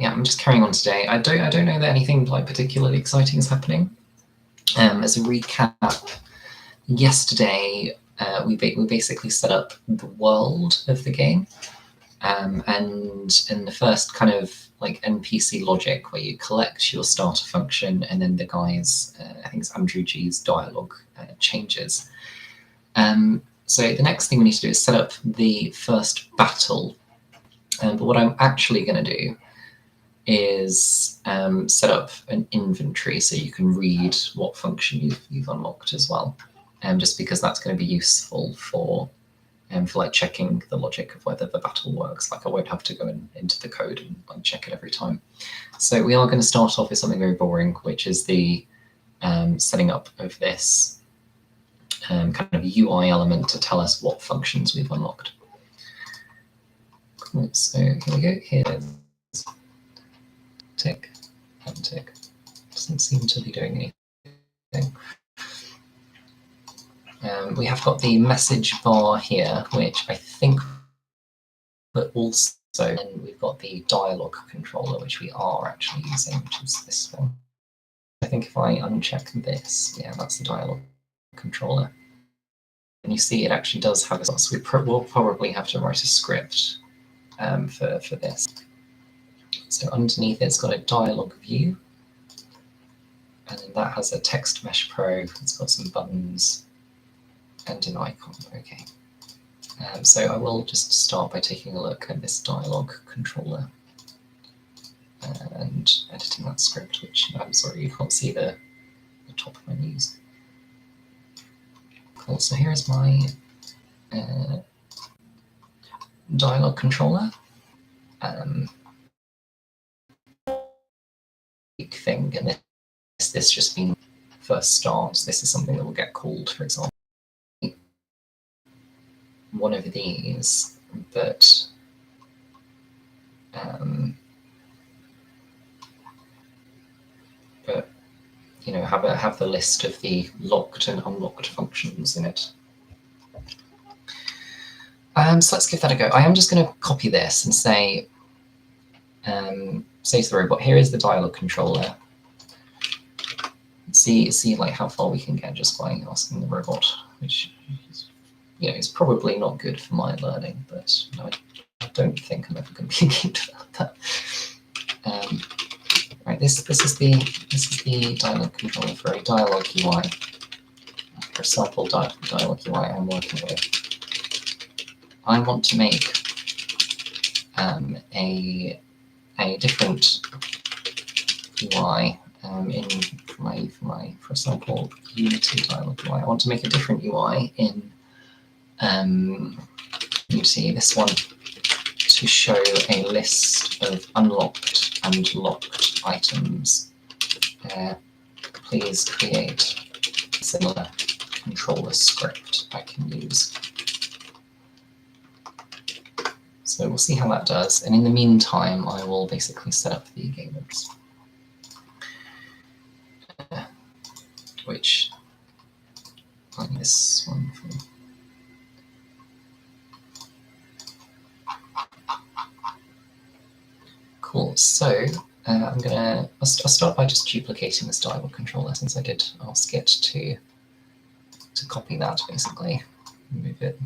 yeah, I'm just carrying on today. I don't know that anything like particularly exciting is happening. As a recap, yesterday we basically set up the world of the game, and in the first kind of like NPC logic where you collect your starter function, and then the guy's I think it's Andrew G's dialogue changes. So the next thing we need to do is set up the first battle. But what I'm actually going to do is set up an inventory so you can read what function you've unlocked as well. Just because that's going to be useful for like checking the logic of whether the battle works. Like I won't have to go into the code and like check it every time. So we are going to start off with something very boring, which is the setting up of this kind of UI element to tell us what functions we've unlocked. Cool. So here we go. Here it is. Tick and tick. Doesn't seem to be doing anything. We have got the message bar here, which I think, but also and we've got the dialogue controller, which we are actually using, which is this one. I think if I uncheck this, yeah, that's the dialogue controller. And you see it actually does have a, so we'll probably have to write a script for this. So underneath it's got a dialogue view, and then that has a text mesh pro. It's got some buttons and an icon. Okay. So I will just start by taking a look at this dialogue controller and editing that script, which I'm sorry you can't see the top menus. Cool. So here is my dialogue controller. Big thing, and this just means first starts. This is something that will get called, for example. One of these, but you know, have the list of the locked and unlocked functions in it. So let's give that a go. I am just going to copy this and say to the robot, here is the dialogue controller. See like how far we can get just by asking the robot, which you know is probably not good for my learning, but no, I don't think I'm ever going to be good about that. Right, this is the dialogue controller for a dialogue UI. For a sample dialogue UI I'm working with. I want to make a different UI for example, Unity dialogue UI. I want to make a different UI in Unity, this one, to show a list of unlocked and locked items. Please create a similar controller script I can use. So we'll see how that does, and in the meantime I will basically set up the game modes, which like this one for cool. So I'll start by just duplicating this dialogue controller, since I did ask it to copy that basically. Move it.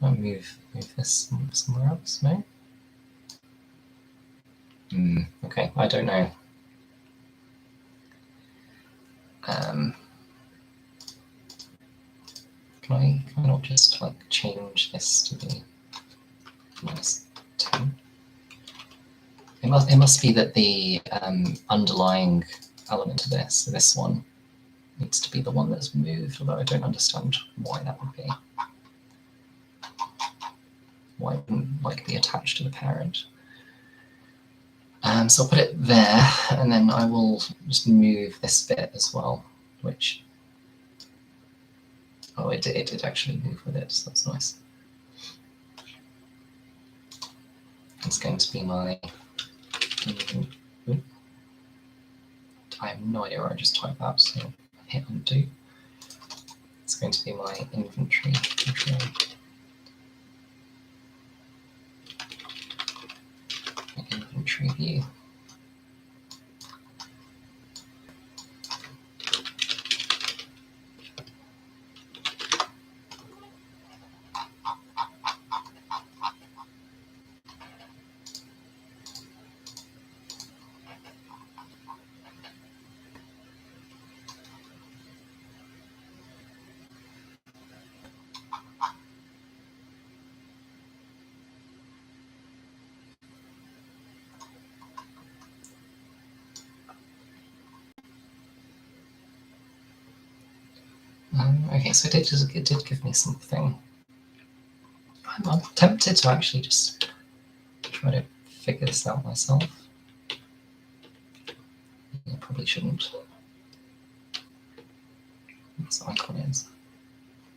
I'll move this somewhere else, no? Okay, I don't know. Can I not just like change this to be -10? It must be that the underlying element of this one, needs to be the one that's moved, although I don't understand why that would be. Why it wouldn't like be attached to the parent. So I'll put it there, and then I will just move this bit as well, which, oh, it did actually move with it, so that's nice. It's going to be my, I have no idea where I just typed that, so hit undo. It's going to be my inventory control. My inventory view. Okay, so it did give me something. I'm tempted to actually just try to figure this out myself. I probably shouldn't. This icon is.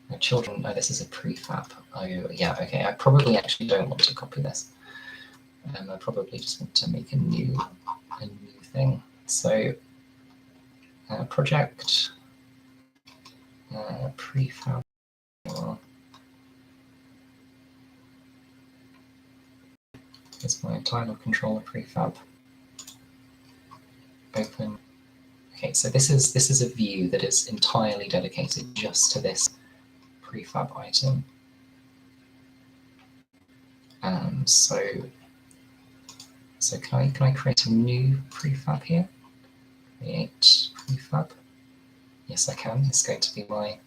My children, no, this is a prefab. Oh, yeah, okay, I probably actually don't want to copy this. I probably just want to make a new thing. So, project, prefab. Here's my title controller prefab. Open. Okay, so this is a view that is entirely dedicated just to this prefab item. So can I create a new prefab here? Create prefab. Yes, I can. It's going to be my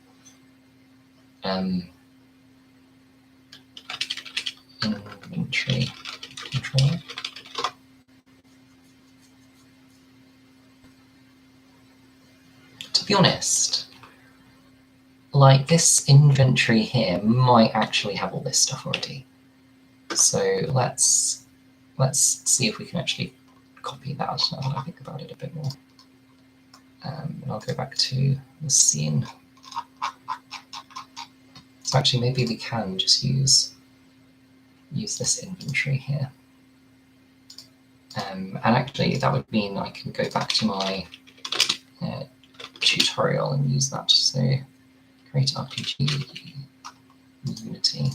inventory controller. To be honest, like this inventory here might actually have all this stuff already. So let's see if we can actually copy that now that I think about it a bit more. And I'll go back to the scene. So actually maybe we can just use this inventory here. And actually that would mean I can go back to my tutorial and use that. So create RPG Unity.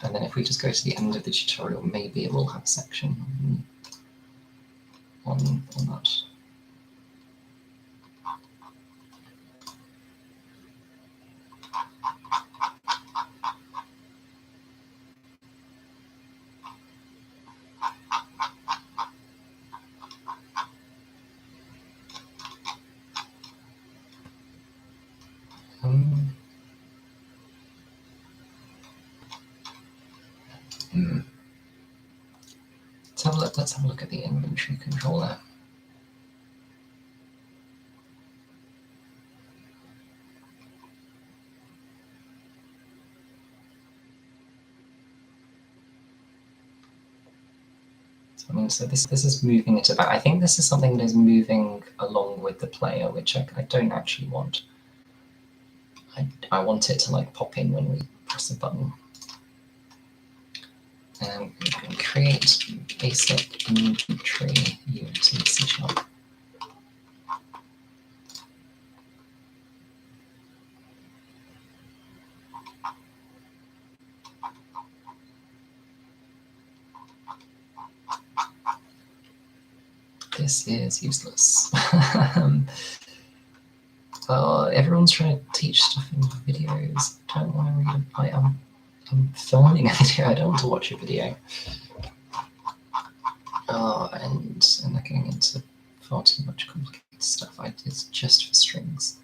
And then if we just go to the end of the tutorial, maybe it will have a section on that. Let's have a look at the inventory controller. So this is moving it about. I think this is something that is moving along with the player, which I don't actually want. I want it to like pop in when we press a button. We can create basic inventory Unity C#. This is useless. Everyone's trying to teach stuff in videos. I don't want to read. I'm filming a video. I don't want to watch a video. And they're getting into far too much complicated stuff. It's just for strings.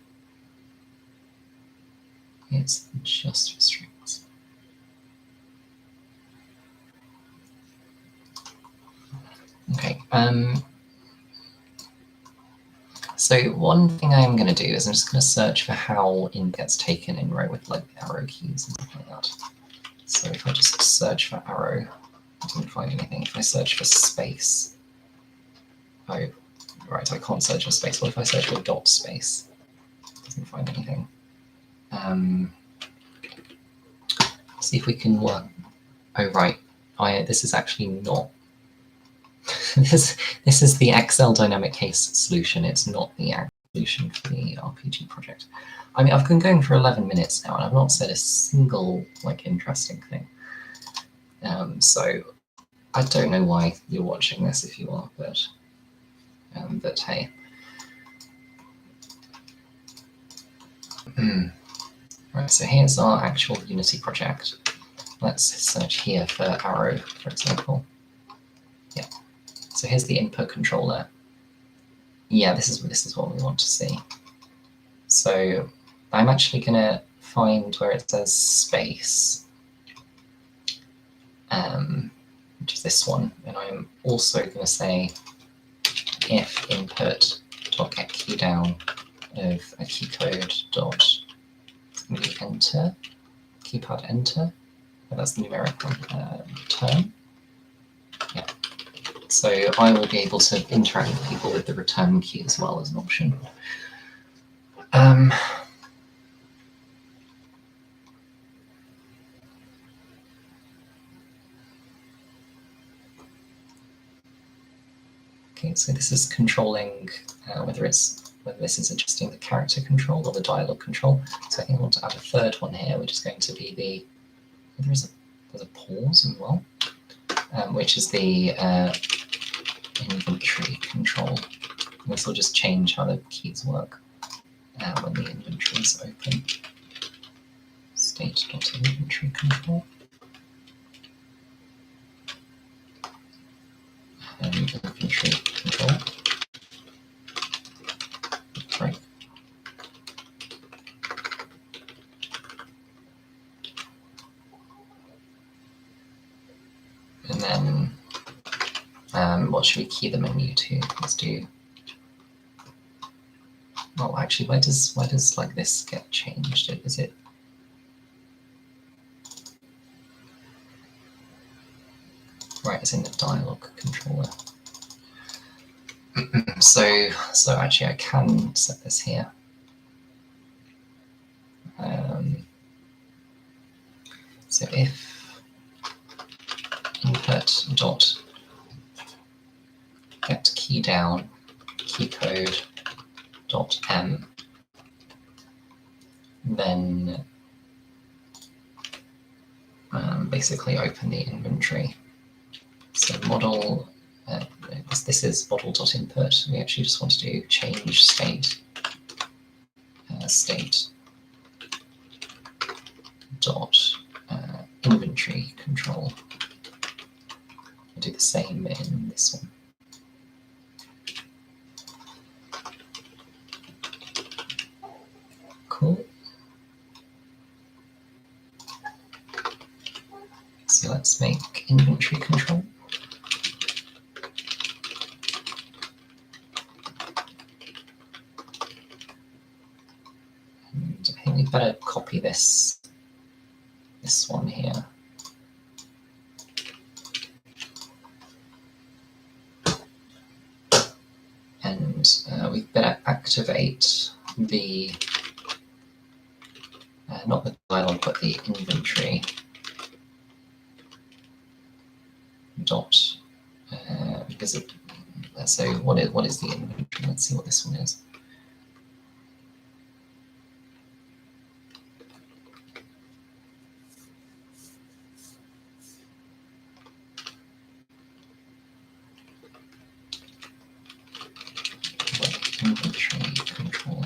It's just for strings. Okay. So one thing I'm going to do is I'm just going to search for how int gets taken in row with like arrow keys and stuff like that. So if I just search for arrow, I didn't find anything. If I search for space, right, I can't search for space. What if I search for dot space? It doesn't find anything. See if we can work. Oh right, this is actually not. This is the Excel dynamic case solution. It's not the solution for the RPG project. I mean, I've been going for 11 minutes now, and I've not said a single like interesting thing. So I don't know why you're watching this if you are, but hey. Right, so here's our actual Unity project. Let's search here for arrow, for example. Yeah. So here's the input controller. Yeah, this is what we want to see. So I'm actually going to find where it says space, which is this one, and I'm also going to say if input.getKeyDown of a keycode dot enter, keypad enter. Oh, that's the numeric one. Return. Yeah. So I will be able to interact with people with the return key as well as an option. Okay, so this is controlling whether this is adjusting the character control or the dialogue control. So I think I want to add a third one here, which is going to be the there's a pause as well, which is the inventory control. This will just change how the keys work when the inventory is open. State.inventory control. And inventory control. Right. And then what should we key the menu to? Let's do. Well, actually, why does like this get changed? Is it? Right, it's in the dialogue controller. So actually, I can set this here. So if input dot get key down keycode dot m, then basically open the inventory. So model, this is model.input. We actually just want to do change state, state dot inventory control. I'll do the same in this one. Cool. So let's make inventory control. And I think we better copy this one here. And we better activate the, not the dialog, but the inventory dot, because it, so what is the inventory? Let's see what this one is. Inventory controller.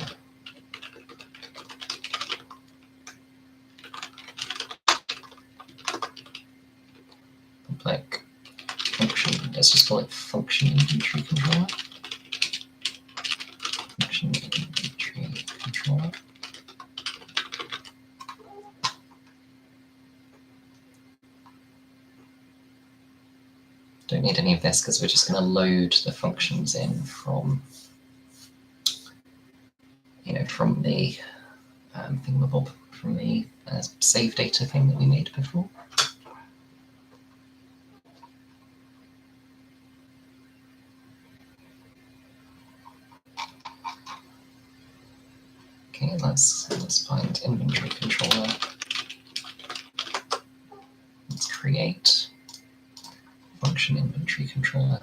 Like function, let's just call it function inventory controller. Function inventory controller. Don't need any of this because we're just going to load the functions in from, from the thingamabob, from the save data thing that we made before. Okay, let's find inventory controller. Let's create function inventory controller.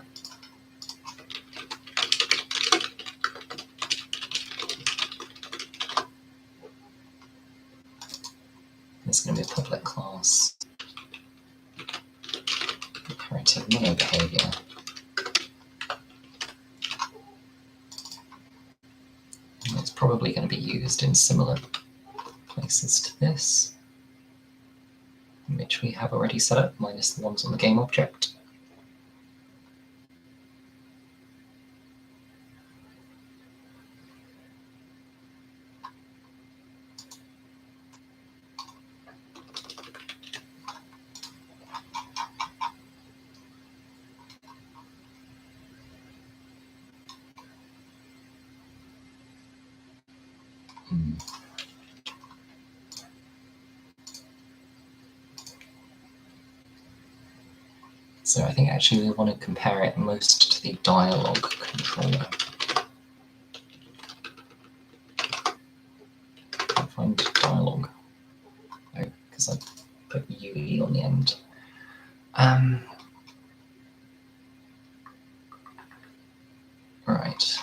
public class imperative mono behavior. And it's probably going to be used in similar places to this, which we have already set up, minus the ones on the game object. So I think actually we want to compare it most to the dialogue controller. Can't find dialogue. Oh, because I put UE on the end. Right.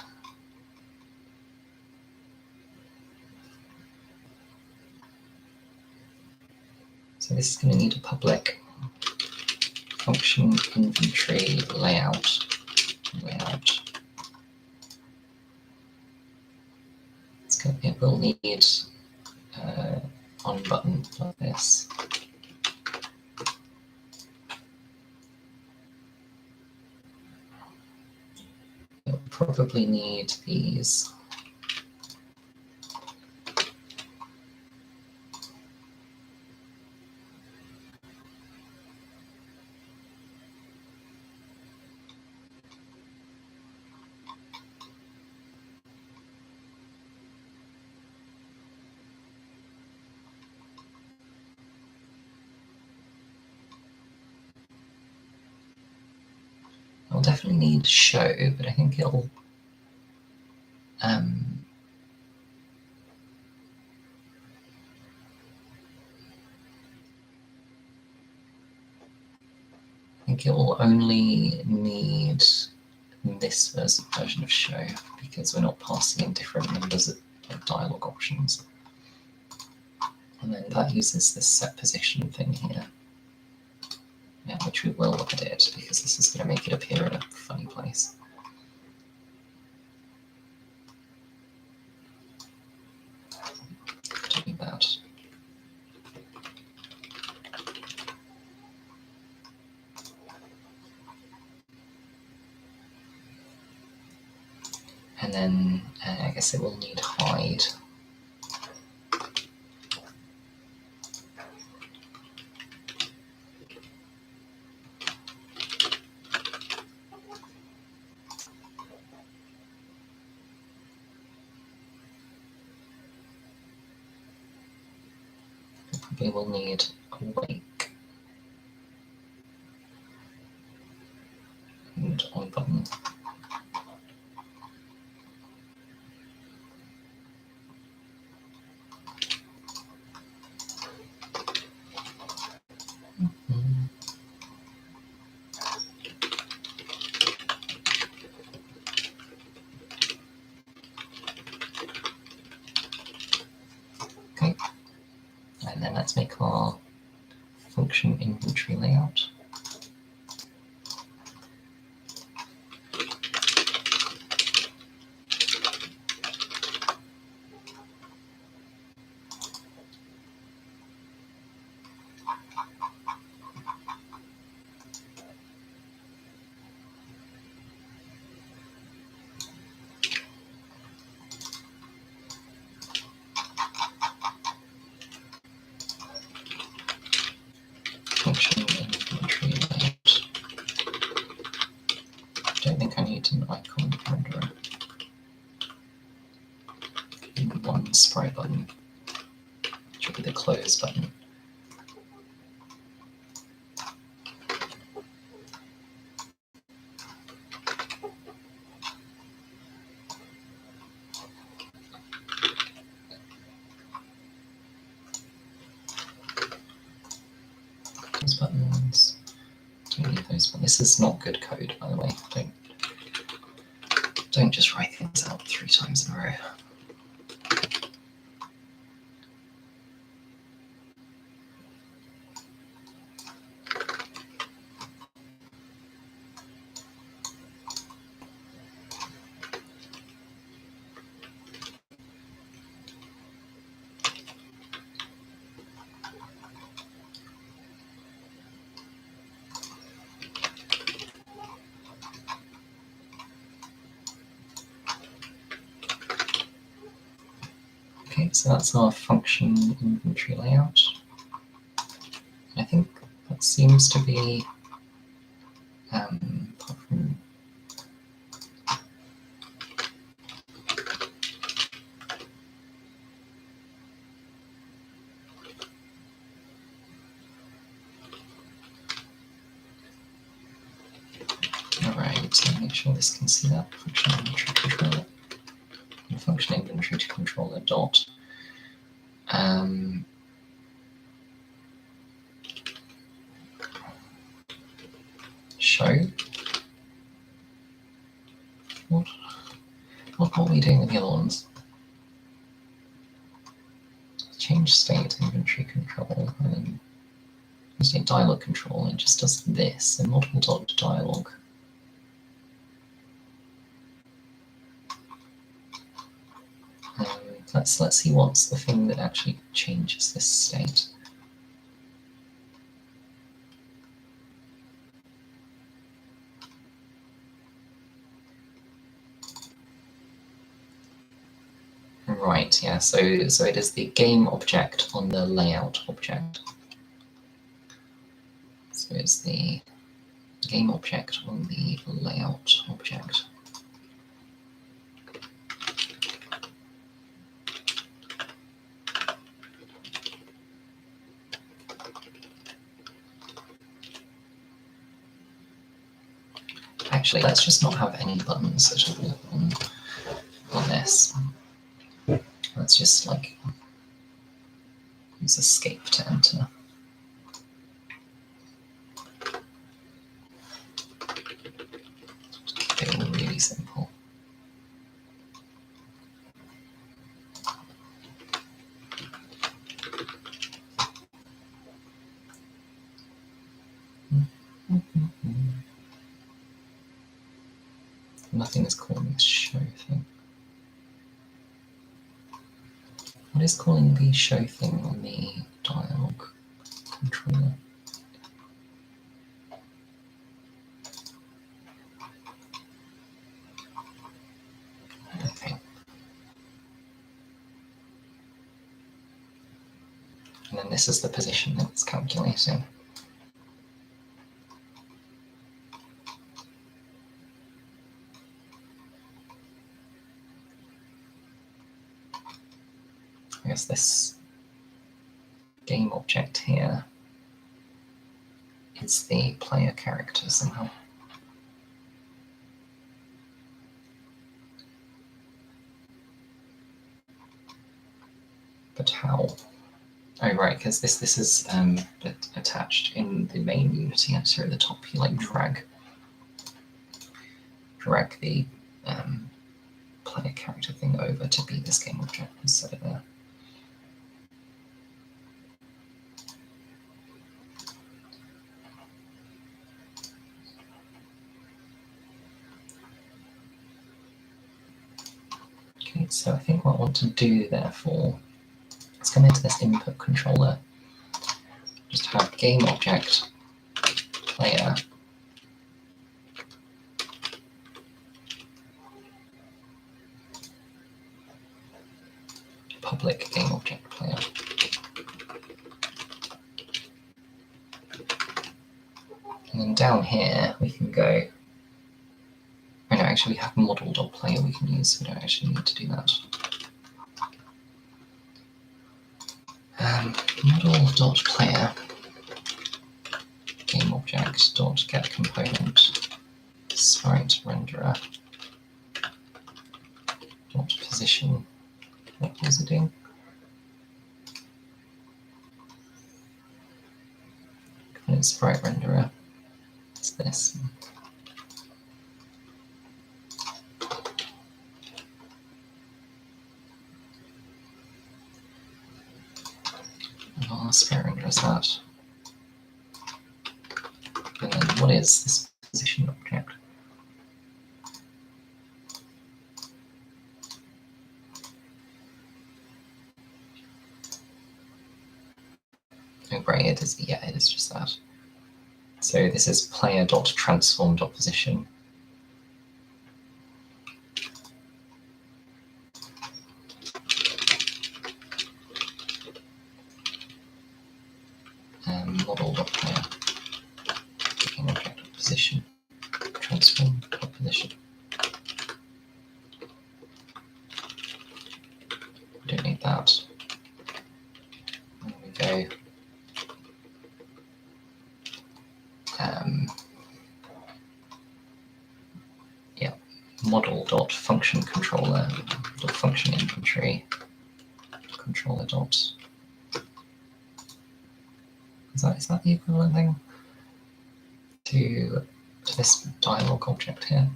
So this is going to need a public function inventory layout. It will need on button like this. It'll probably need these. I'll definitely need show, but I think it'll I think it will only need this version of show because we're not passing in different numbers of dialog options. And then that uses this set position thing here, which we will edit because this is going to make it appear in a funny place. Do that. And then I guess it will need hide. We will need awake and on button. Okay, and then let's make our function inventory layout. Function inventory layout. I don't think I need an icon renderer. One sprite button, which will be the close button. Those buttons. Don't need those buttons. This is not good code, by the way. Don't just write things out 3 times in a row. Okay, so that's our function inventory layout. I think that seems to be apart from alright, so make sure this can see that function inventory controller. And function inventory to controller dot show. What are we doing with the other ones? Change state inventory control and then state dialog control, and it just does this in model dot dialog. Let's see what's the thing that actually changes this state. Right, yeah, so it is the game object on the layout object. So it's the game object on the layout object. Actually, let's just not have any buttons at all on this. Let's just like use escape to enter. Keep it all really simple. Nothing is calling this show thing. What is calling the show thing on the dialog controller? Okay. And then this is the position that it's calculating. I guess this game object here is the player character somehow. But how? Oh right, because this is attached in the main Unity editor at the top. You like drag the player character thing over to be this game object instead of there. Okay, so I think what I want to do therefore, let's come into this input controller, just have game object player public game object player. And then down here we can go, oh no, actually we have model.player we can use, so we don't actually need to do that. Model.player game object dot get component sprite renderer dot position. What was it doing? Component sprite renderer. It's this. Sprite renderer is that. And then what is this position object? Oh great, it is, yeah, it is just that. So this is player.transform.position. model.player, taking object position, transform position. We don't need that. There we go. Yeah, model.function controller .function inventory controller dot. Is that the equivalent thing to this dialog object here?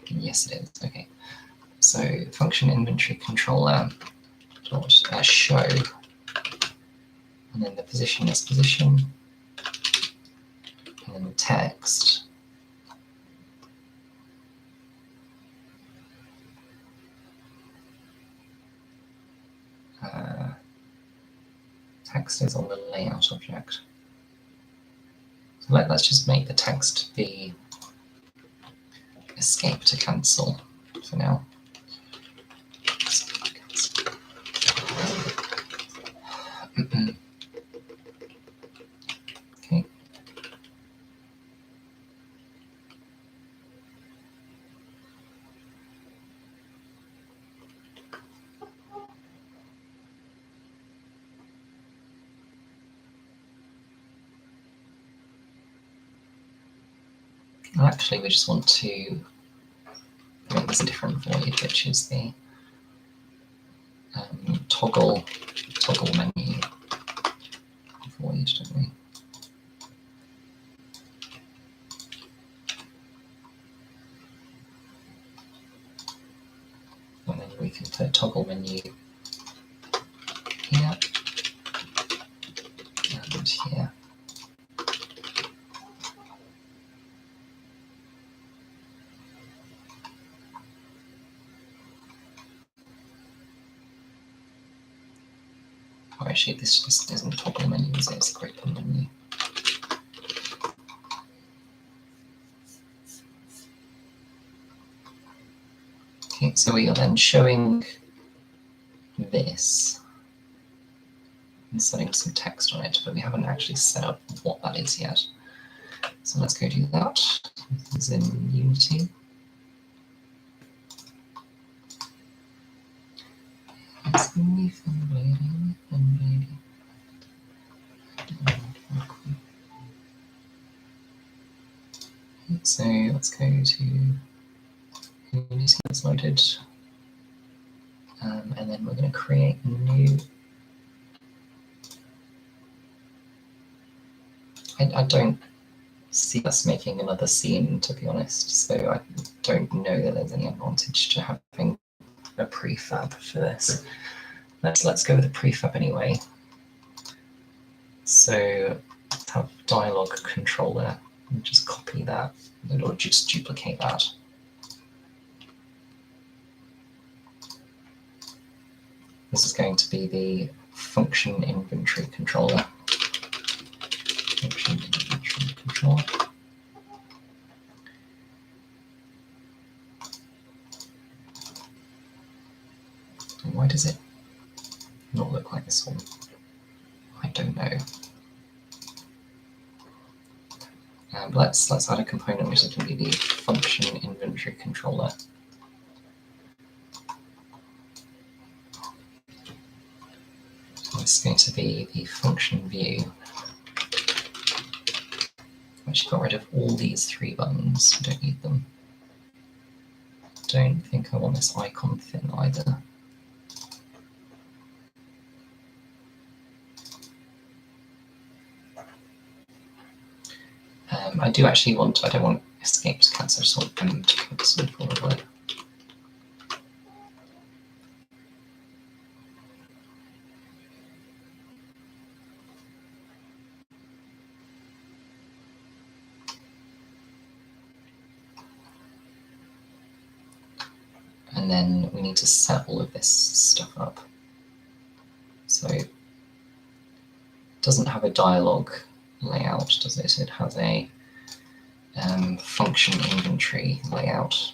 Yes, it is. Okay. So function inventory controller dot show, and then the position is position, and then the text. Text is on the layout object. So let's just make the text be escape to cancel for now. Okay. Actually, we just want to make this a different void, which is the toggle menu void, don't we? And then we can put toggle menu here and here. Oh, actually, this just isn't toggle menu, is it? It's a group menu. Okay, so we are then showing this and setting some text on it, but we haven't actually set up what that is yet. So let's go do that. This is in Unity. So let's go to Unity that's loaded, and then we're going to create a new. I don't see us making another scene, to be honest, so I don't know that there's any advantage to having a prefab for this. Let's go with a prefab anyway. So let's have dialog controller and just copy that, or just duplicate that. This is going to be the function inventory controller. Function inventory controller. And why does it not look like this one? I don't know. Let's add a component which is going to be the function inventory controller. So this is going to be the function view. I've actually got rid of all these three buttons. I don't need them. Don't think I want this icon thing either. I do actually want, I don't want escape to cancel, I just want them to cancel probably. And then we need to set all of this stuff up. So it doesn't have a dialog layout, does it? It has a function inventory layout.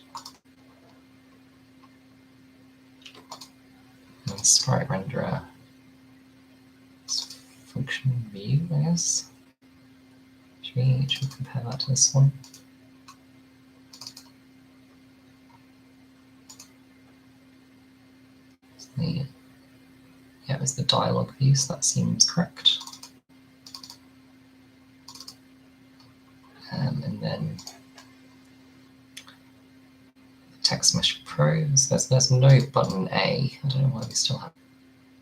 And sprite renderer. It's function view, I guess. Should we compare that to this one? Yeah, it's the dialog view, so that seems correct. And then Text Mesh Pro, there's no button A. I don't know why we still have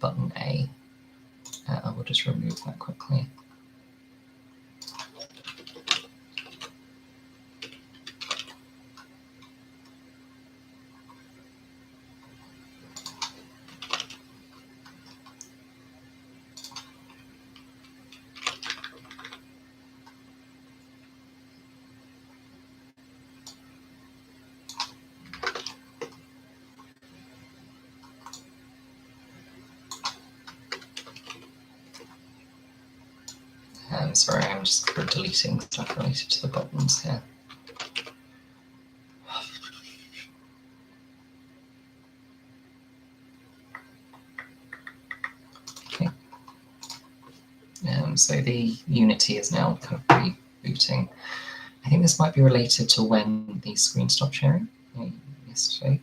button A. I will just remove that quickly. Sorry, I'm just deleting stuff related to the buttons here. Okay. So the Unity is now kind of rebooting. I think this might be related to when the screen stopped sharing yesterday.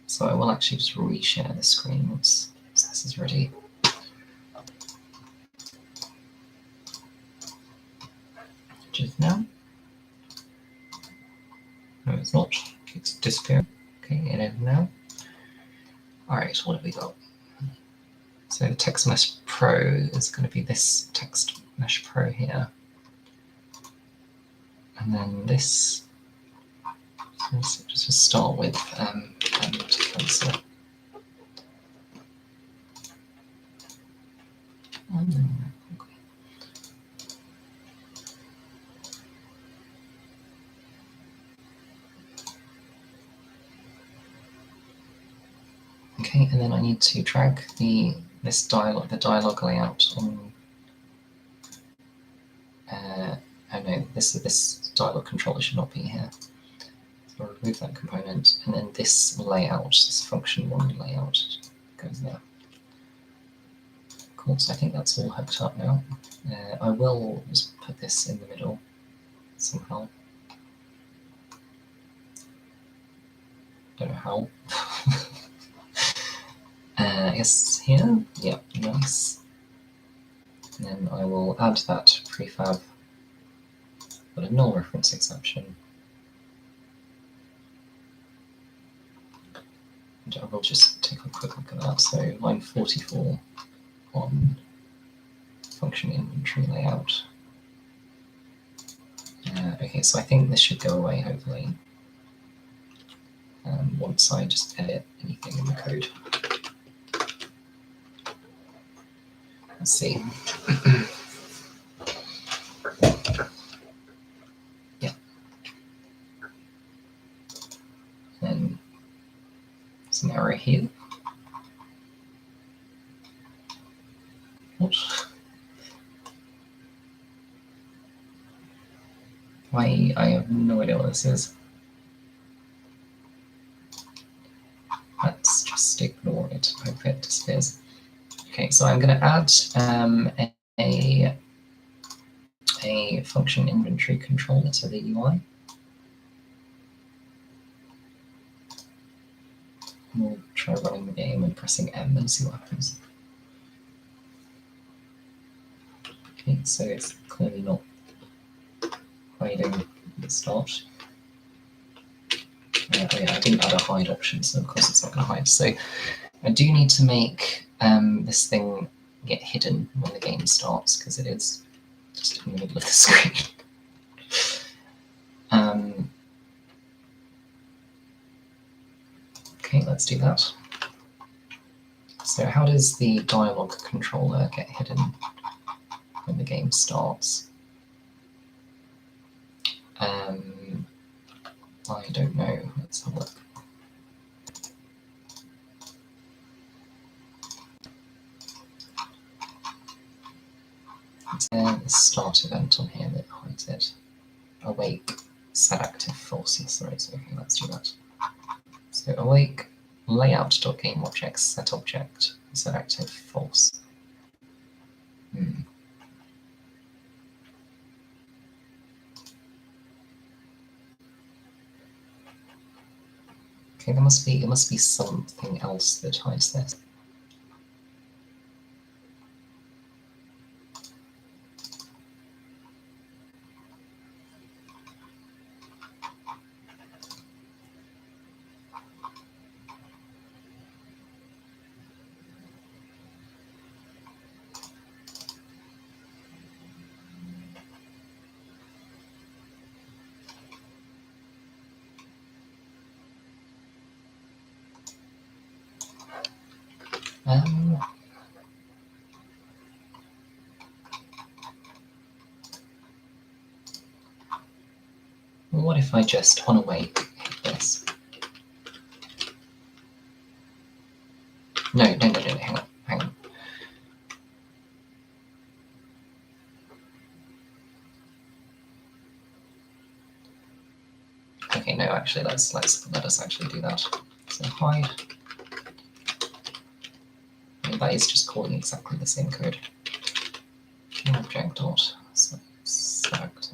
So I will actually just reshare the screen once this is ready. Just now. No, it's not. It's disappearing. Okay, it is now. All right, what have we got? So the Text Mesh Pro is going to be this Text Mesh Pro here. And then this, so just to start with, and cancel. Okay, and then I need to drag the dialog layout on. Oh no, this dialog controller should not be here. So I'll remove that component, and then this layout, this function one layout, goes there. Cool. So I think that's all hooked up now. I will just put this in the middle somehow. Don't know how. Yes, here. Yep, nice. And then I will add that prefab, but a null reference exception. And I will just take a quick look at that. So line 44 on function inventory layout. Okay, so I think this should go away, hopefully, once I just edit anything in the code. Let's see. Yeah. And there's an error here. What? I have no idea what this is. Let's just ignore it. Hope it disappears. Okay, so I'm going to add a function inventory controller to the UI. We'll try running the game and pressing M and see what happens. Okay, so it's clearly not hiding the start. Oh yeah, I didn't add a hide option, so of course it's not going to hide. So I do need to make this thing get hidden when the game starts, because it is just in the middle of the screen. Okay, let's do that. So how does the dialog controller get hidden when the game starts? I don't know. Let's have a look. There's the start event on here that hides it. Awake, set active, false. Yes, there is. Okay, let's do that. So awake, layout.gameObjects, set object, set active, false. Okay, it must be something else that hides this. What if I just, on awake, hit this? No, hang on. Okay, no, actually, let us actually do that. So hide. And that is just calling exactly the same code. Object dot select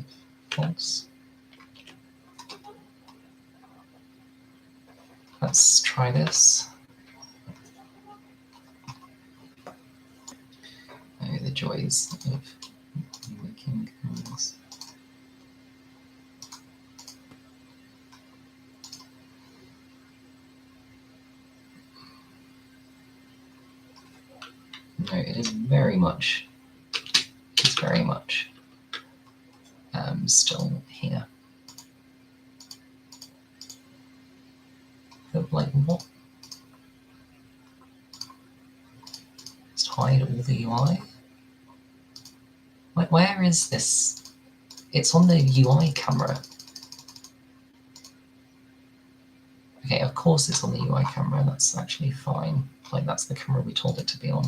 false. Let's try this. Oh, the joys of making things. No, it is very much. It's very much still here. But like what? Just hide all the UI. Like where is this? It's on the UI camera. Okay, of course it's on the UI camera. That's actually fine. Like that's the camera we told it to be on.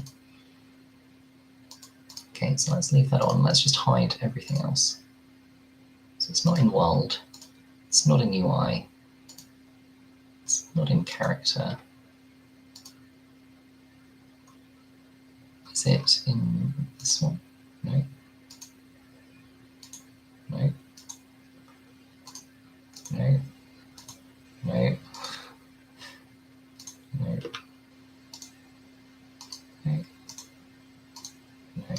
Okay, so let's leave that on. Let's just hide everything else. So it's not in world. It's not in UI. It's not in character. Is it in this one? No. No. No. No. No. No. No.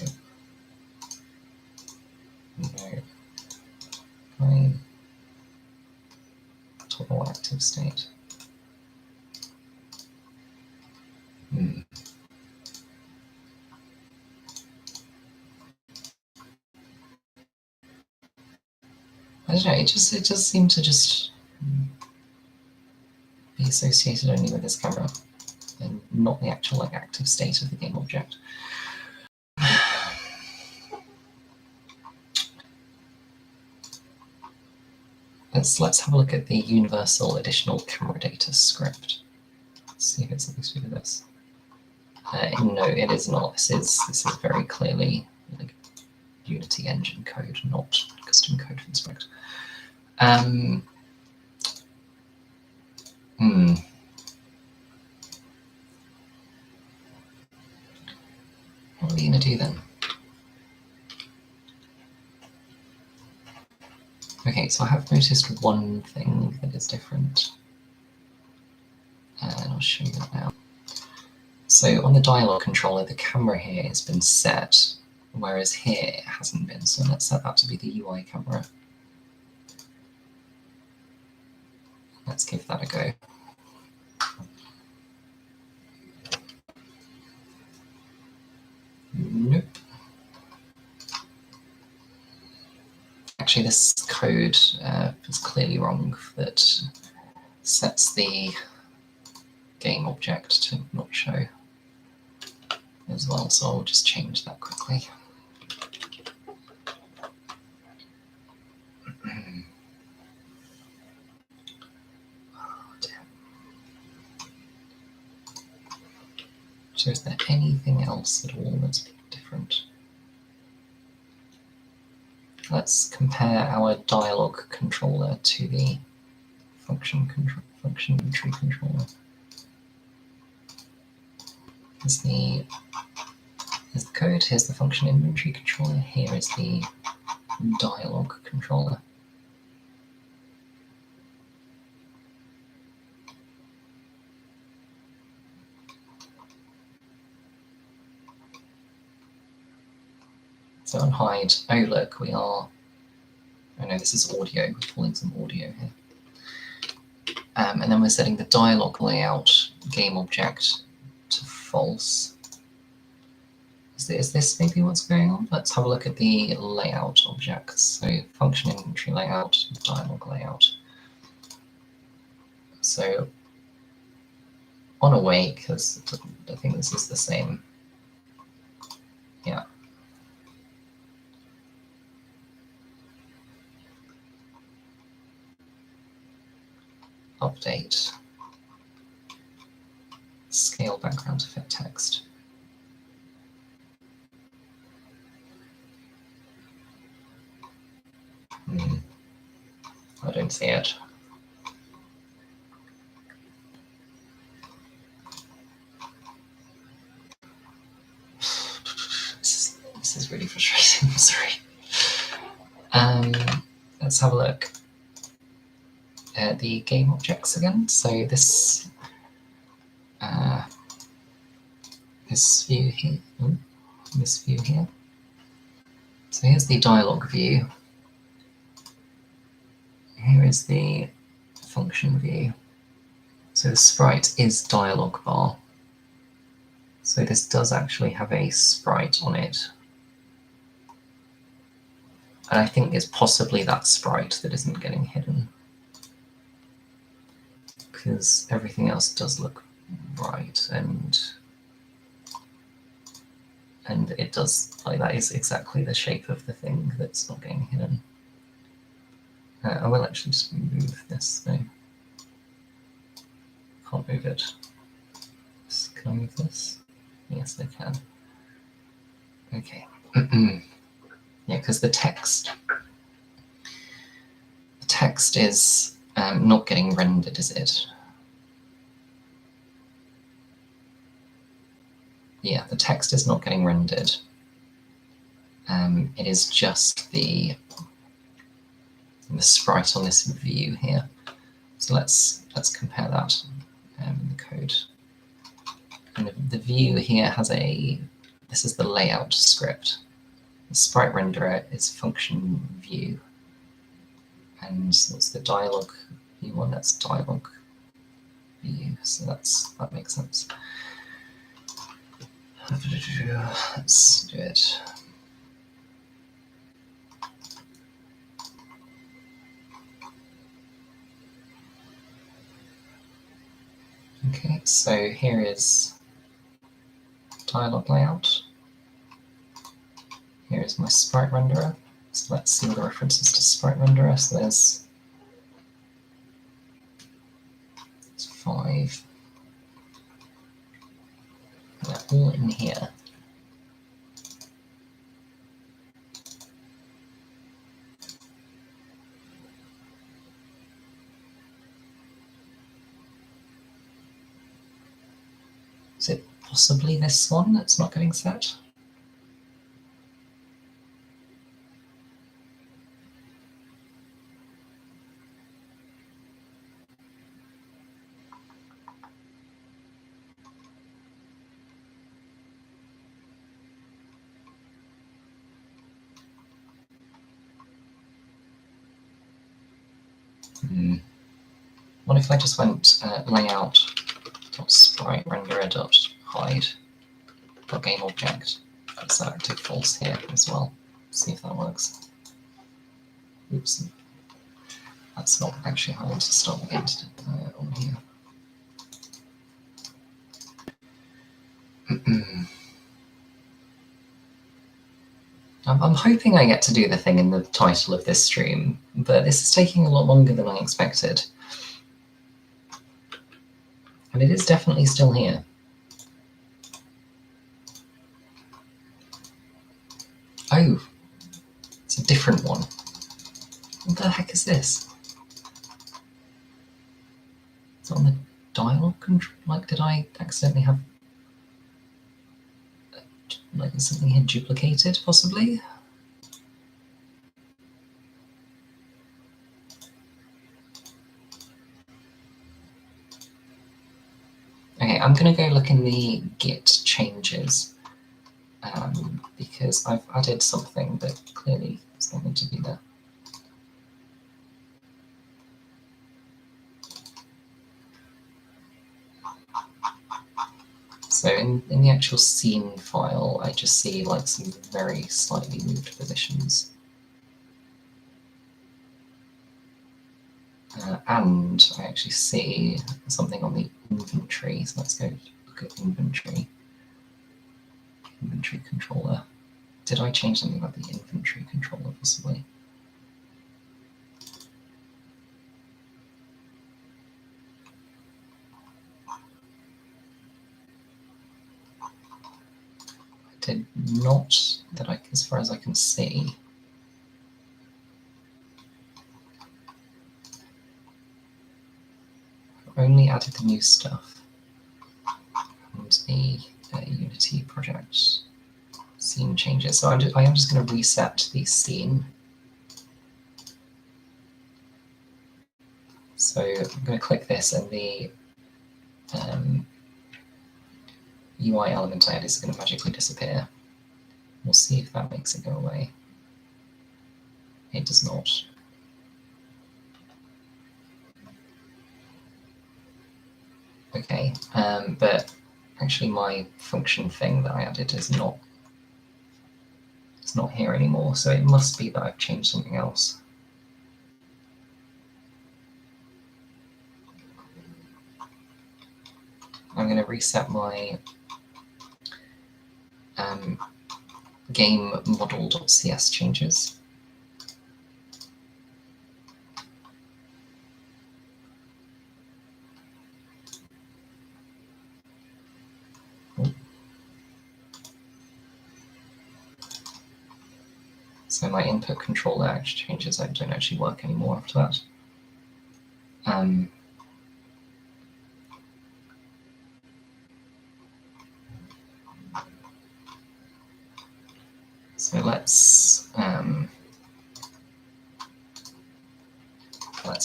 No. Fine. Toggle active state. I don't know, it just seemed to just be associated only with this camera and not the actual like active state of the game object. Let's have a look at the universal additional camera data script. Let's see if it's supposed to do this. No, it is not. This is very clearly like Unity engine code, not custom code for this project. What are we going to do then? Okay, so I have noticed one thing that is different, and I'll show you that now. So on the dialog controller, the camera here has been set, whereas here it hasn't been. So let's set that to be the UI camera. Let's give that a go. Nope. Actually, this code is clearly wrong. That sets the game object to not show as well. So I'll just change that quickly. So is there anything else at all that's different? Let's compare our dialog controller to the function tree controller. Here's the code, here's the function inventory controller, here is the dialog controller. So on hide, oh look, we are, oh no, this is audio, we're pulling some audio here. And then we're setting the dialog layout game object to false. Is this maybe what's going on? Let's have a look at the layout objects. So function inventory layout, dialog layout. So on awake, because I think this is the same. Yeah. Update. Scale background to fit text. I don't see it. This is really frustrating. I'm sorry. Let's have a look at the game objects again. So this this view here. This view here. So here's the dialog view. Here is the function view. So the sprite is dialog bar. So this does actually have a sprite on it. And I think it's possibly that sprite that isn't getting hidden. Because everything else does look right, and it does, like, that is exactly the shape of the thing that's not getting hidden. I will actually just move this though. Can't move it. Can I move this? Yes, I can. Okay. Yeah, because the text is not getting rendered, is it? Yeah, the text is not getting rendered. It is just the sprite on this view here. So let's compare that in the code. And the view here has this is the layout script. The sprite renderer is function view. And what's the dialog view one? That's dialog view. So that makes sense. Let's do it. Okay, so here is dialog layout. Here is my sprite renderer. So let's see all the references to sprite renderer. So there's 5. They're all in here. Is it possibly this one that's not getting set? What if I just went layout.sprite renderer.hide game object? That's that active false here as well. See if that works. Oops. That's not actually how I want to start the game on here. I'm hoping I get to do the thing in the title of this stream, but this is taking a lot longer than I expected. And it is definitely still here. Oh, it's a different one. What the heck is this? Is it on the dialog control? Like, did I accidentally have like something here duplicated, possibly? Okay, I'm going to go look in the Git changes because I've added something that clearly is not meant to be there. So in the actual scene file, I just see like some very slightly moved positions. And I actually see something on the inventory. So let's go look at inventory. Inventory controller. Did I change something about the inventory controller possibly? I did not, that I, as far as I can see. I've only added the new stuff and the Unity project scene changes. So I am just going to reset the scene. So I'm going to click this, and the UI element I added is going to magically disappear. We'll see if that makes it go away. It does not. Okay, but actually my function thing that I added is not here anymore, so it must be that I've changed something else. I'm going to reset my game model.cs changes. So my input controller changes don't actually work anymore after that. So let's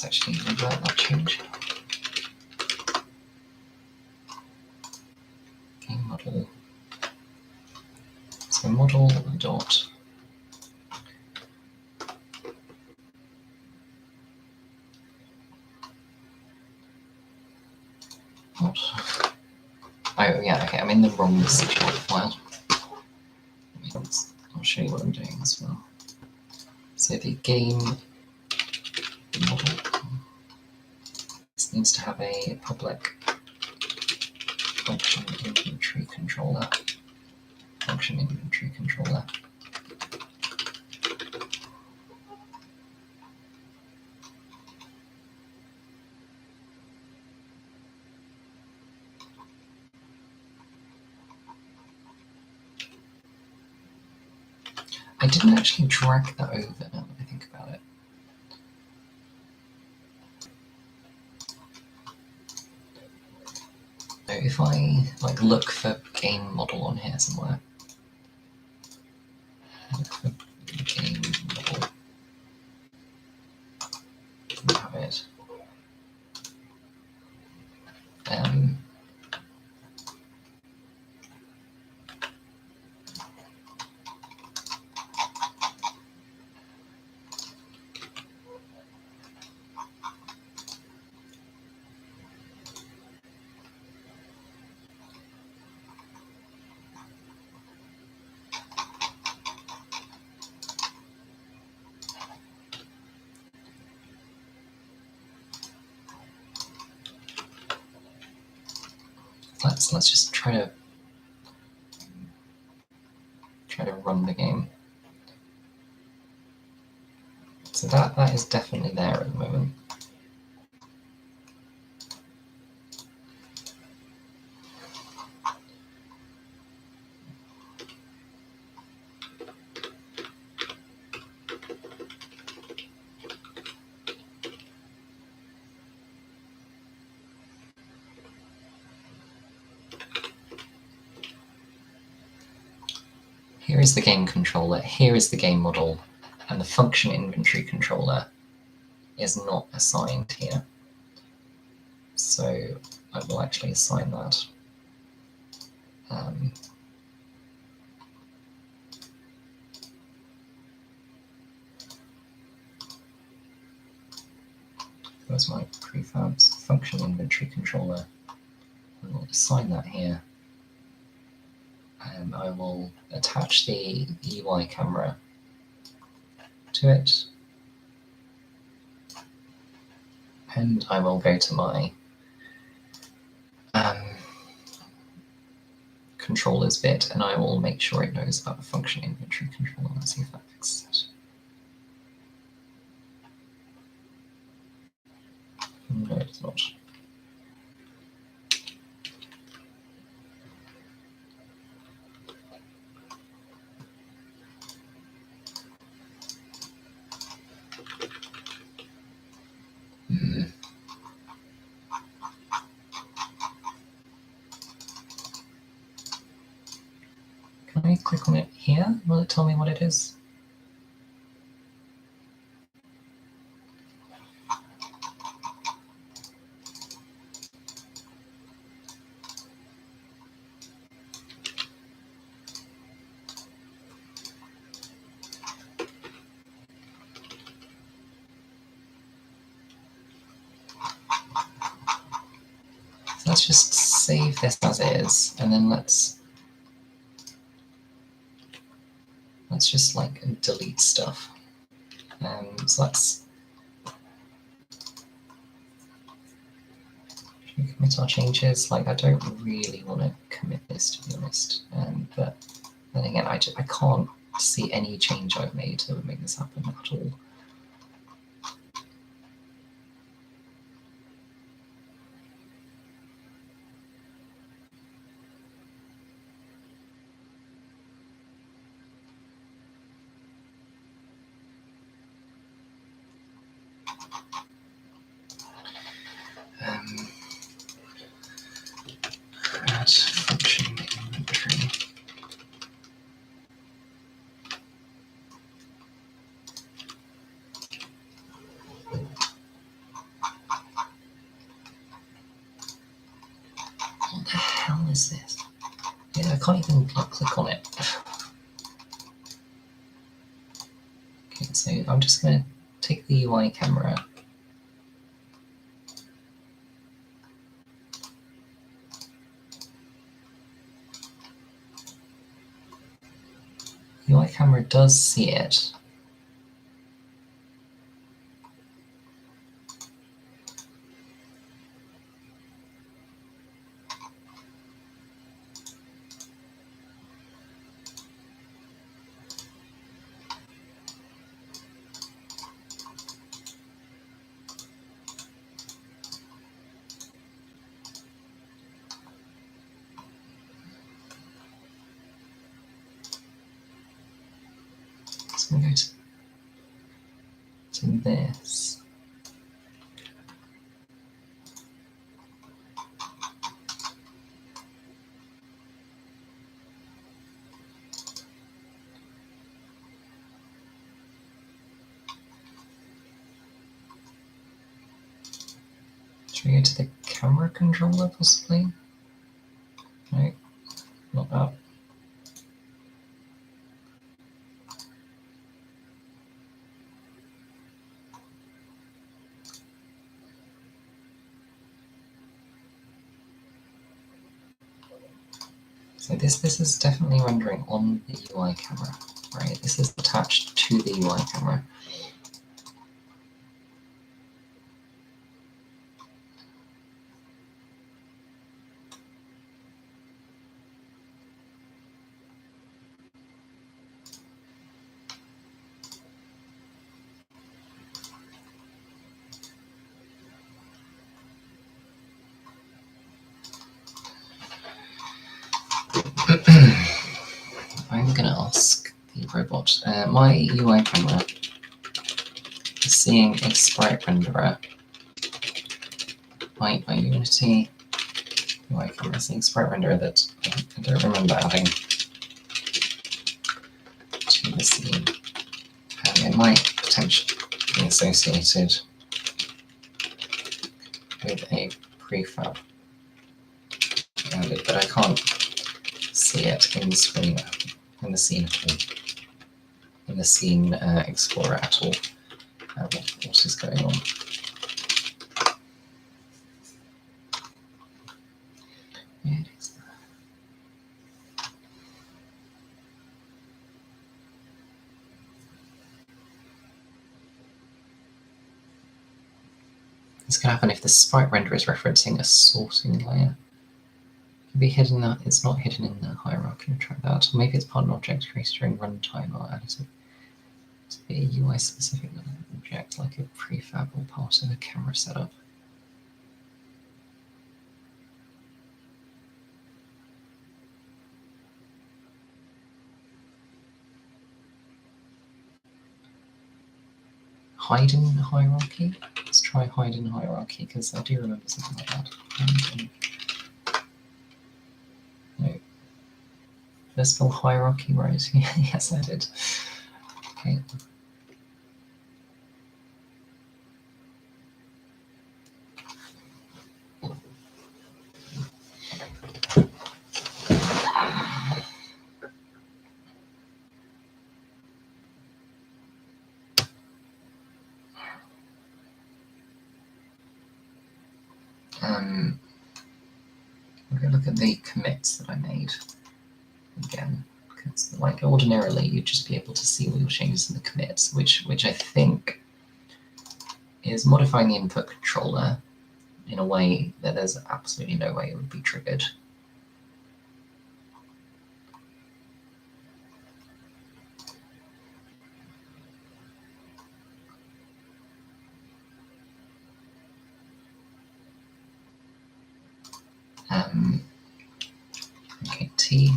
actually revert that change. Game model. So model dot what? Oh yeah, okay, I'm in the wrong C# file. I'll show you what I'm doing as well. So the game model, this needs to have a public function inventory controller. Function inventory controller. I didn't actually drag that over now that I think about it. So if I like look for game model on here somewhere, look for game model, have it. Let's just try to run the game. So that is definitely there at the moment. Here is the game controller, here is the game model, and the function inventory controller is not assigned here. So I will actually assign that. Where's my prefabs function inventory controller? I will assign that here. And I will attach the UI camera to it. And I will go to my controllers bit, and I will make sure it knows about the function inventory controller. Let's see if that fixes it. No, it's not. Can I click on it here? Will it tell me what it is? So let's just save this as is, and then let's just like delete stuff. So let's commit our changes. Like, I don't really want to commit this, to be honest. But then again, I can't see any change I've made that would make this happen at all. Add function inventory. What the hell is this? Yeah, I can't even click on it. Okay, so I'm just going to take the UI camera. UI camera does see it. So I'm going to this. Should we go to the camera controller possibly? No, not that. So this is definitely rendering on the UI camera, right? This is attached to the UI camera. I'm going to ask the robot. My UI camera is seeing a sprite renderer. My Unity UI camera is seeing sprite renderer that I don't remember adding to the scene. It might potentially be associated with a prefab added, but I can't see it in the screen, in the scene at all, in the scene explorer at all. What is going on? This could happen if the sprite renderer is referencing a sorting layer. It could be hidden that it's not hidden in the hierarchy. Try that. Or maybe it's part of an object created during runtime or additive. To be a UI specific object like a prefab or part of a camera setup. Hide in hierarchy? Let's try hide in hierarchy, because I do remember something like that. No. Did I spell hierarchy right? Yes, I did. Okay. We're going to look at the commits that I made again, because like ordinarily you'd just be able to see all your changes in the commits, which I think is modifying the input controller in a way that there's absolutely no way it would be triggered. Okay, T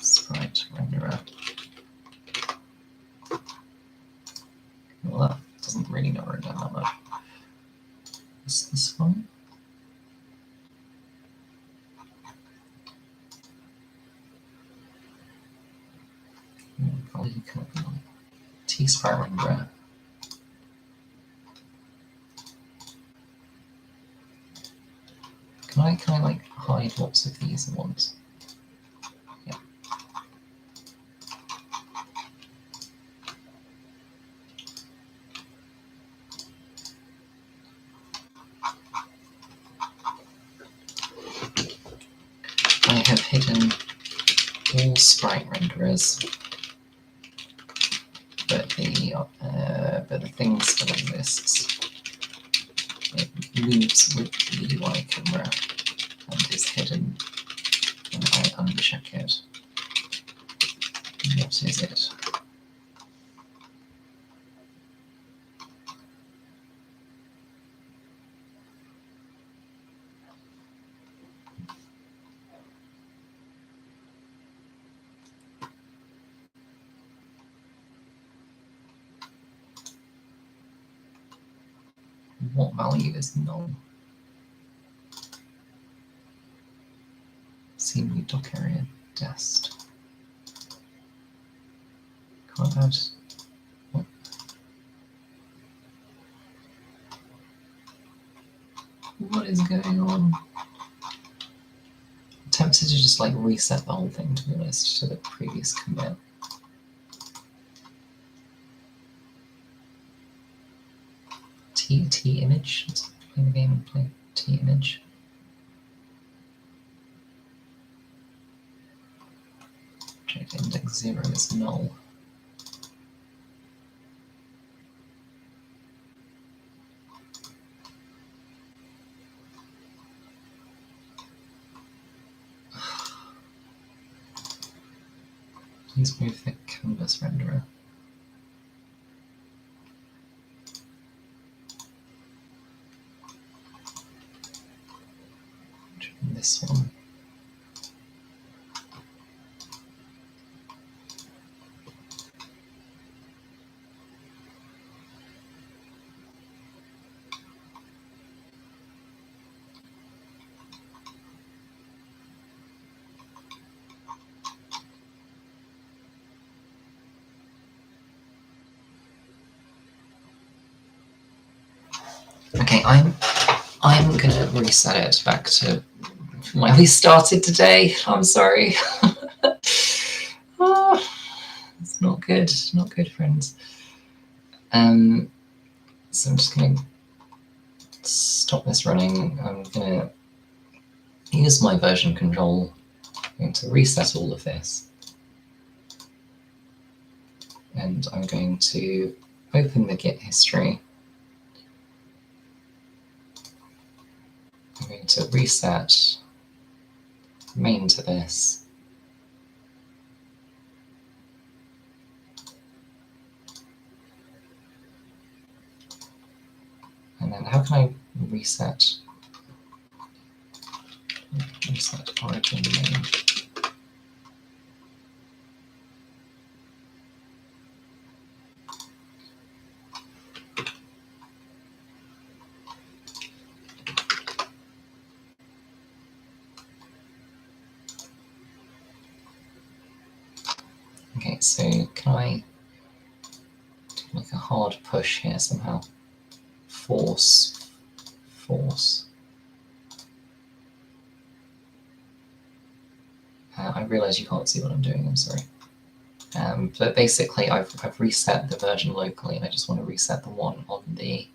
sprite renderer. Well, that doesn't really narrow it down that much. Is this one? Probably come up with T sprite renderer. Can I like hide lots of these at once? Yeah. I have hidden all sprite renderers, but the thing still exists. It moves with the UI camera and is hidden when I uncheck it. What is it? What value is null? Seemingly dock area dest. Can't add. What? What is going on? I'm tempted to just like reset the whole thing, to be honest, to the previous commit. T image. Let's play the game and play T image. Check index 0 is null. Please move the canvas renderer. This one. Okay, I'm gonna reset it back to where we started today. I'm sorry. Oh, it's not good. Not good, friends. So I'm just gonna stop this running. I'm gonna use my version control. I'm going to reset all of this, and I'm going to open the Git history. I'm going to reset main to this. And then how can I reset origin main? Okay, so can I do like a hard push here somehow? Force. I realise you can't see what I'm doing, I'm sorry. But basically I've reset the version locally and I just want to reset the one on the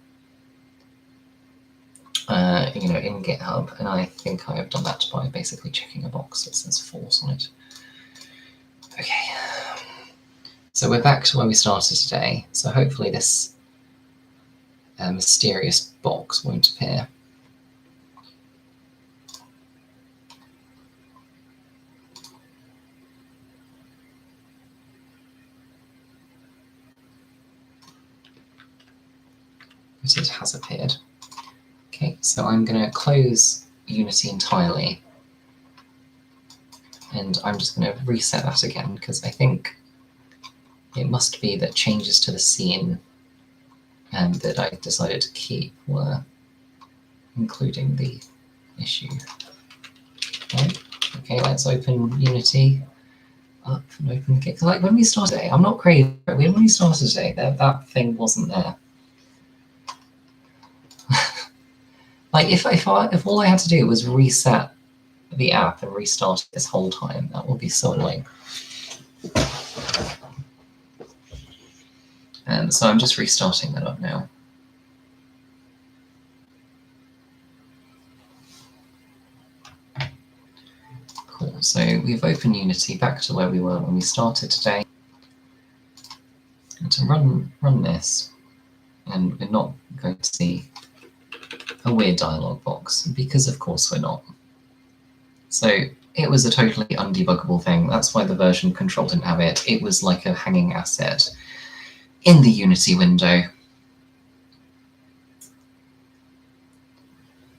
in GitHub, and I think I have done that by basically checking a box that says force on it. Okay, so we're back to where we started today, so hopefully this mysterious box won't appear. But it has appeared. Okay, so I'm going to close Unity entirely, and I'm just going to reset that again, because I think it must be that changes to the scene that I decided to keep were including the issue. Right. Okay, let's open Unity up and open Git. Like when we started today, I'm not crazy, when we started today, that thing wasn't there. Like if all I had to do was reset the app and restart it this whole time, that would be so annoying. So I'm just restarting that up now. Cool, so we've opened Unity back to where we were when we started today. And to run this, and we're not going to see a weird dialog box, because of course we're not. So it was a totally undebuggable thing. That's why the version control didn't have it. It was like a hanging asset in the Unity window.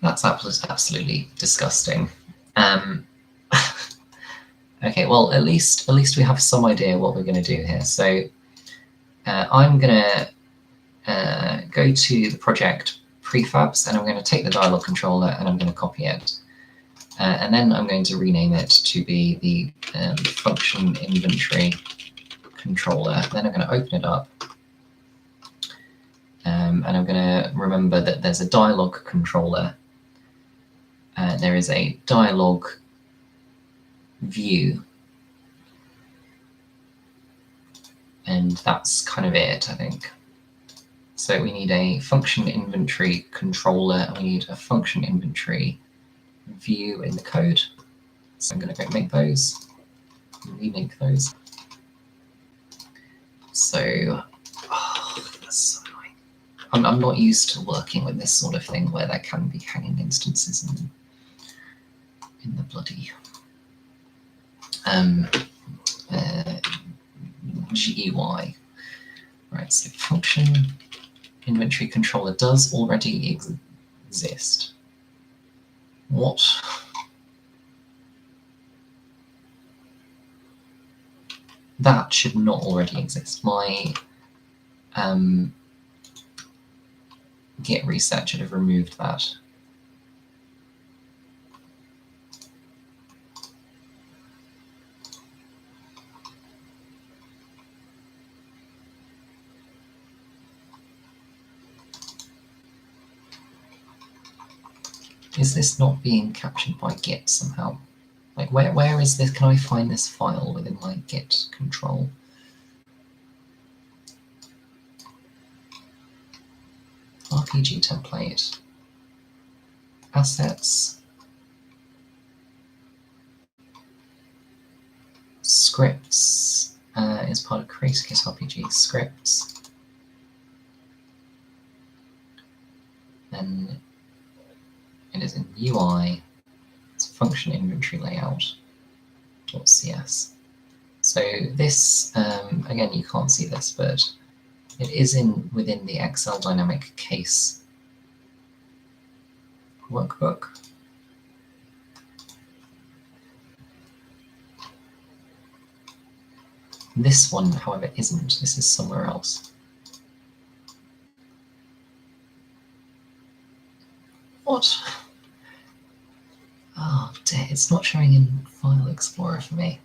That's absolutely disgusting. Okay, well at least we have some idea what we're going to do here. So I'm going to go to the project prefabs, and I'm going to take the dialog controller and I'm going to copy it. And then I'm going to rename it to be the function inventory controller. Then I'm going to open it up. And I'm going to remember that there's a dialog controller. There is a dialog view. And that's kind of it, I think. So we need a function inventory controller, and we need a function inventory view in the code. So I'm going to go make those, remake those. So, that's so annoying. I'm not used to working with this sort of thing where there can be hanging instances in the bloody GUI. Right, so function inventory controller does already exist. What? That should not already exist. My git reset should have removed that. Is this not being captured by Git somehow? Like where is this? Can I find this file within my Git control? RPG template. Assets. Scripts is part of Create Git RPG. Scripts. Then It is in UI, it's function inventory layout.cs. So this, again, you can't see this, but it is within the Excel dynamic case workbook. This one, however, isn't. This is somewhere else. What? Oh, dear, it's not showing in File Explorer for me.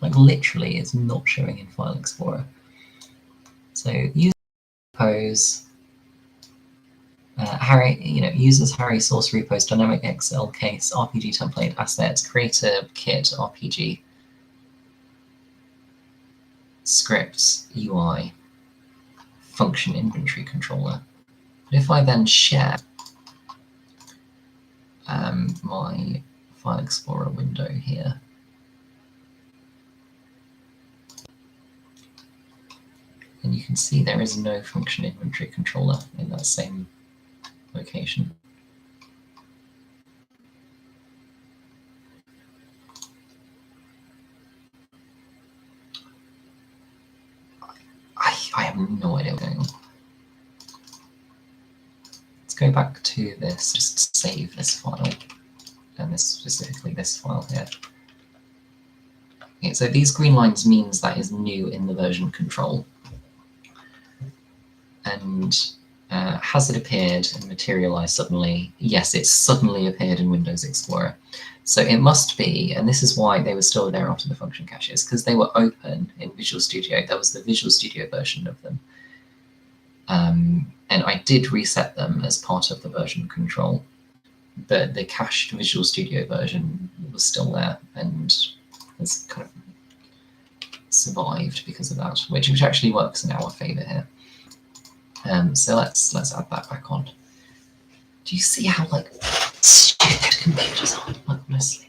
Like, literally, it's not showing in File Explorer. So, user repos, Harry, uses Harry source repos, dynamic Excel case, RPG template, assets, creator kit, RPG, scripts, UI, function inventory controller. But if I then share my File Explorer window here, and you can see there is no function inventory controller in that same location. I have no idea what's going on. Let's go back to this, just save this file, and specifically this file here. Okay, so these green lines means that is new in the version control. And has it appeared and materialized suddenly? Yes, it suddenly appeared in Windows Explorer. So it must be, and this is why they were still there after the function caches, because they were open in Visual Studio. That was the Visual Studio version of them. And I did reset them as part of the version control, but the cached Visual Studio version was still there and has kind of survived because of that, which actually works in our favor here. So let's add that back on. Do you see how like stupid computers are? Like, honestly.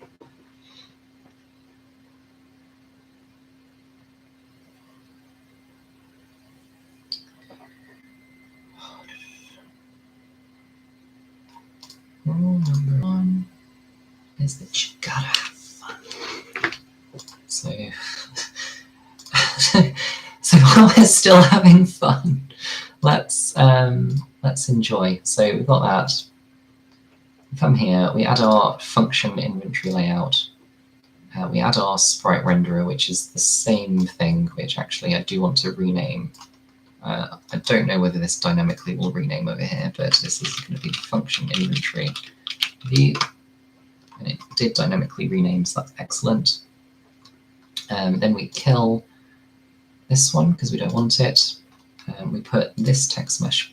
Rule number 1 is that you gotta have fun. So, so while we're still having fun, let's enjoy. So we've got that. We come here, we add our function inventory layout. We add our sprite renderer, which is the same thing, which actually I do want to rename. I don't know whether this dynamically will rename over here, but this is going to be function inventory view. And it did dynamically rename, so that's excellent. Then we kill this one because we don't want it. We put this text mesh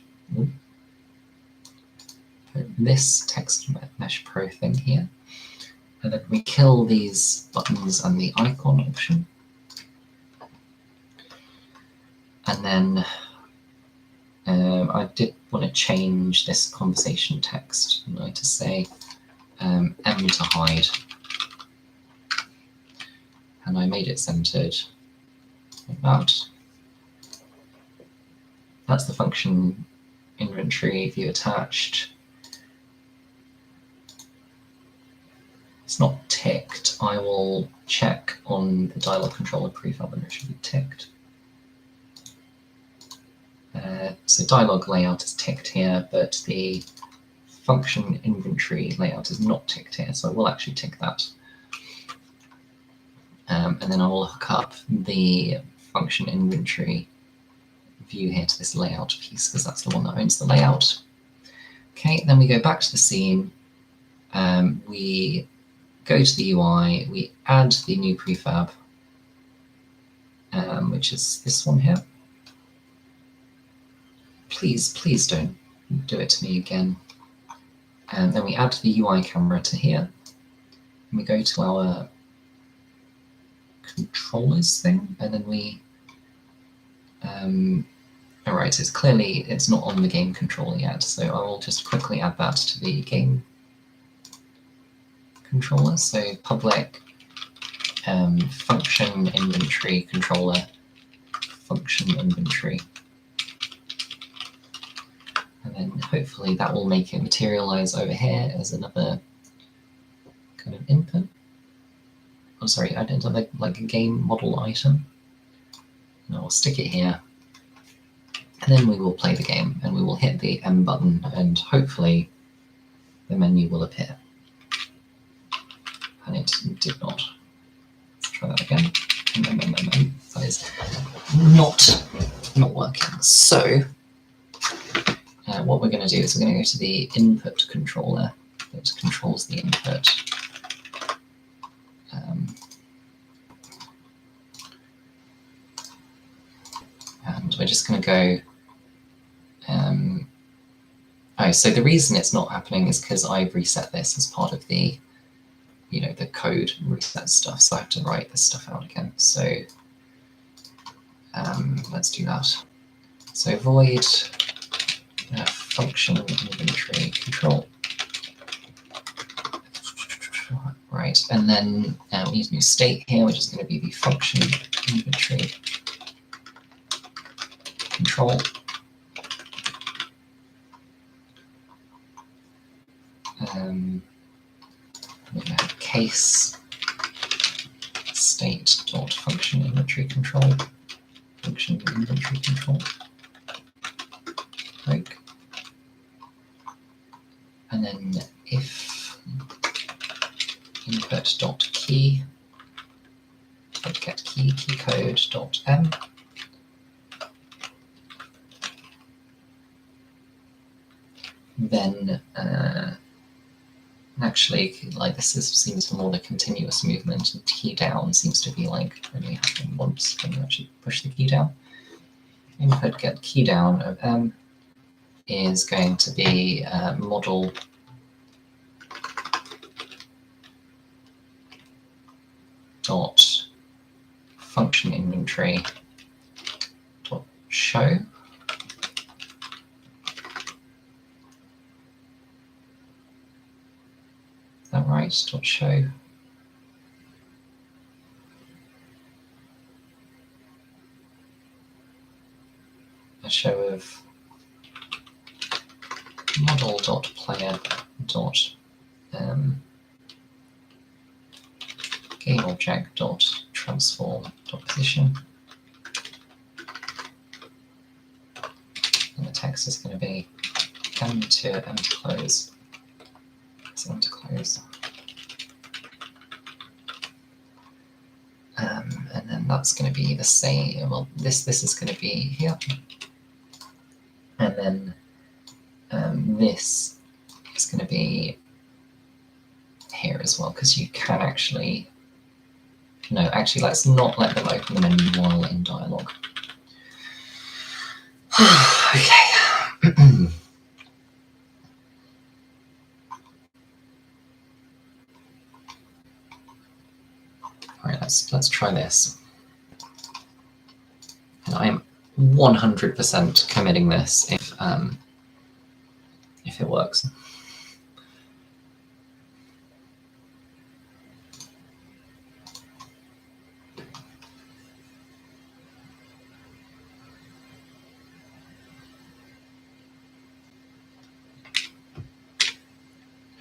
pro thing here. And then we kill these buttons and the icon option. And then I did want to change this conversation text, to say M to hide. And I made it centered like that. That's the function inventory view attached. It's not ticked. I will check on the dialog controller prefab and it should be ticked. So dialog layout is ticked here, but the function inventory layout is not ticked here, so I will actually tick that. And then I will hook up the function inventory view here to this layout piece, because that's the one that owns the layout. Okay, then we go back to the scene. We go to the UI, we add the new prefab, which is this one here. Please don't do it to me again. And then we add the UI camera to here. And we go to our controllers thing, and then we, all right, so it's not on the game controller yet, so I will just quickly add that to the game controller. So public function inventory controller, function inventory. And then hopefully that will make it materialize over here as another kind of input. Oh, sorry, I didn't have like a game model item. No, I'll stick it here. And then we will play the game and we will hit the M button and hopefully the menu will appear. And it did not. Let's try that again. That is not working. So what we're going to do is we're going to go to the input controller that controls the input. And we're just going to go. Oh, so the reason it's not happening is because I've reset this as part of the, the code reset stuff. So I have to write this stuff out again. So let's do that. So void function inventory control. Right, and then we need a new state here, which is going to be the function inventory control. We're going to have case state dot function inventory control. Function inventory control. Like, and then if input dot key get key code dot m. Then actually, like this seems more the continuous movement, and key down seems to be like only happening once when you actually push the key down. Input get key down of m is going to be model dot function inventory dot show. Is that right? Dot show. A show of model dot player dot game object dot transform dot position. And the text is going to be m to close. So m to close. And then that's going to be the same. Well, this is going to be here. And then this is going to be here as well, because you can actually. No, actually, let's not let them open the menu while in dialogue. Okay. All right, let's try this. And I'm 100% committing this if it works.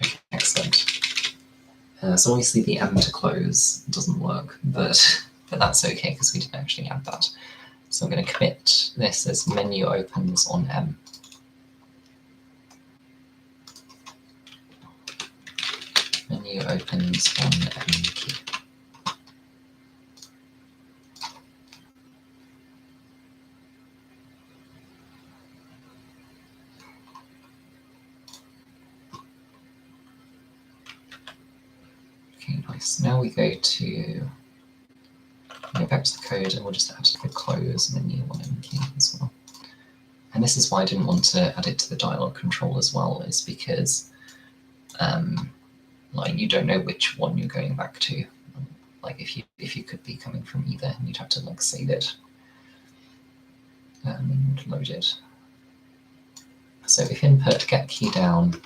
Okay, excellent. So obviously the M to close doesn't work, but that's okay because we didn't actually add that. So I'm going to commit this as menu opens on M. Menu opens on M key. Okay, nice. Now we go back to the code and we'll just add the close menu on M key as well. And this is why I didn't want to add it to the dialog control as well, is because like you don't know which one you're going back to. Like if you could be coming from either, you'd have to like save it and load it. So if input get key down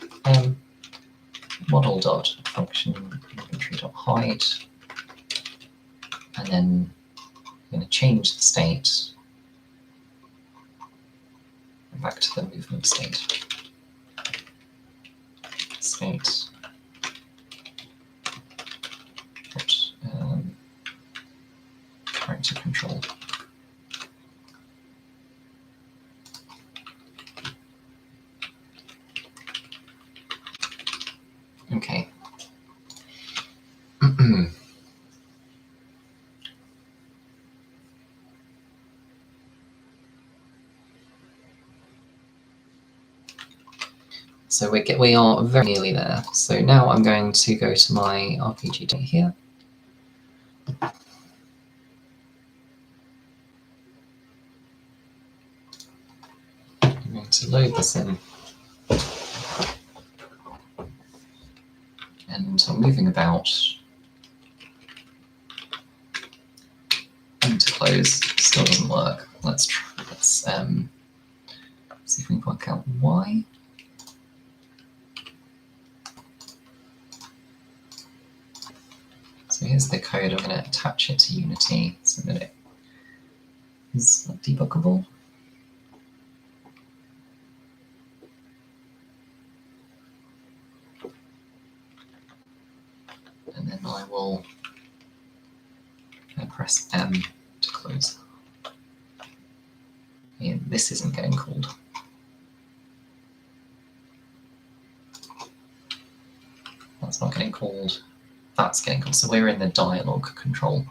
model dot function inventory dot hide, and then I'm going to change the state back to the movement state. state character control. Okay. So we are very nearly there. So now I'm going to go to my RPG data here. I'm going to load this in. And I'm moving about. And to close still doesn't work. Let's try. Let's see if we can work out why. So here's the code. I'm going to attach it to Unity so that it is debuggable. And then I will press M to close. Yeah, this isn't getting called. That's not getting called. That's getting called. So we're in the dialog control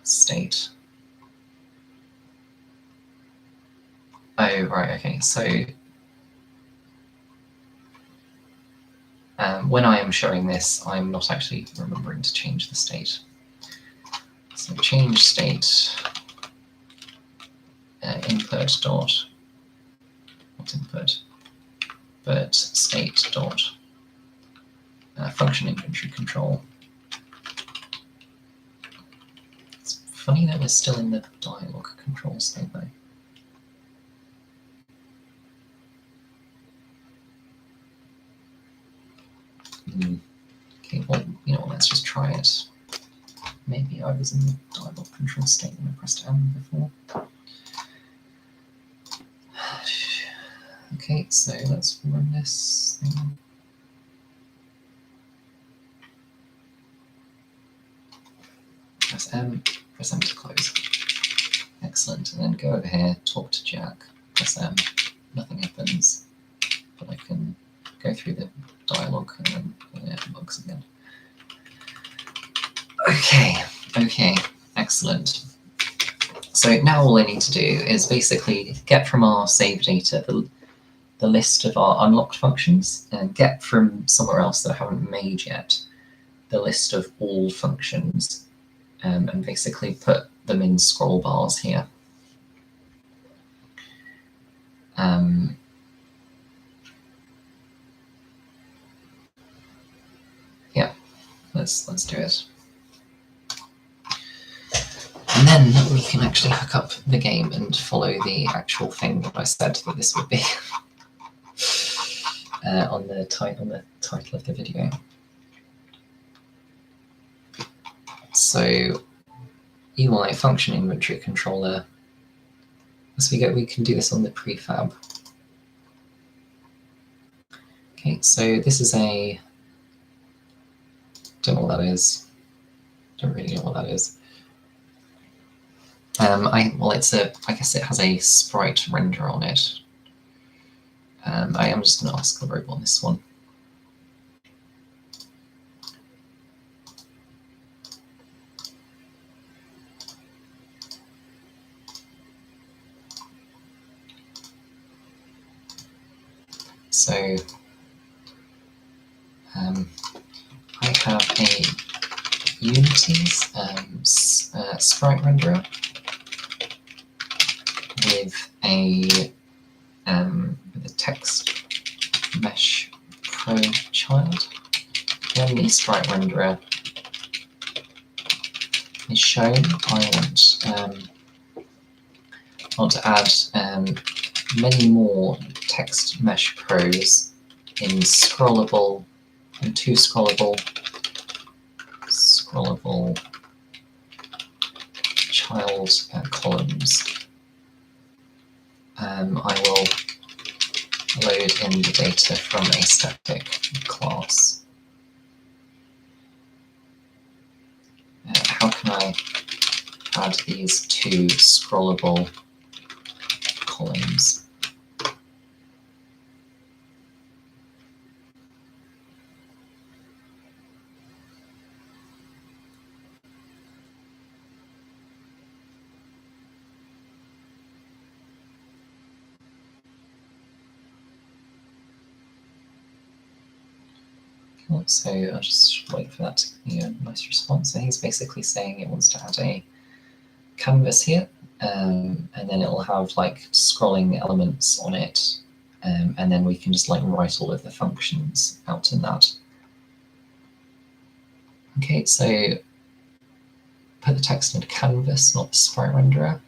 state. Oh, right, okay. So when I am showing this, I'm not actually remembering to change the state. So change state input dot, not input, but state dot function inventory control. It's funny that we're still in the dialog control state though. Okay, well, you know what, let's just try it. Maybe I was in the dialog control state when I pressed M before. Okay, so let's run this thing. Press M to close. Excellent, and then go over here, talk to Jack, press M, nothing happens, but I can go through the dialogue and then it bugs again. Okay, excellent. So now all I need to do is basically get from our save data the list of our unlocked functions and get from somewhere else that I haven't made yet the list of all functions and basically put them in scroll bars here. Yeah, let's do it. And then we can actually hook up the game and follow the actual thing that I said that this would be on the title of the video. So UI function inventory controller. As we go, we can do this on the prefab. Okay, so this is a, don't know what that is. Don't really know what that is. Well, it's a, I guess it has a sprite render on it. I am just going to ask the robot on this one. So I have a Unity's sprite renderer with a text mesh pro child. When the sprite renderer is shown, I want to add many more text mesh pros in scrollable and two scrollable child columns. I will load in the data from a static class. How can I add these two scrollable columns? So I'll just wait for that to give me a nice response. So he's basically saying it wants to add a canvas here, and then it'll have like scrolling elements on it, and then we can just like write all of the functions out in that. Okay, so put the text into canvas, not the sprite renderer.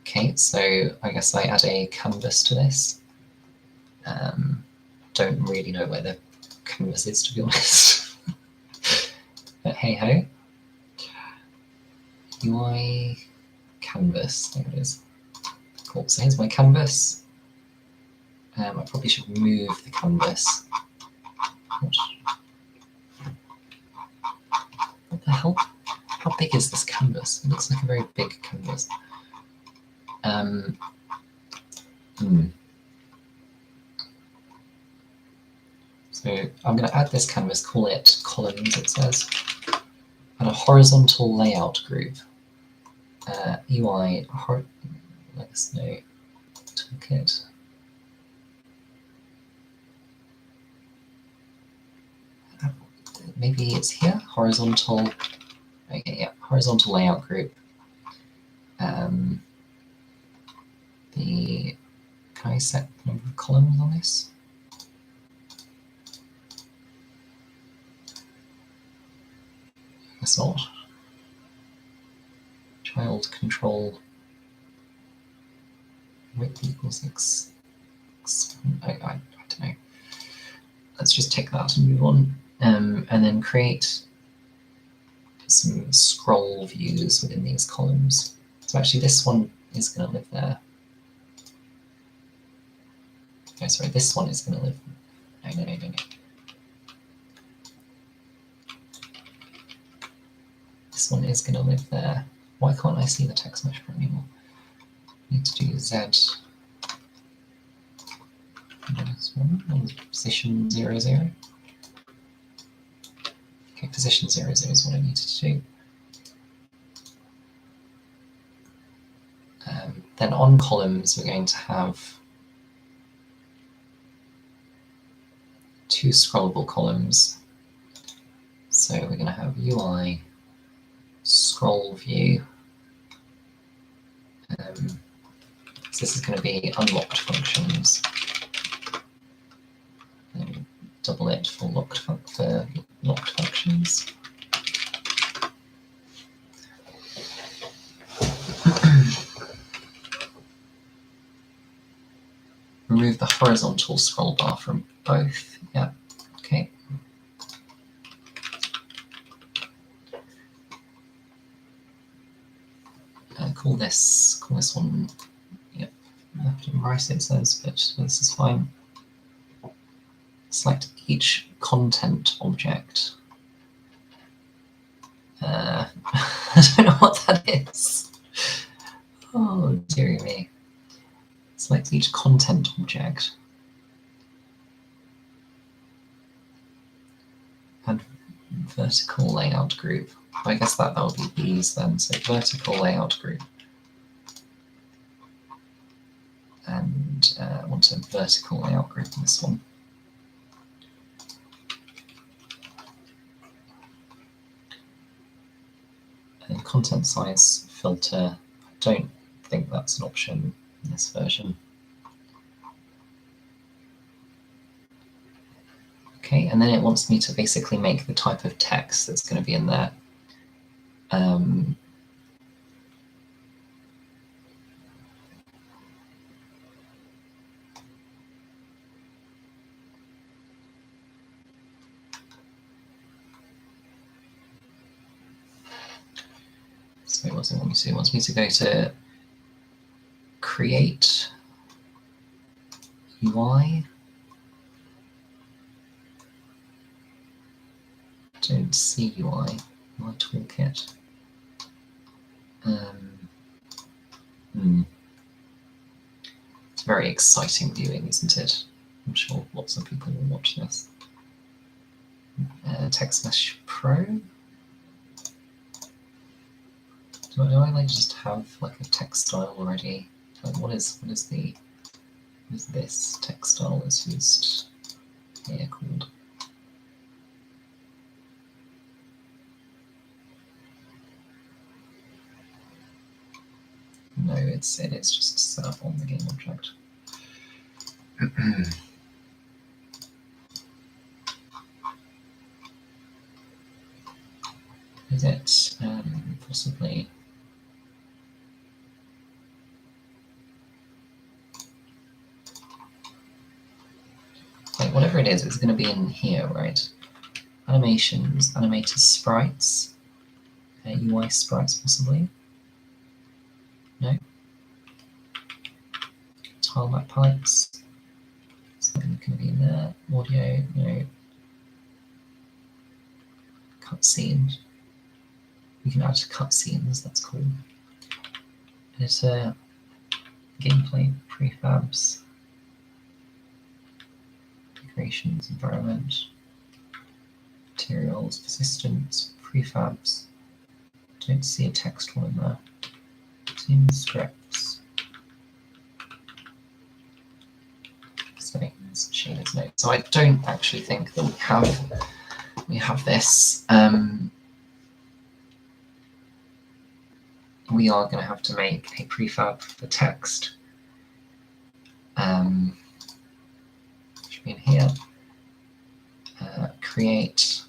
Okay, so I guess I add a canvas to this. Don't really know where the canvas is, to be honest. But hey ho. UI canvas, there it is. Cool, so here's my canvas. I probably should move the canvas. What the hell? How big is this canvas? It looks like a very big canvas. So I'm going to add this canvas, call it columns, it says, and a horizontal layout group. UI, let us know, toolkit. Maybe it's here, horizontal, okay, yeah, horizontal layout group. Can I set the number of columns on this? I guess not. Child control width equals X. I don't know. Let's just take that and move on. And then create some scroll views within these columns. So actually this one is going to live there. Oh, sorry, this one is going to live. No. This one is going to live there. Why can't I see the text mesh anymore? I need to do Z. This one on position 0, 0. Okay, position 0, 0 is what I needed to do. Then on columns, we're going to have two scrollable columns. So we're going to have UI scroll view. So this is going to be unlocked functions. And double it for locked functions. Remove the horizontal scroll bar from both. Yeah, okay. Call this one. Yep, left and right it says, but this is fine. Select each content object. I don't know what that is. Oh, dearie me. Select each content object. And vertical layout group. I guess that would be these then. So vertical layout group. And I want a vertical layout group in this one. And content size filter. I don't think that's an option in this version. Okay, and then it wants me to basically make the type of text that's going to be in there. So what does it want me to do? It wants me to go to create UI. Don't see UI. My toolkit. It's very exciting viewing, isn't it? I'm sure lots of people will watch this. Text Mesh Pro. Do I like just have like a text style already? Like what is this text style that's used here called? No, it is just set up on the game object. Is it possibly? Like whatever it is, it's going to be in here, right? Animations, animated sprites, UI sprites possibly. No. Tile map pipes. Something going to be in there. Audio, no. Cutscenes. We can add cutscenes. That's cool. Editor, gameplay, prefabs, decorations, environment, materials, persistence, prefabs. Don't see a text one in there. Team scripts. Settings, shaders, notes. So I don't actually think that we have this. We are going to have to make a prefab for text. Should be in here. Create.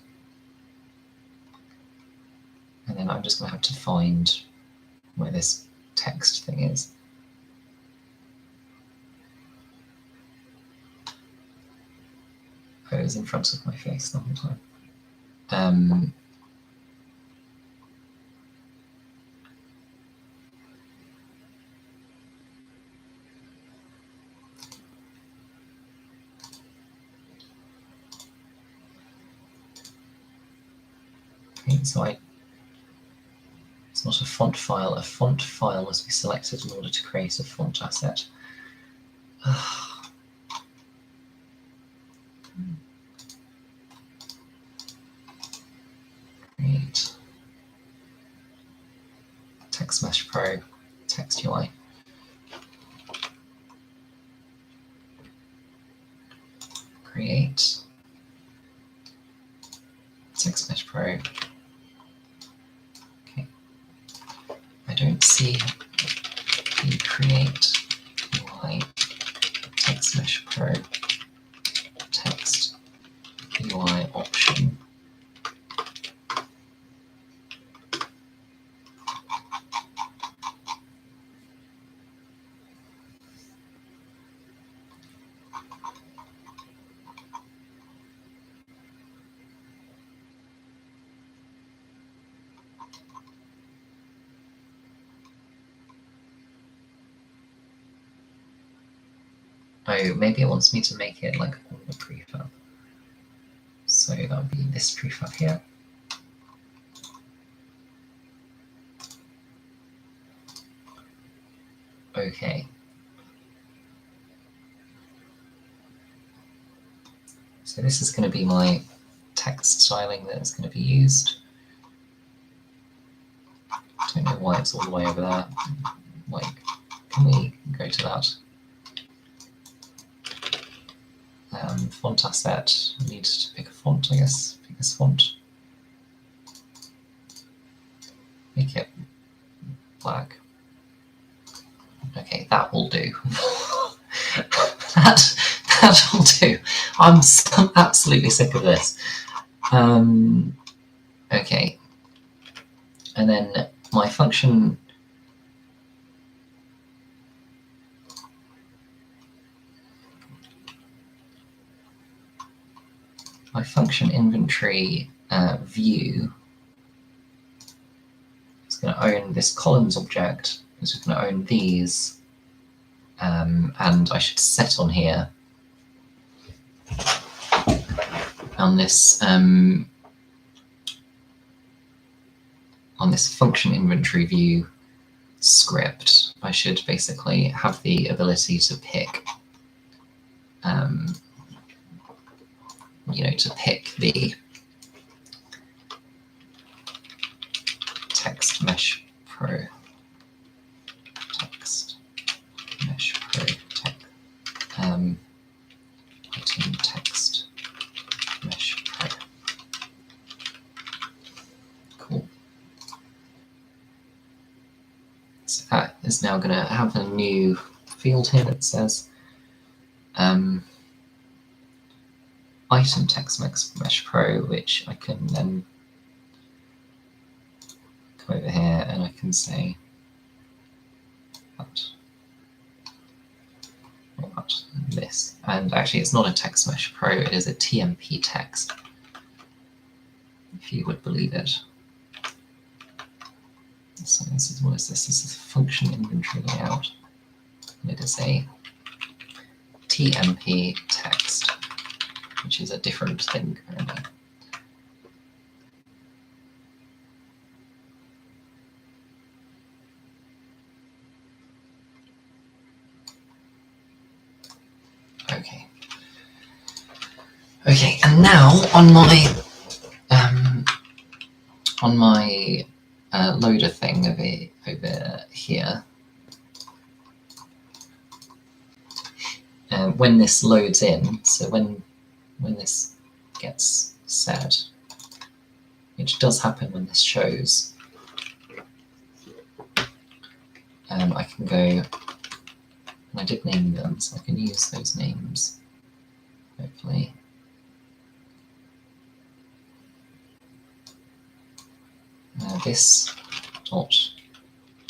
And then I'm just going to have to find where this text thing is. Oh, it was in front of my face the whole time. Okay, so it's not a font file. A font file must be selected in order to create a font asset. Create Text Mesh Pro, Text UI. Create Text Mesh Pro. Okay. I don't see the Create UI Text Mesh Pro Text UI option. Oh, maybe it wants me to make it like on the prefab. So that would be this prefab here. Okay. So this is going to be my text styling that is going to be used. I don't know why it's all the way over there. Like, can we go to that? Font asset, I need to pick a font, I guess. Pick this font. Make it black. Okay, that will do. that will do. I'm absolutely sick of this. Okay. And then my function. My function inventory view is going to own this columns object, because we're going to own these and I should set on here on this function inventory view script. I should basically have the ability to pick, to pick the text mesh pro. Text mesh pro tech. Item text mesh pro. Cool. So that is now going to have a new field here that says item text mesh pro, which I can then go over here and I can say this. And actually it's not a text mesh pro, it is a TMP text, if you would believe it. So this is, what is this? This is a function inventory layout. And it is a TMP text, which is a different thing currently. Okay, and now on my loader thing over here, when this loads in, so when this gets set, which does happen when this shows, I can go, and I did name them, so I can use those names, hopefully. This dot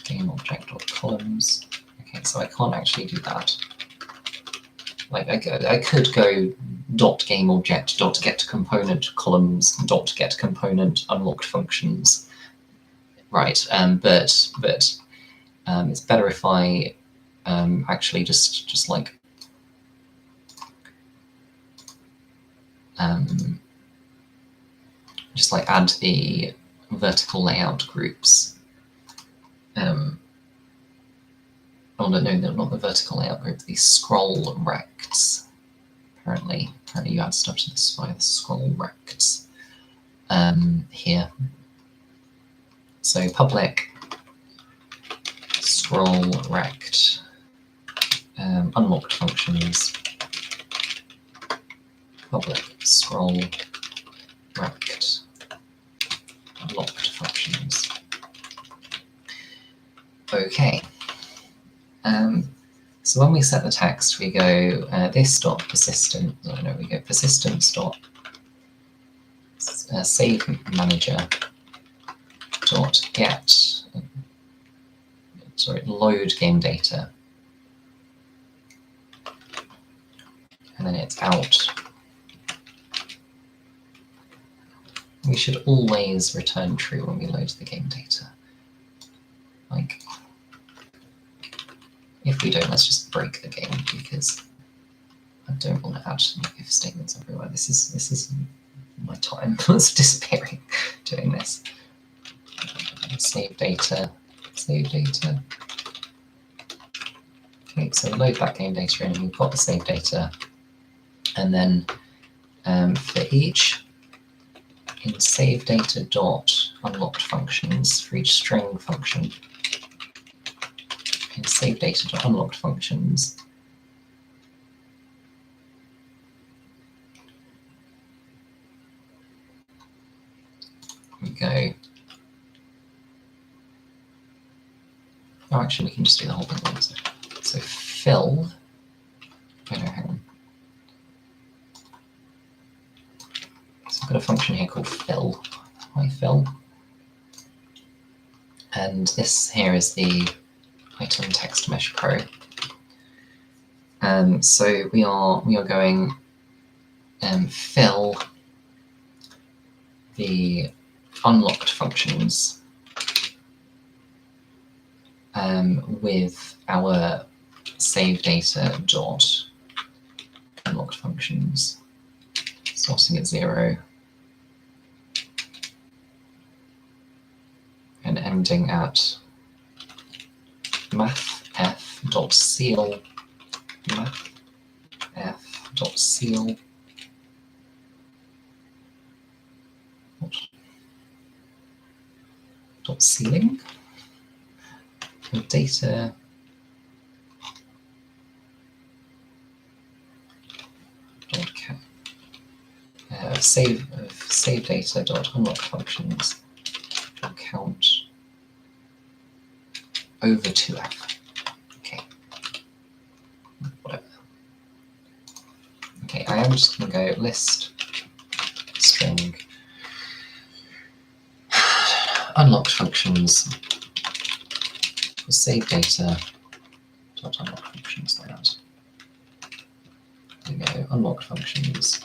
game object dot columns. Okay, so I can't actually do that. Like I could go dot game object dot get component columns dot get component unlocked functions, right? But it's better if I actually just like add the vertical layout groups. Oh no, not the vertical layout group, the scroll rects. Apparently you add stuff to this via the scroll rects here. So public scroll rect unlocked functions, public scroll rect unlocked functions. Okay. So when we set the text, we go this dot persistent. No, we go persistence dot save manager dot get. Load game data, and then it's out. We should always return true when we load the game data. Like, if we don't, let's just break the game, because I don't want to add if statements everywhere. This is my time was disappearing doing this. Save data. Save data. Okay, so we load that game data in, and we've got the save data. And then for each, in save data dot unlocked functions, for each string function, in save data dot unlocked functions, we go. Oh, actually, we can just do the whole thing once. So fill. Oh no, hang on. So I've got a function here called fill. Hi fill. And this here is the item text mesh pro. So we are going fill the unlocked functions with our save data dot unlocked functions, starting at 0 and ending at mathf.seal, mathf.seal sealing of data save data dot unlock functions dot count over 2f. Okay, whatever. Okay, I am just going to go list string unlocked functions for save data dot unlock functions like that. There we go, unlocked functions.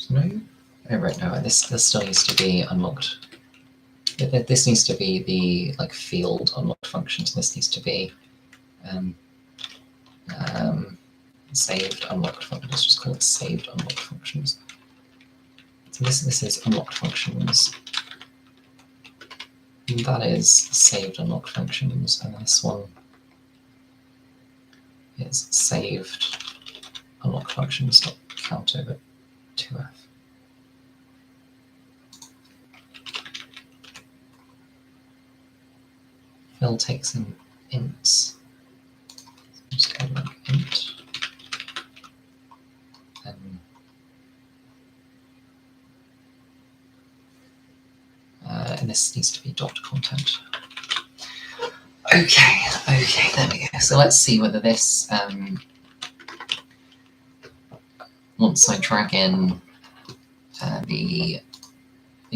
No, oh right, no, this still needs to be unlocked. This needs to be the like field unlocked functions. This needs to be saved unlocked functions. Let's just call it saved unlocked functions. So this is unlocked functions. And that is saved unlocked functions, and this one is saved unlocked functions dot count over 2f. Fill takes in ints. Just go like int. And this needs to be dot content. Okay, there we go. So let's see whether this, once I drag in the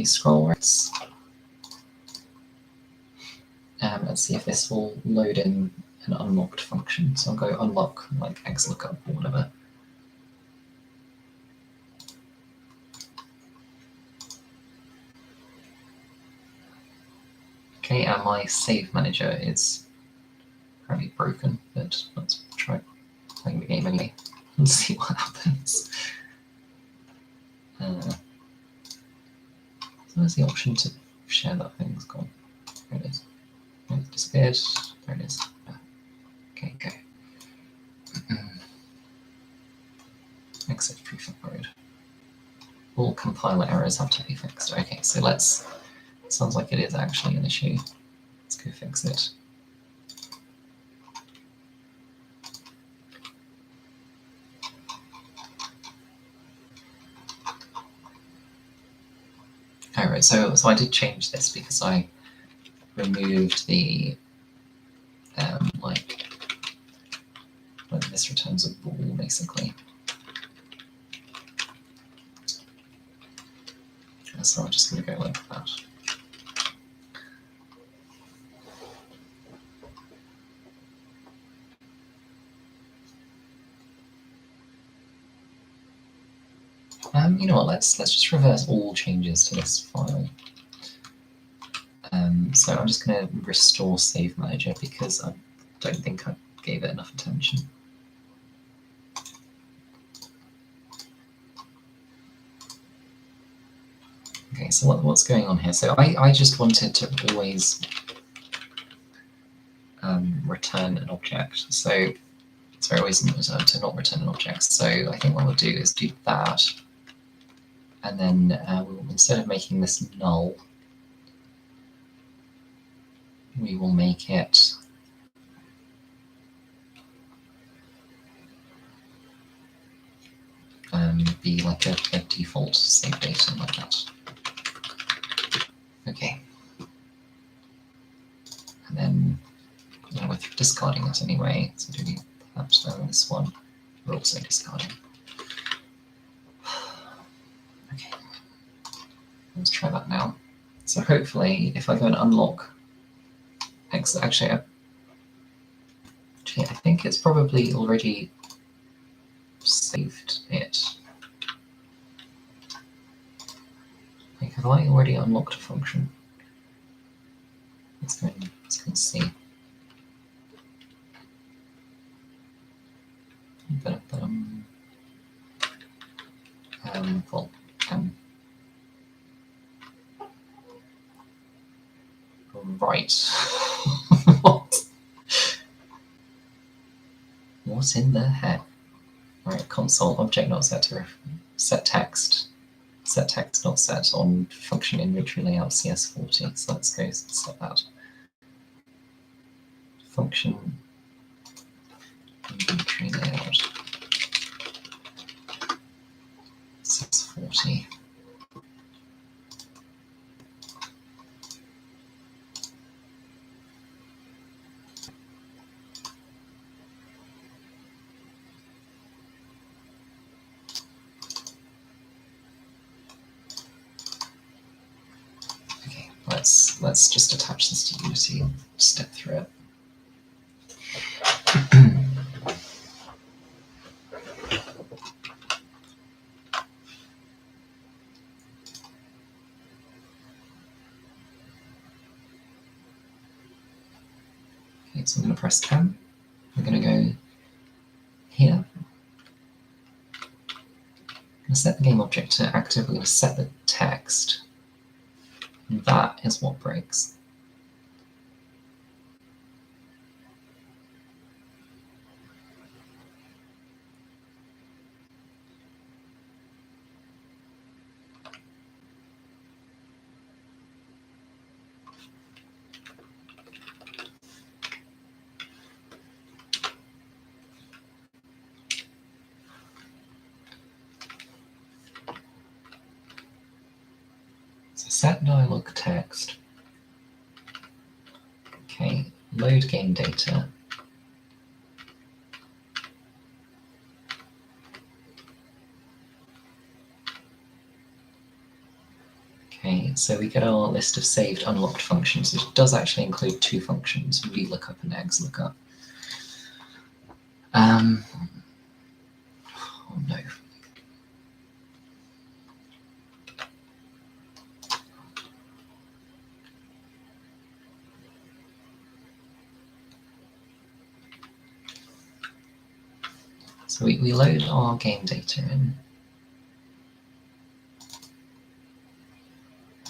scroll rates, let's see if this will load in an unlocked function. So I'll go unlock like xlookup or whatever. Okay, and my save manager is apparently broken, but let's try playing the game anyway and see what happens. So there's the option to share that thing. It's gone. There it is. It's disappeared. There it is. Okay, go. Exit proof upload. All compiler errors have to be fixed. Okay, so let's. Sounds like it is actually an issue. Let's go fix it. All right, so I did change this because I removed the like when this returns a ball basically. So I'm just going to go like that. You know what? Let's just reverse all changes to this file. So I'm just going to restore Save Manager because I don't think I gave it enough attention. Okay, so what's going on here? So I just wanted to always return an object. So sorry, always to not return an object. So I think what we'll do is do that. And then we'll, instead of making this null, we will make it be like a default save data like that. Okay. And then we're discarding that anyway, so do perhaps this one we're also discarding. Okay. Let's try that now. So hopefully, if I go and unlock actually, I think it's probably already saved it. Have I already unlocked a function? Let's go and see. Well, right. What in the heck? Right, console object not set to set text. Set text not set on function inventory layout CS40. So let's go set that. Function inventory layout CS40. Let's just attach this to Unity and step through it. Okay, so I'm going to press M. We're going to go here. I'm going to set the game object to active. We're going to set the text. And that is what breaks. Set dialog text. Okay, load game data. Okay, so we get our list of saved unlocked functions, which does actually include two functions, VLOOKUP and XLOOKUP. Oh no. So we load our game data in.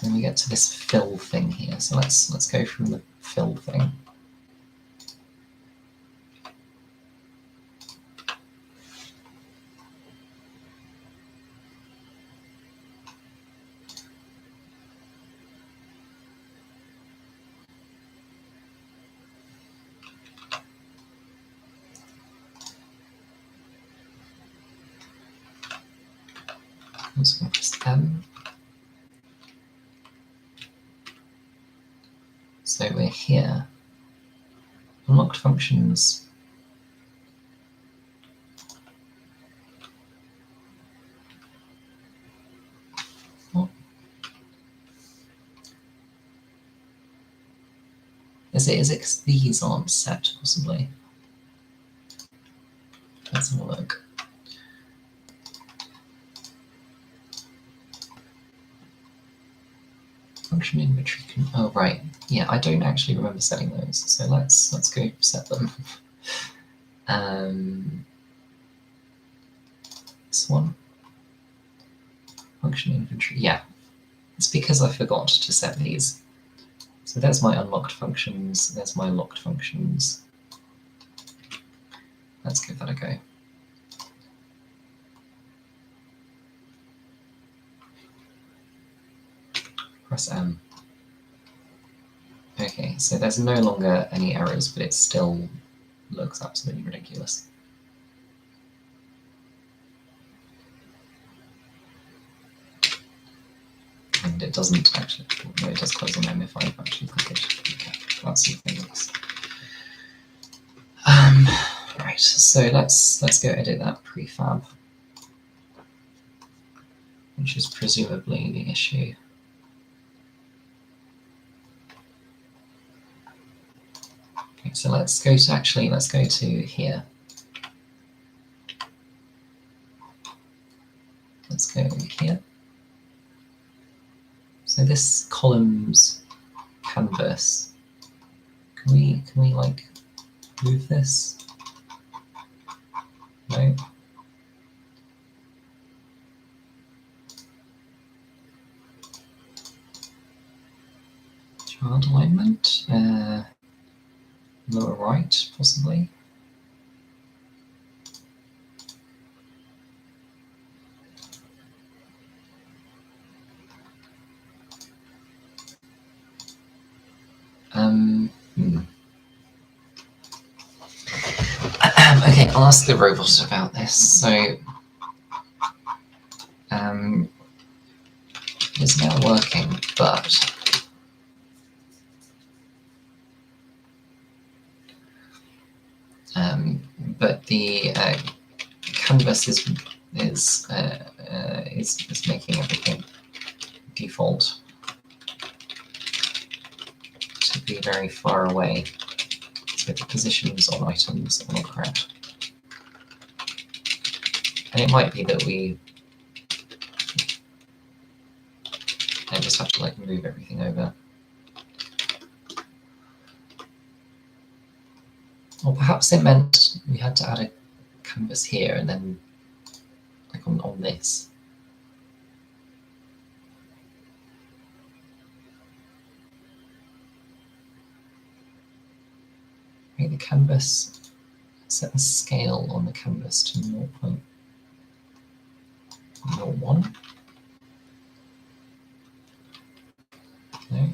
And we get to this fill thing here. So let's go from the fill thing. Let's go press M. So we're here. Unlocked functions. What? Is it 'cause these aren't set, possibly? Let's have a look. Function inventory can, oh right, yeah, I don't actually remember setting those, so let's go set them. This one, function inventory, yeah, it's because I forgot to set these. So there's my unlocked functions, there's my locked functions. Let's give that a go. Press M. Okay, so there's no longer any errors, but it still looks absolutely ridiculous. And it doesn't actually, no, it does close on M if I've actually packaged. Okay, that's the thing. Right, so let's go edit that prefab, which is presumably the issue. Okay, so let's go to here. Let's go here. So this column's canvas, can we like move this? No. Child alignment, lower right, possibly. Okay, I'll ask the robot about this. So, it's now working, but the canvas is making everything default to be very far away. So the positions on items are not correct. And it might be that we just have to like move everything over. Or perhaps it meant we had to add a canvas here and then like on this. Make the canvas, set the scale on the canvas to 0.01. No.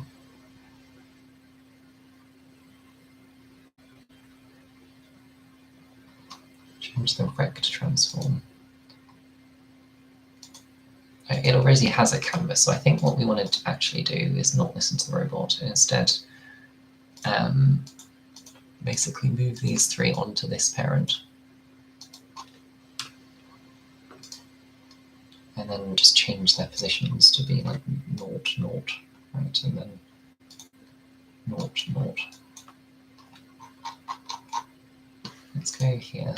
Change the rect transform. It already has a canvas, so I think what we want to actually do is not listen to the robot and instead basically move these three onto this parent. And then just change their positions to be like 0, 0, right? And then 0, 0. Let's go here.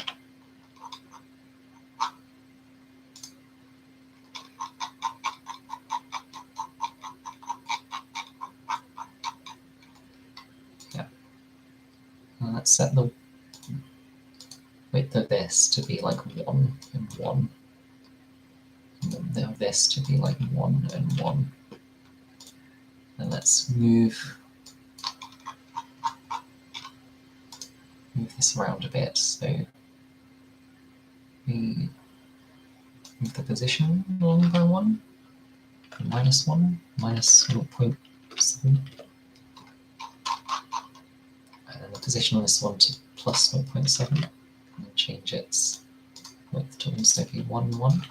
Yeah. And let's set the width of this to be like 1 and 1. And then of this to be like 1 and 1. And let's move this around a bit. So we move the position 1 by 1, -1, -0.7. And then the position on this one to +0.7. And change its width to also be 1, 1.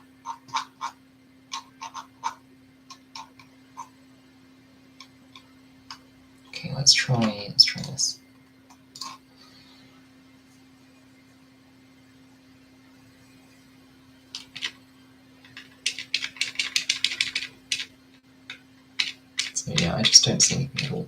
Okay, let's try this. So yeah, I just don't see anything at all.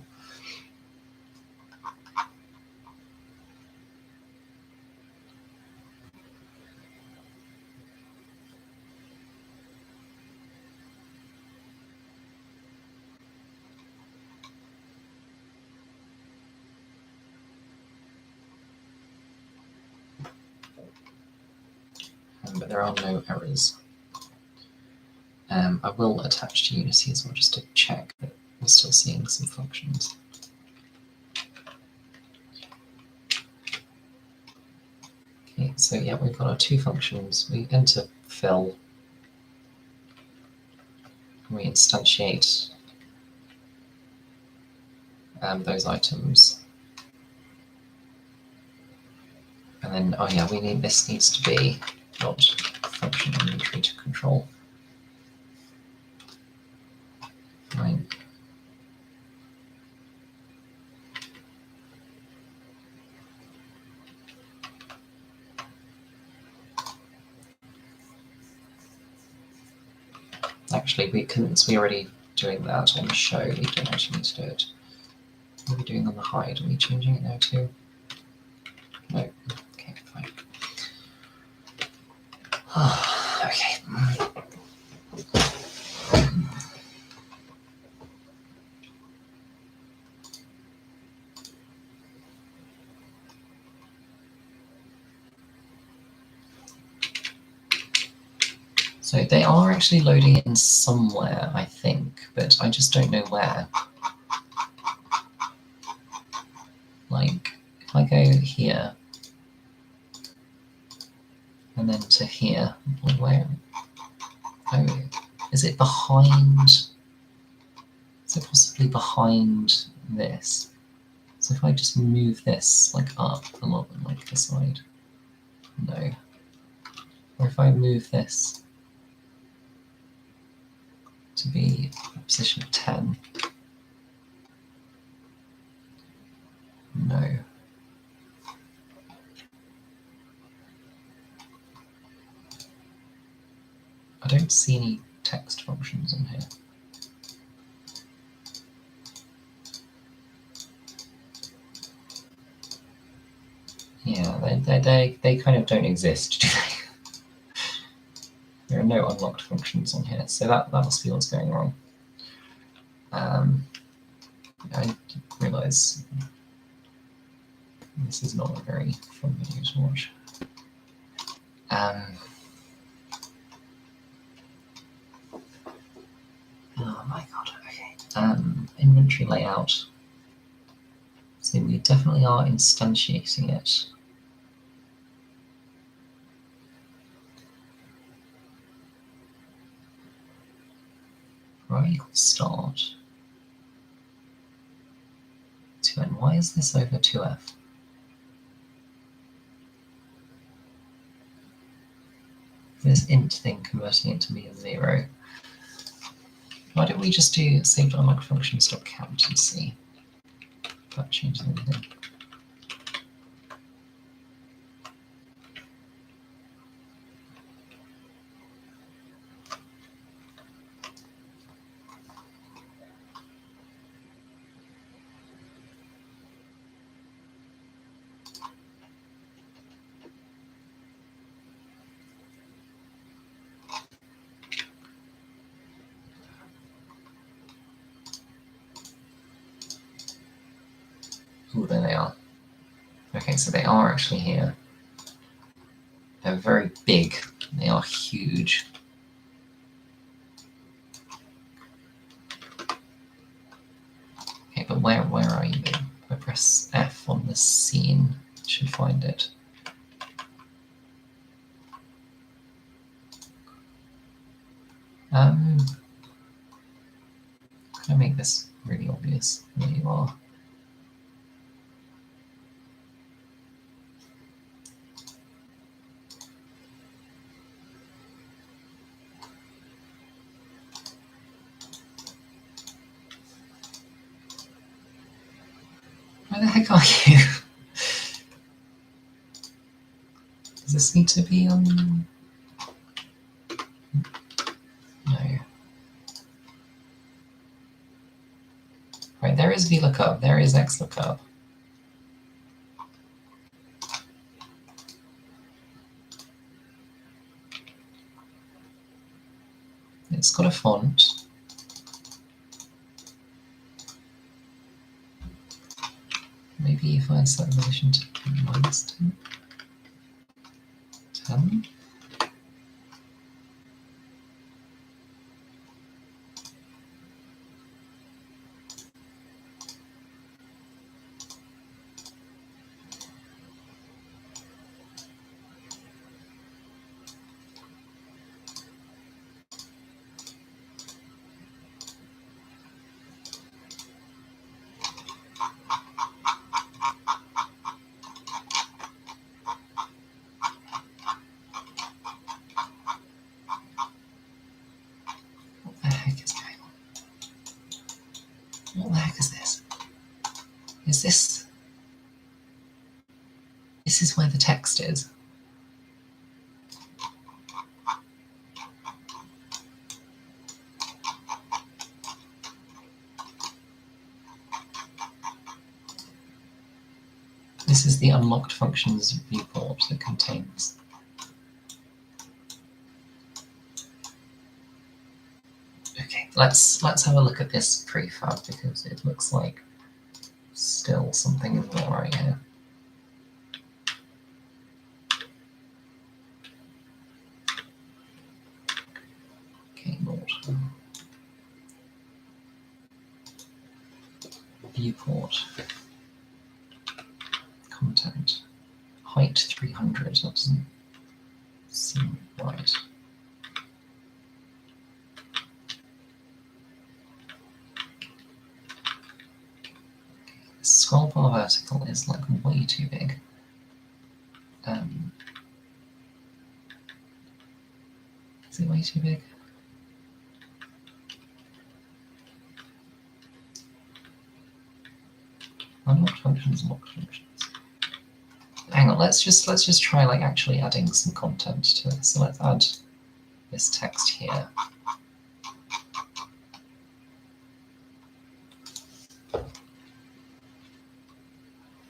But there are no errors. I will attach to Unity as well just to check that we're still seeing some functions. Okay, so yeah, we've got our two functions. We enter fill, we instantiate those items. And then, oh yeah, this needs to be dot function inventory to control. Right. Actually, we couldn't, so we're already doing that on the show. We don't actually need to do it. What are we doing on the hide? Are we changing it now too? No. Okay, fine. Okay. So they are actually loading in somewhere, I think, but I just don't know where. Like, if I go here, and then to here, where? Oh, is it behind? Is it possibly behind this? So if I just move this like up a lot, like the side, no. Or if I move this to be a position of 10, no. I don't see any text functions on here. Yeah, they kind of don't exist, do they? There are no unlocked functions on here, so that must be what's going wrong. I didn't realise this is not a very fun video to watch. Oh my god, okay. Inventory layout. So we definitely are instantiating it. Right, start. 2n. Why is this over 2f? This int thing converting it to be a 0. Why don't we just do saved.unlocked functions.count and see if that changes anything? Oh, there they are. Okay, so they are actually here. They're very big. They are huge. Okay, but where are you? If I press F on the scene, it should find it. Can I make this really obvious? There you are. Where the heck are you? Does this need to be on? No. Right, there is VLOOKUP, there is XLOOKUP. It's got a font. Maybe if I set the position to -10. 10. What the heck is going on? What the heck is this? Is this? This is where the text is. This is the unlocked functions viewport that contains. Okay, let's have a look at this prefab because it looks like still something is not right here. viewport, content, height 300, that doesn't seem right. The scroll bar vertical is like way too big. Is it way too big? Unlocked functions, locked functions. Hang on, let's just try like actually adding some content to this. So let's add this text here.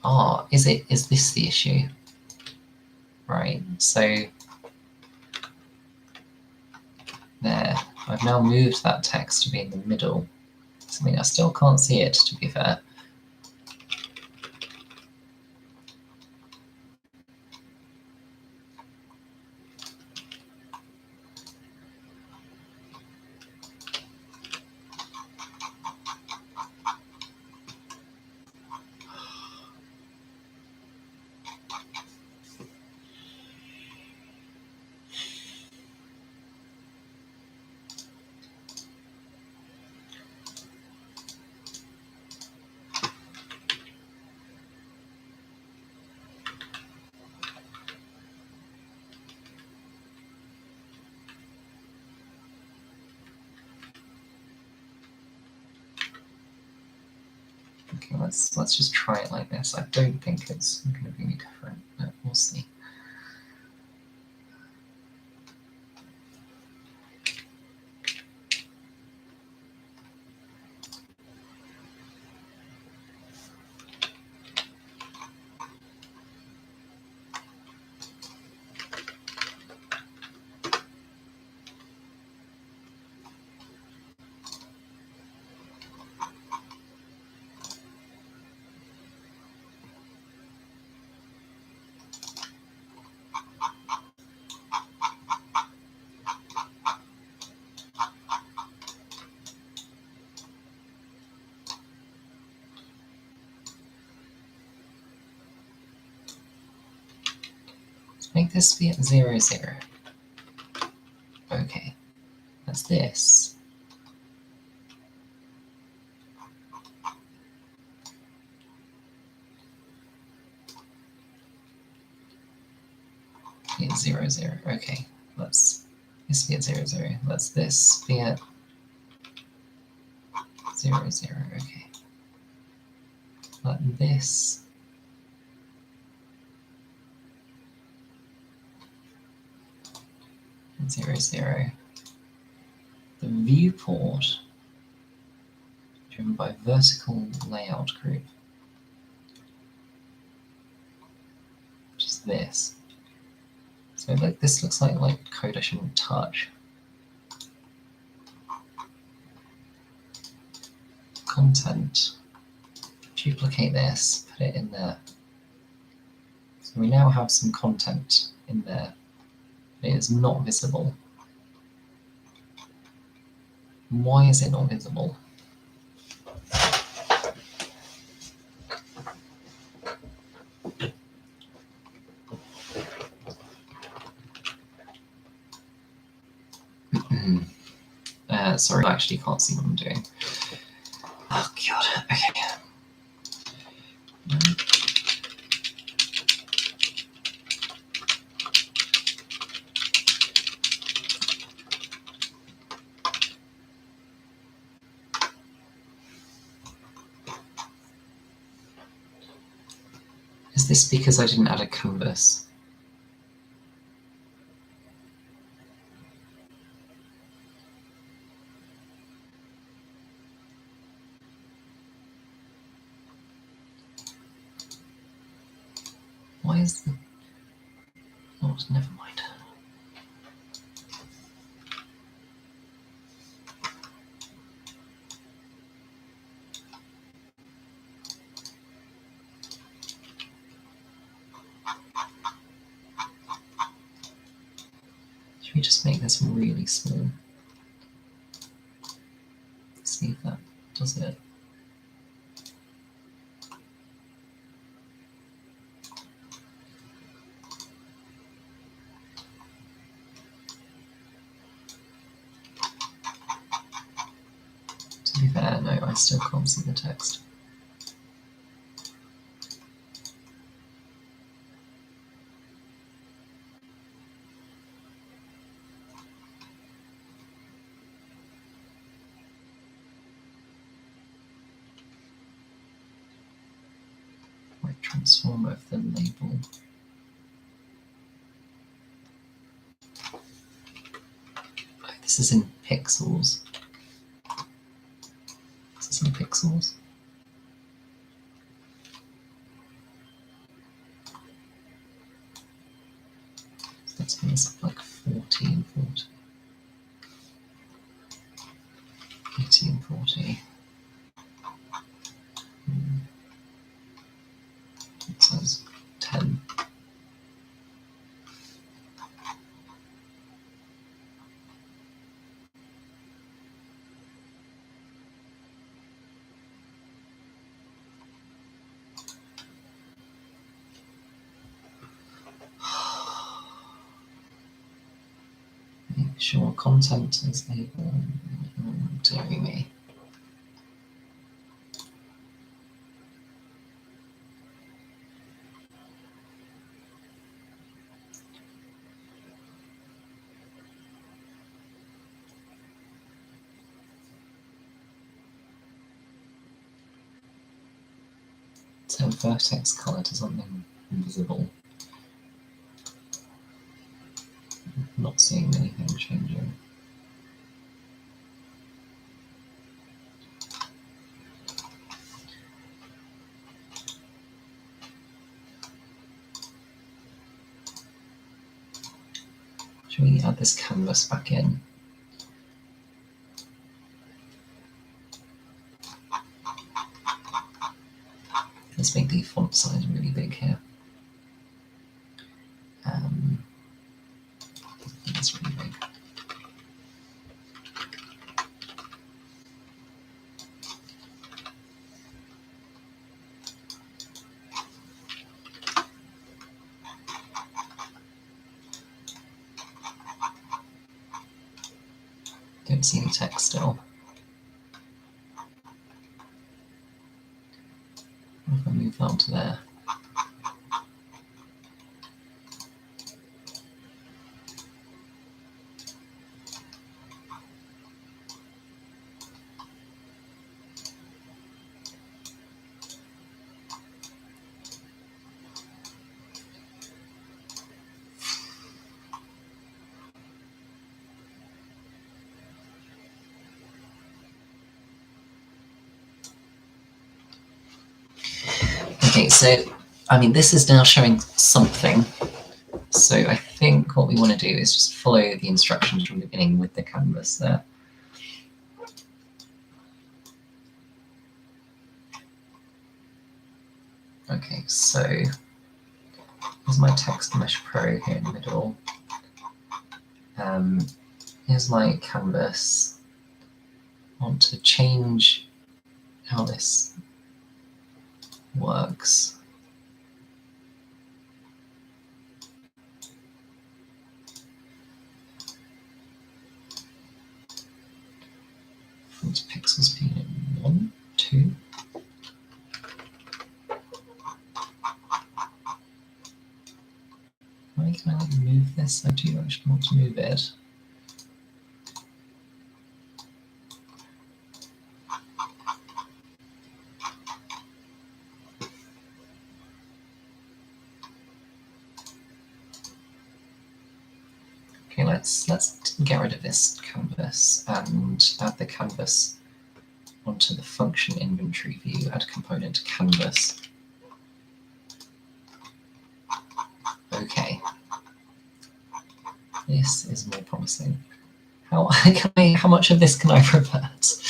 Ah, is this the issue? Right, so there. I've now moved that text to be in the middle. I mean, I still can't see it, to be fair. Okay, let's just try it like this. I don't think it's going to be any different, but we'll see. Make this be at 0, 0. Okay, that's this. Be at 0, 0. Okay, let's this be at 0, 0. Let's this be at 0, 0. Okay. Let this 0, 0. The viewport driven by vertical layout group, which is this. So like this looks like code I shouldn't touch. Content. Duplicate this, put it in there. So we now have some content in there. It is not visible. Why is it not visible? Sorry, I actually can't see what I'm doing. Oh god, okay. Is this because I didn't add a canvas? Why is the... Oh, never mind. Should we just make this really small? See if that does it. I still can't see the text. Transform of the label. Oh, this is in pixels. Is this in pixels? So that's going to be like 40 and 40. 80 and 40. It says 10. Make sure content is labeled. Dearie me. So vertex color to something invisible. Not seeing anything changing. Should we add this canvas back in? Let's make the font size really big here. That's really big. Don't see any text still. If I move that to there. Okay, so, I mean, this is now showing something. So I think what we want to do is just follow the instructions from the beginning with the canvas there. Okay, so here's my Text Mesh Pro here in the middle. Here's my canvas. I want to change how this works. Font pixels being 1, 2. Why can I like move this? I do actually want to move it. Okay, let's get rid of this canvas and add the canvas onto the function inventory view. Add component canvas. Okay, this is more promising. How much of this can I revert?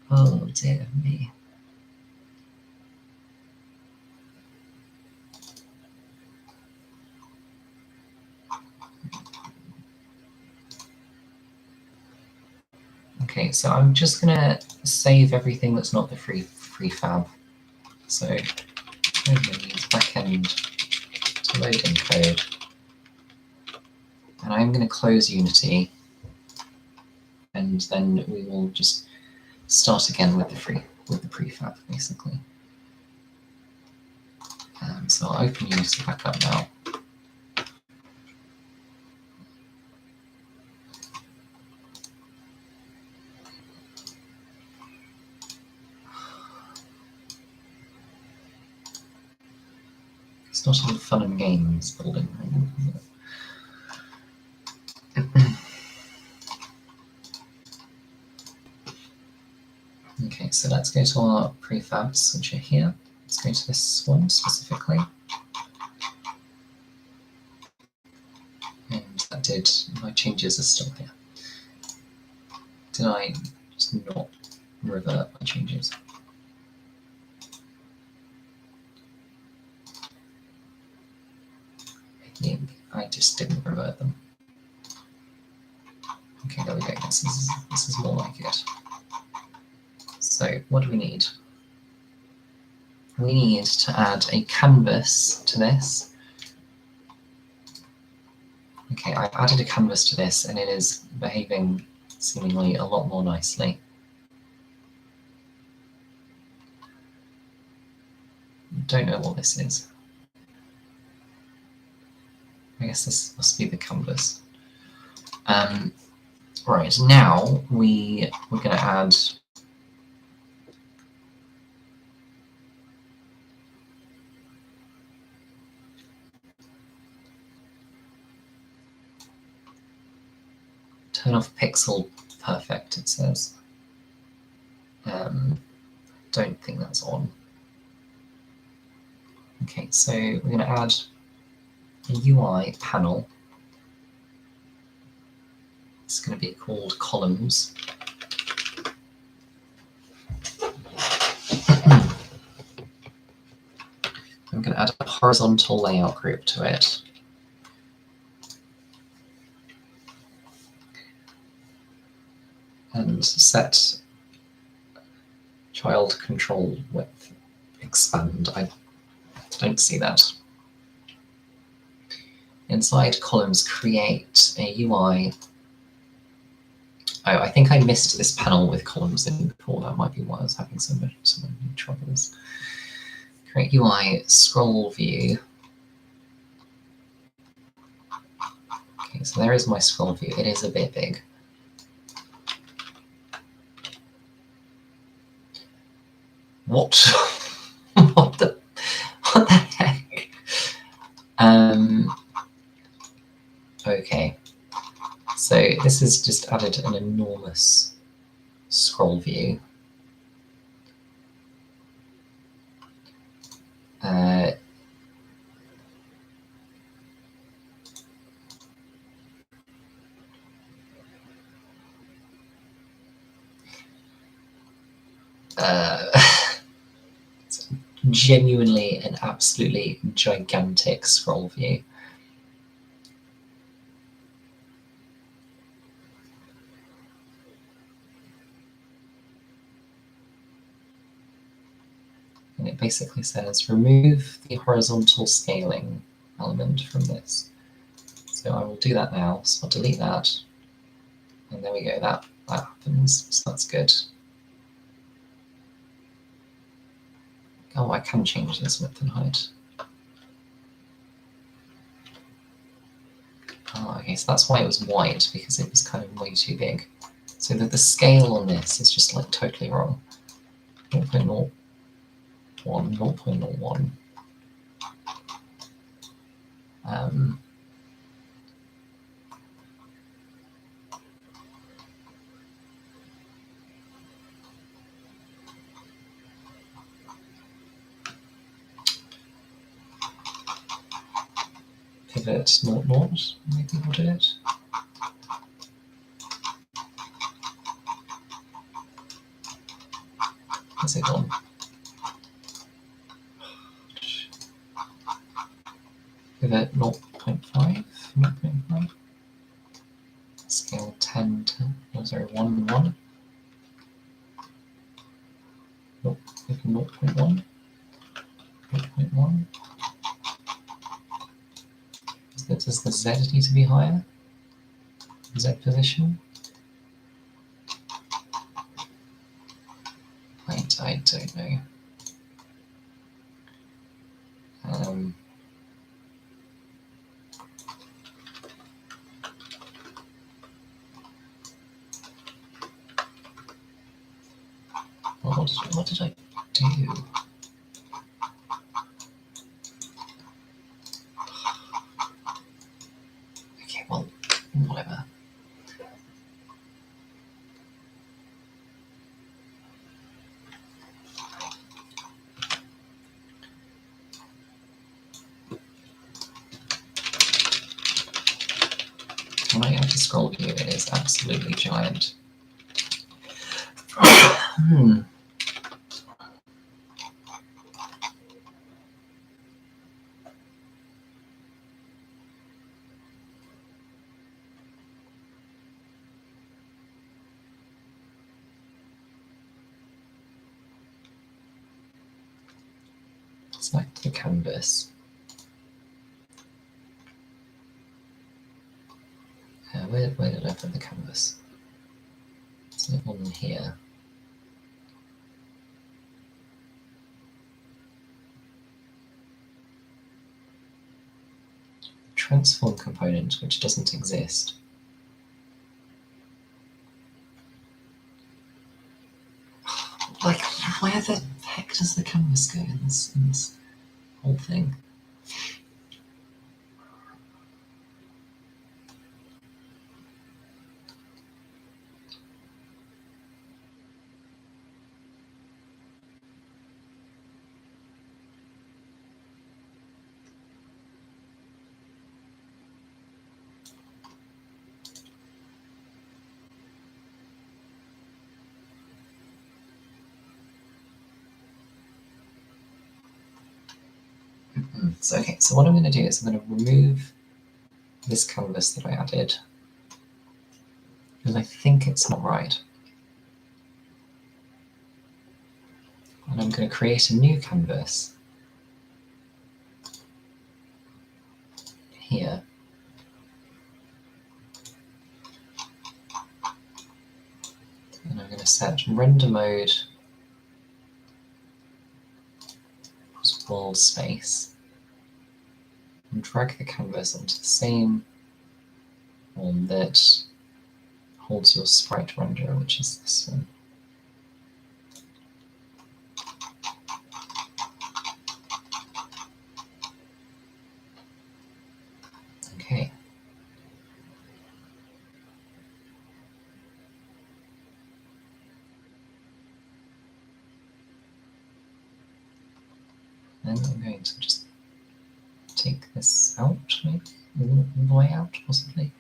Oh dear me. Okay, so I'm just gonna save everything that's not the prefab. So I'm going to use backend to load in code, and I'm going to close Unity, and then we will just start again with the prefab basically. So I'll open Unity back up now. It's not all fun and games building, right? Okay, so let's go to our prefabs, which are here. Let's go to this one specifically. And that did, my changes are still here. Did I just not revert my changes? I think I just didn't revert them. Okay, there we go. This is more like it. So what do we need? We need to add a canvas to this. Okay, I've added a canvas to this and it is behaving seemingly a lot more nicely. Don't know what this is. I guess this must be the canvas. Right, now we're going to add turn off pixel perfect, it says. Don't think that's on. Okay, so we're going to add a UI panel. It's going to be called columns. I'm going to add a horizontal layout group to it. And set child control width expand. I don't see that. Inside columns, create a UI. Oh, I think I missed this panel with columns in before. That might be why I was having so many troubles. Create UI scroll view. Okay, so there is my scroll view. It is a bit big. What? what the heck? Okay. So this has just added an enormous scroll view. It's genuinely an absolutely gigantic scroll view. And it basically says, remove the horizontal scaling element from this. So I will do that now. So I'll delete that. And there we go, that happens. So that's good. Oh, I can change this width and height. Oh, okay, so that's why it was white, because it was kind of way too big. So that the scale on this is just like totally wrong. 0.01, 0.01. Pivot 0.0, maybe we'll do it. Where's it gone? Pivot 0.5, 0.5. Scale 10 to, oh, sorry, 1, 1. Nope, 0.1. 0.1. Does the Z need to be higher? Z position? don't know. What did I do? Okay, well, whatever. My anti-scroll view is absolutely giant. Select the canvas. Where did I put the canvas? Is it on here? Transform component, which doesn't exist. Like, where the heck does the canvas go in this whole thing? So what I'm going to do is I'm going to remove this canvas that I added, because I think it's not right. And I'm going to create a new canvas here. And I'm going to set render mode as wall space, and drag the canvas onto the same one that holds your sprite renderer, which is this one. Okay. And I'm going to just take this out, maybe? All the way out, possibly.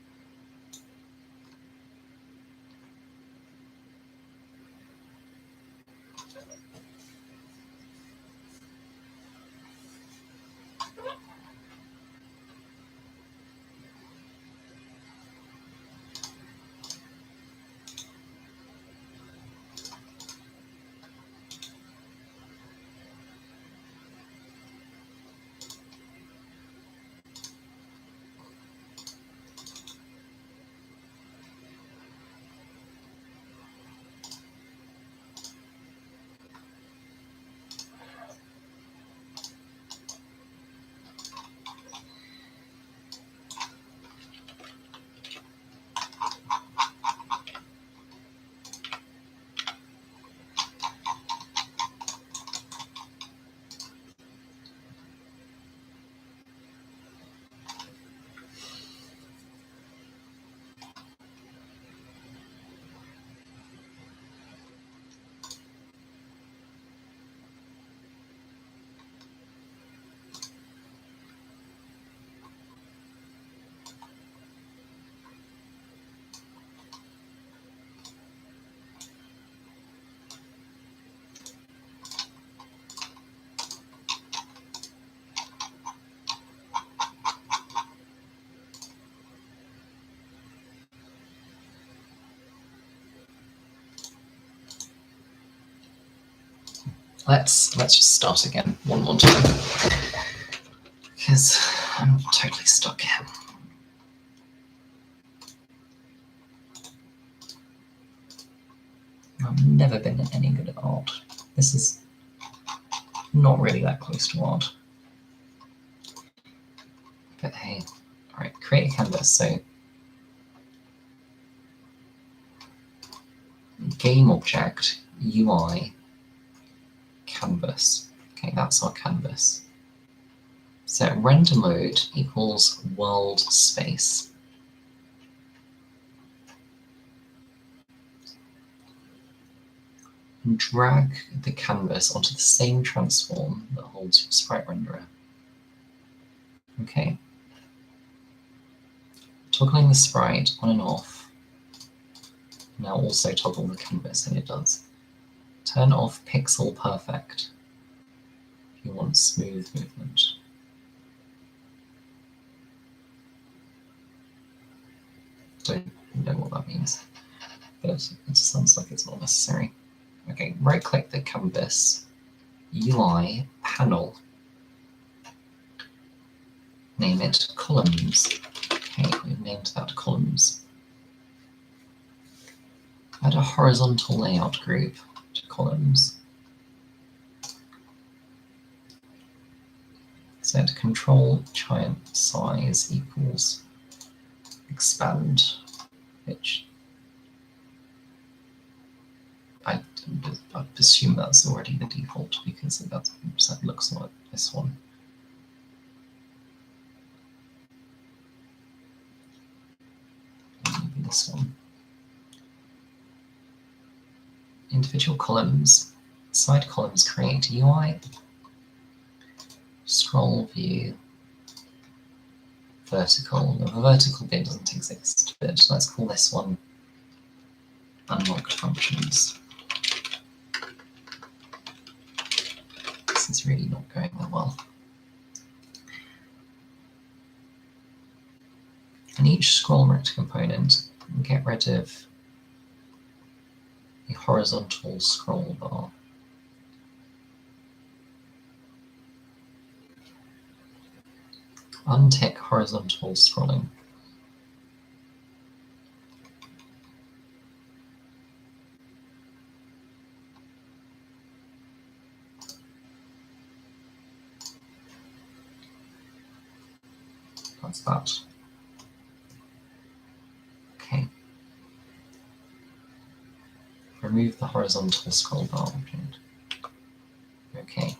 Let's just start again one more time, because I'm totally stuck here. I've never been any good at art. This is Not really that close to odd. But hey, all right, create a canvas. So game object, UI, canvas. Okay, that's our canvas. So render mode equals world space. And drag the canvas onto the same transform that holds your sprite renderer. Okay. Toggling the sprite on and off. Now also toggle the canvas, and it does. Turn off pixel perfect if you want smooth movement. Don't know what that means, but it sounds like it's not necessary. Okay, right click the canvas, UI, panel, name it columns. Okay, we've named that columns. Add a horizontal layout group to columns. Set control giant size equals expand, which I assume that's already the default because that looks like this one. Maybe this one. Individual columns, side columns create UI, scroll view, vertical. The vertical bit doesn't exist, but let's call this one unlocked functions. This is really not going that well. And each scroll rect component, get rid of the horizontal scroll bar. Untick horizontal scrolling. That's that. Okay. Remove the horizontal scroll bar object. Okay.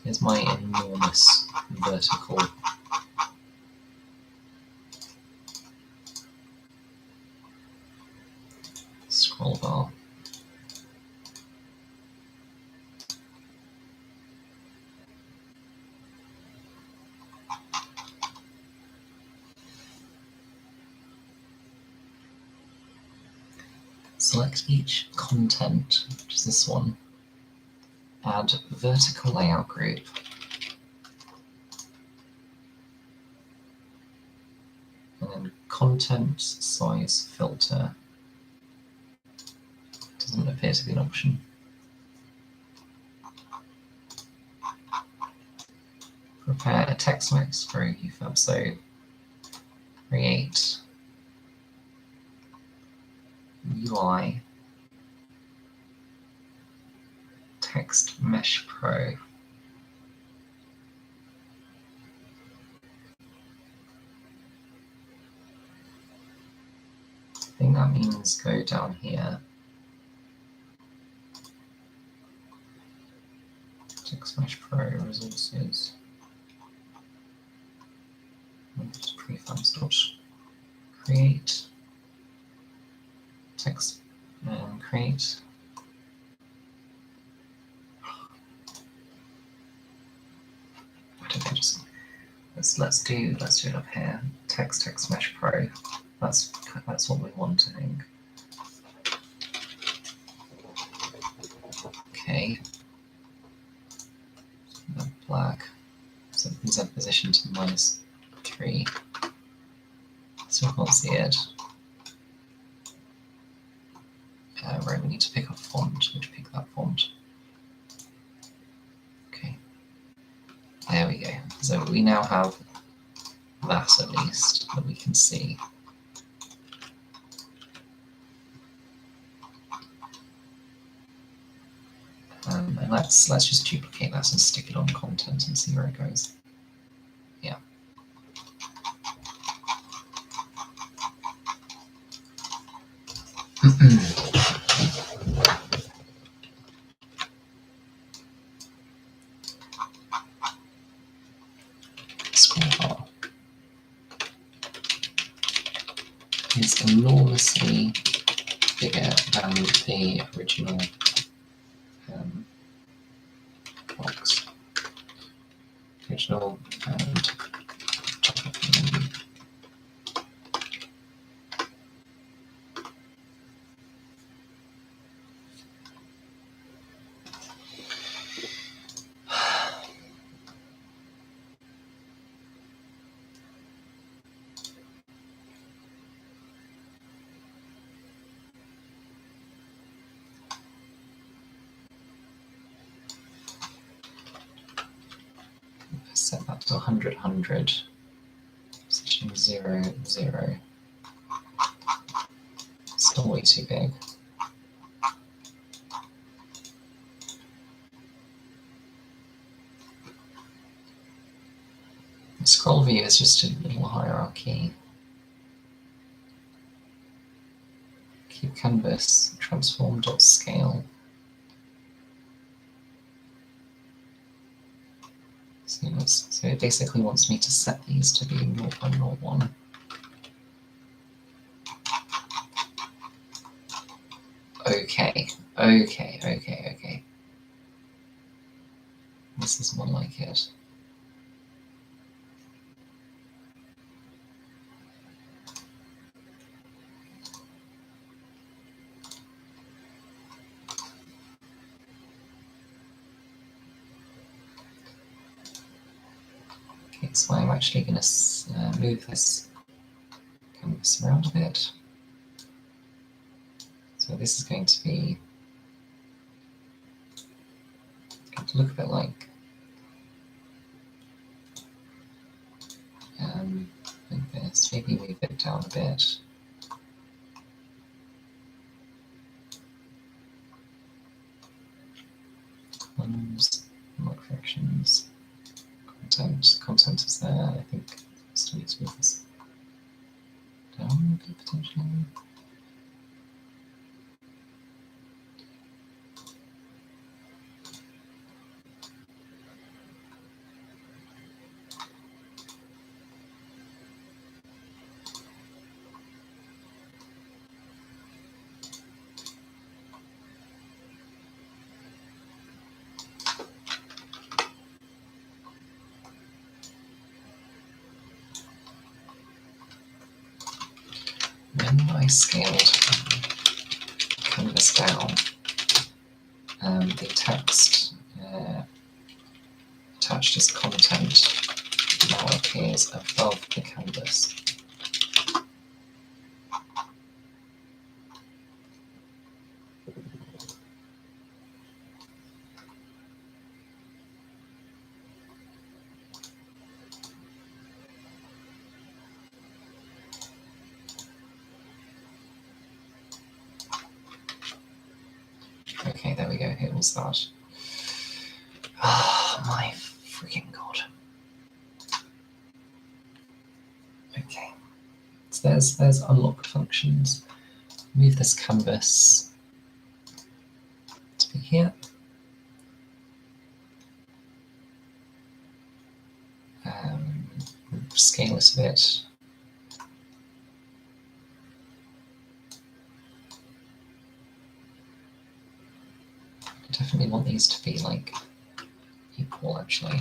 Here's my enormous vertical scroll bar. Select each content, which is this one. Add vertical layout group. And then content size filter. Doesn't appear to be an option. Prepare a text mix for UFab. So create UI text mesh pro. I think that means go down here. Text mesh pro resources. Prefabs dot create text and create. Why don't they just let's do it up here. Text mesh pro. That's what we want, I think. Okay. Black. So Z position to -3. Still can't see it. Right, we need to pick a font. Which pick that font. Okay. There we go. So we now have that at least that we can see. And let's just duplicate that and stick it on content and see where it goes. Yeah. Scroll bar is enormously bigger than the original box. Original and set that to 100, 100, position 0, 0. Still way too big. The scroll view is just a little hierarchy. Keep canvas, transform.scale. So it basically wants me to set these to be 0.01. Okay. This is more like it. Okay, so I'm actually going to move this canvas around a bit. So this is going to be, it's going to look a bit like this. Maybe move it down a bit. More corrections. Content is there. I think I still need to move this down a bit potentially. When I scaled canvas down, the text attached as content now appears above the canvas. Okay, there we go. It was that. Oh my freaking god. Okay, so there's unlock functions. Move this canvas to be here. Scale it a bit. I definitely want these to be like equal actually.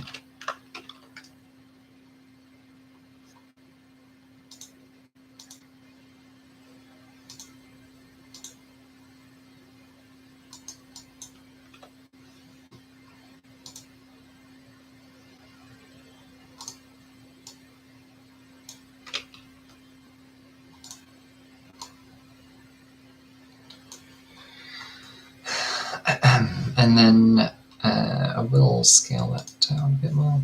And then I will scale that down a bit more,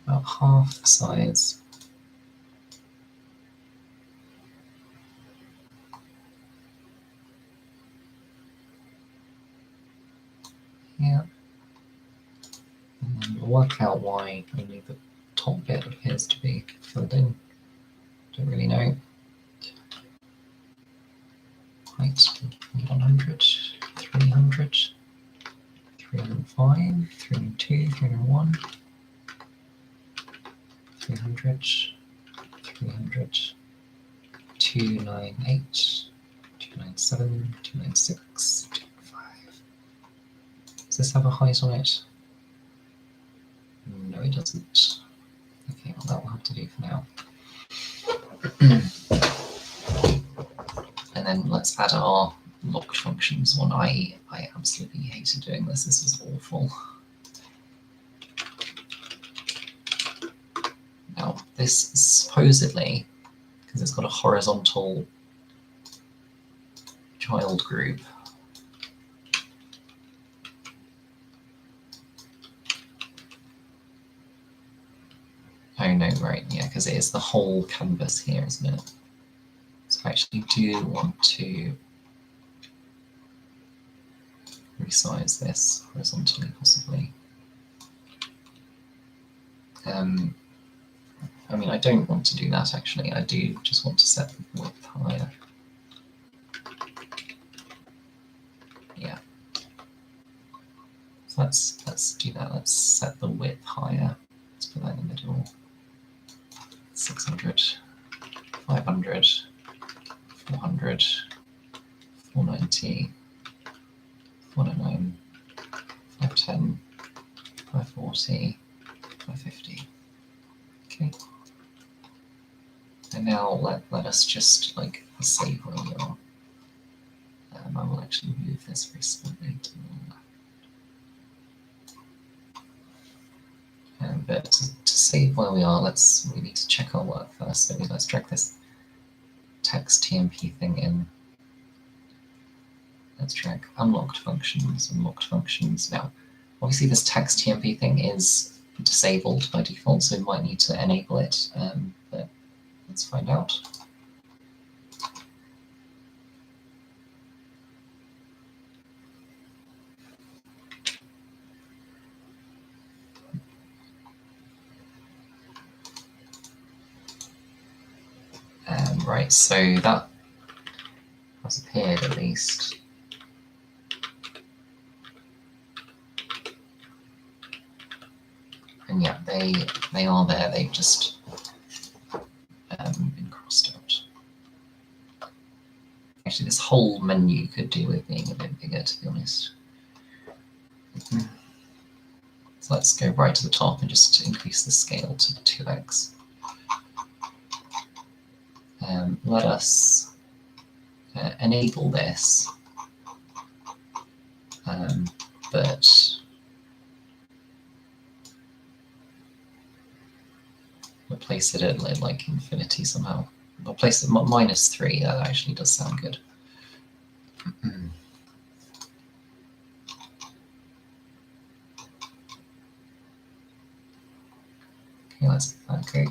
about half the size. work out why only the top bit appears to be filled in. Don't really know. Height 100, 300, 305, 302, 301, 300, 300, 298, 297, 296, 295. Does this have a height on it? No, it doesn't. Okay, well that will have to do for now. And then let's add our locked functions one. I absolutely hated doing this. This was awful. Now, this supposedly, because it's got a horizontal child group, oh no, right, yeah, because it is the whole canvas here, isn't it? So I actually do want to resize this horizontally, possibly. I mean, I don't want to do that, actually. I do just want to set the width higher. Yeah. So let's do that. Let's set the width higher. Let's put that in the middle. 600, 500, 400, 490, 409, 510, 540, 550. Okay. And now let us just like save where we are. I will actually move this very slightly to the left. But to save where we are, we need to check our work first. So let's drag this text TMP thing in. Let's drag unlocked functions. Now, obviously this text TMP thing is disabled by default, so we might need to enable it, but let's find out. Right, so that has appeared at least. And yeah, they are there, they've just been crossed out. Actually, this whole menu could do with being a bit bigger, to be honest. So let's go right to the top and just increase the scale to 2x. Let us enable this, but replace it at like infinity somehow. Replace it -3, that actually does sound good. Okay, let's okay.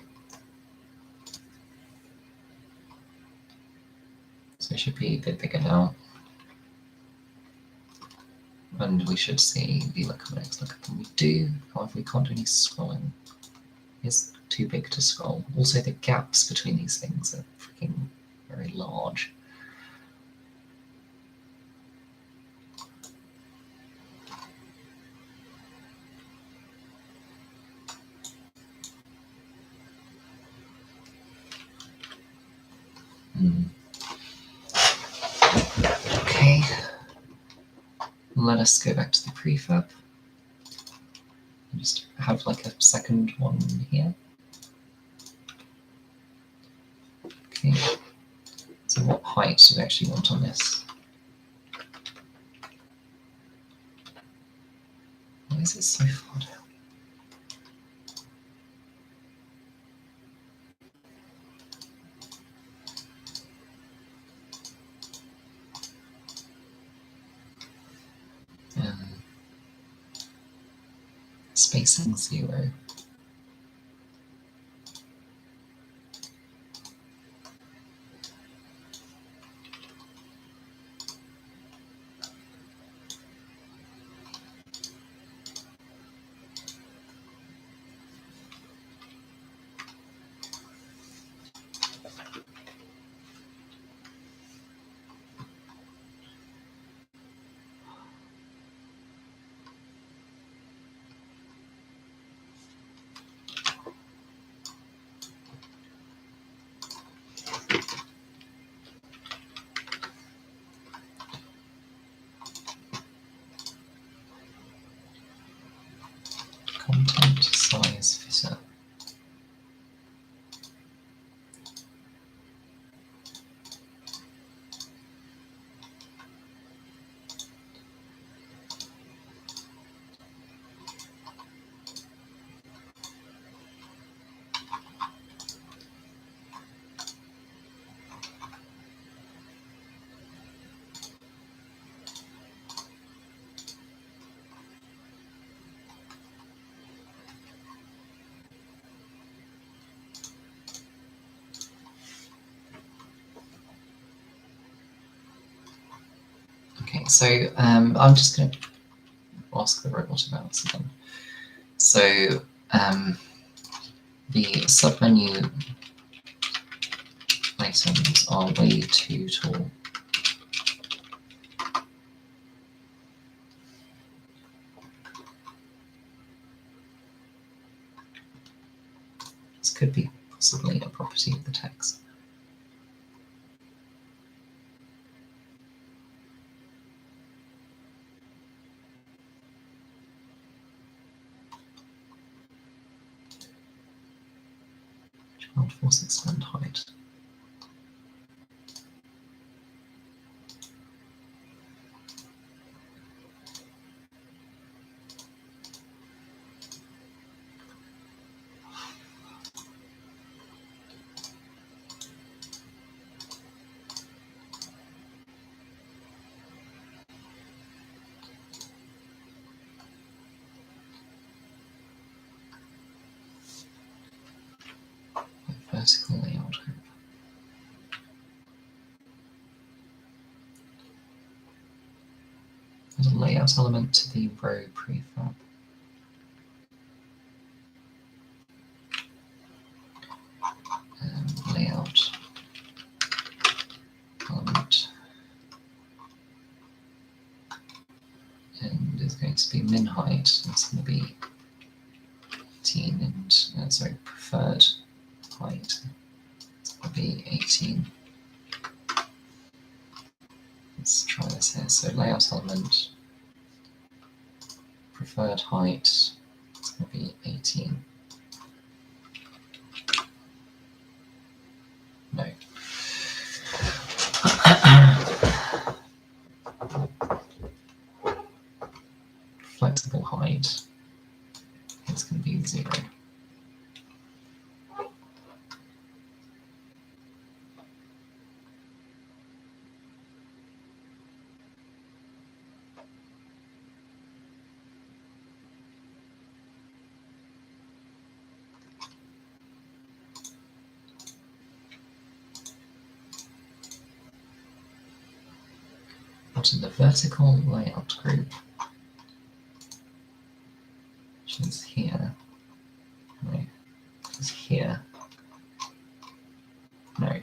So it should be a bit bigger now. And we should see VLOOKUP next look. We do, however, we can't do any scrolling. It's too big to scroll. Also, the gaps between these things are freaking very large. Okay, let us go back to the prefab and just have like a second one here. Okay, so what height do we actually want on this? Why is it so far down? Spacing 0. Okay, so I'm just going to ask the robot about this again. So the submenu items are way too tall. This could be possibly a property of the text. Child force expand height. Vertical layout group. There's a layout element to the row prefab. Layout element. And it's going to be min height. It's going to be 18 and sorry, preferred height. It's going to be 18. Let's try this here. So layout element, preferred height, it's going to be 18. No. Flexible height, it's going to be 0. But in the vertical layout group, which is here, no, it's here, no,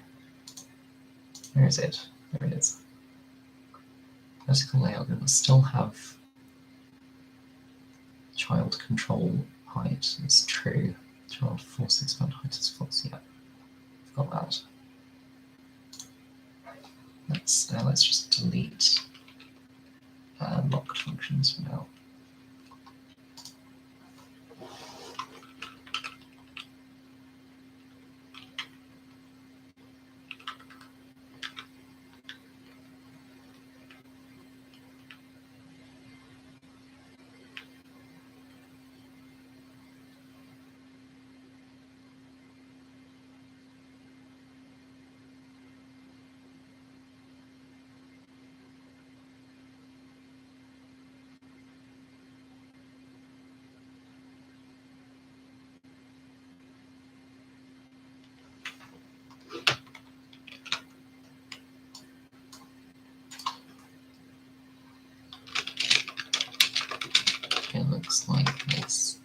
where is it? There it is. Vertical layout group will still have child control height is true. Child force expand height is false. Yeah, I've got that. Let's just delete locked functions for now. It looks like this.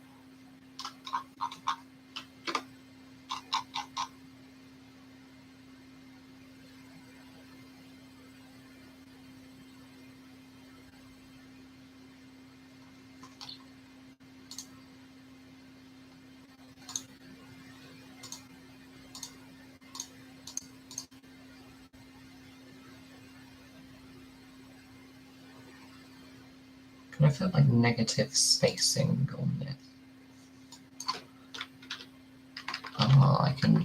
Can I put like negative spacing on this? Ah, I can.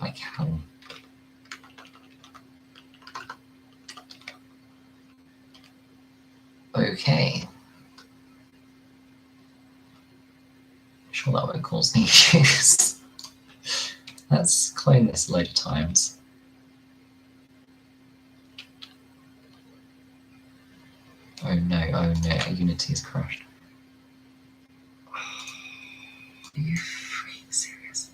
Okay. Sure that won't cause any issues. Let's clone this a load of times. Oh no, Unity's crashed. Are you freaking serious?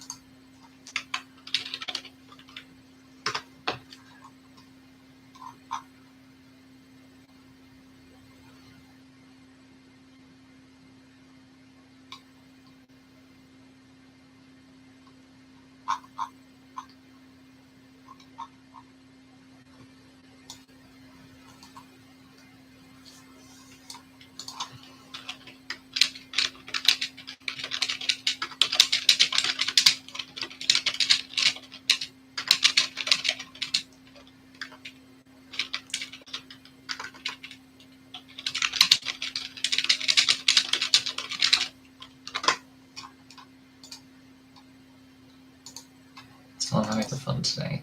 lots of fun today.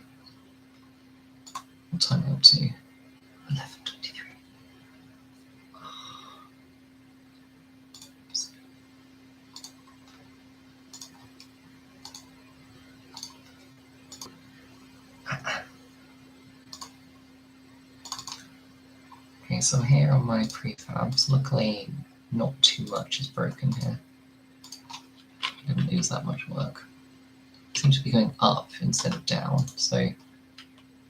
What time are we up to? 11:23. Okay, so here are my prefabs. Luckily, not too much is broken here. I didn't lose that much work. It seems to be going up instead of down, so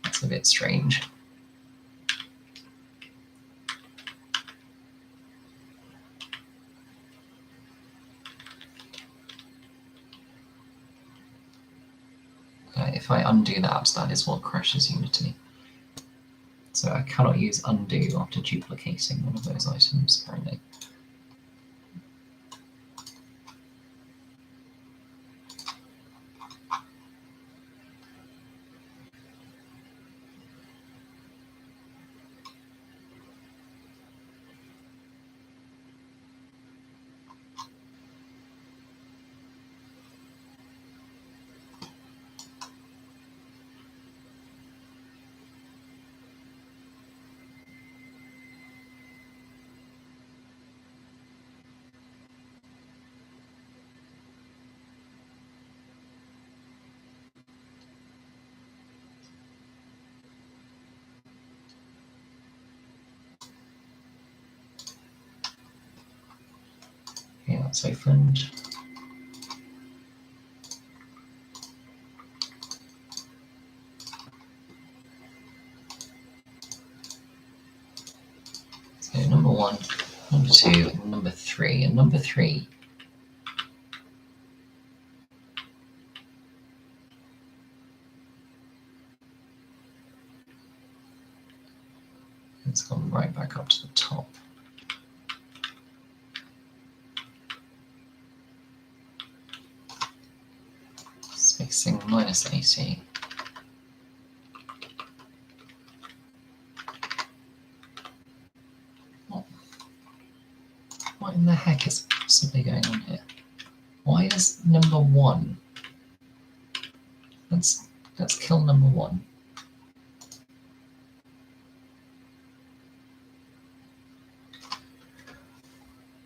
that's a bit strange. If I undo that, that is what crashes Unity. So I cannot use undo after duplicating one of those items, apparently. Okay, that's opened. So number 1, number 2, and number 3. And number 3 it's gone right back up to the top. Spacing -80. What in the heck is possibly going on here? Why is number 1? Let's kill number 1.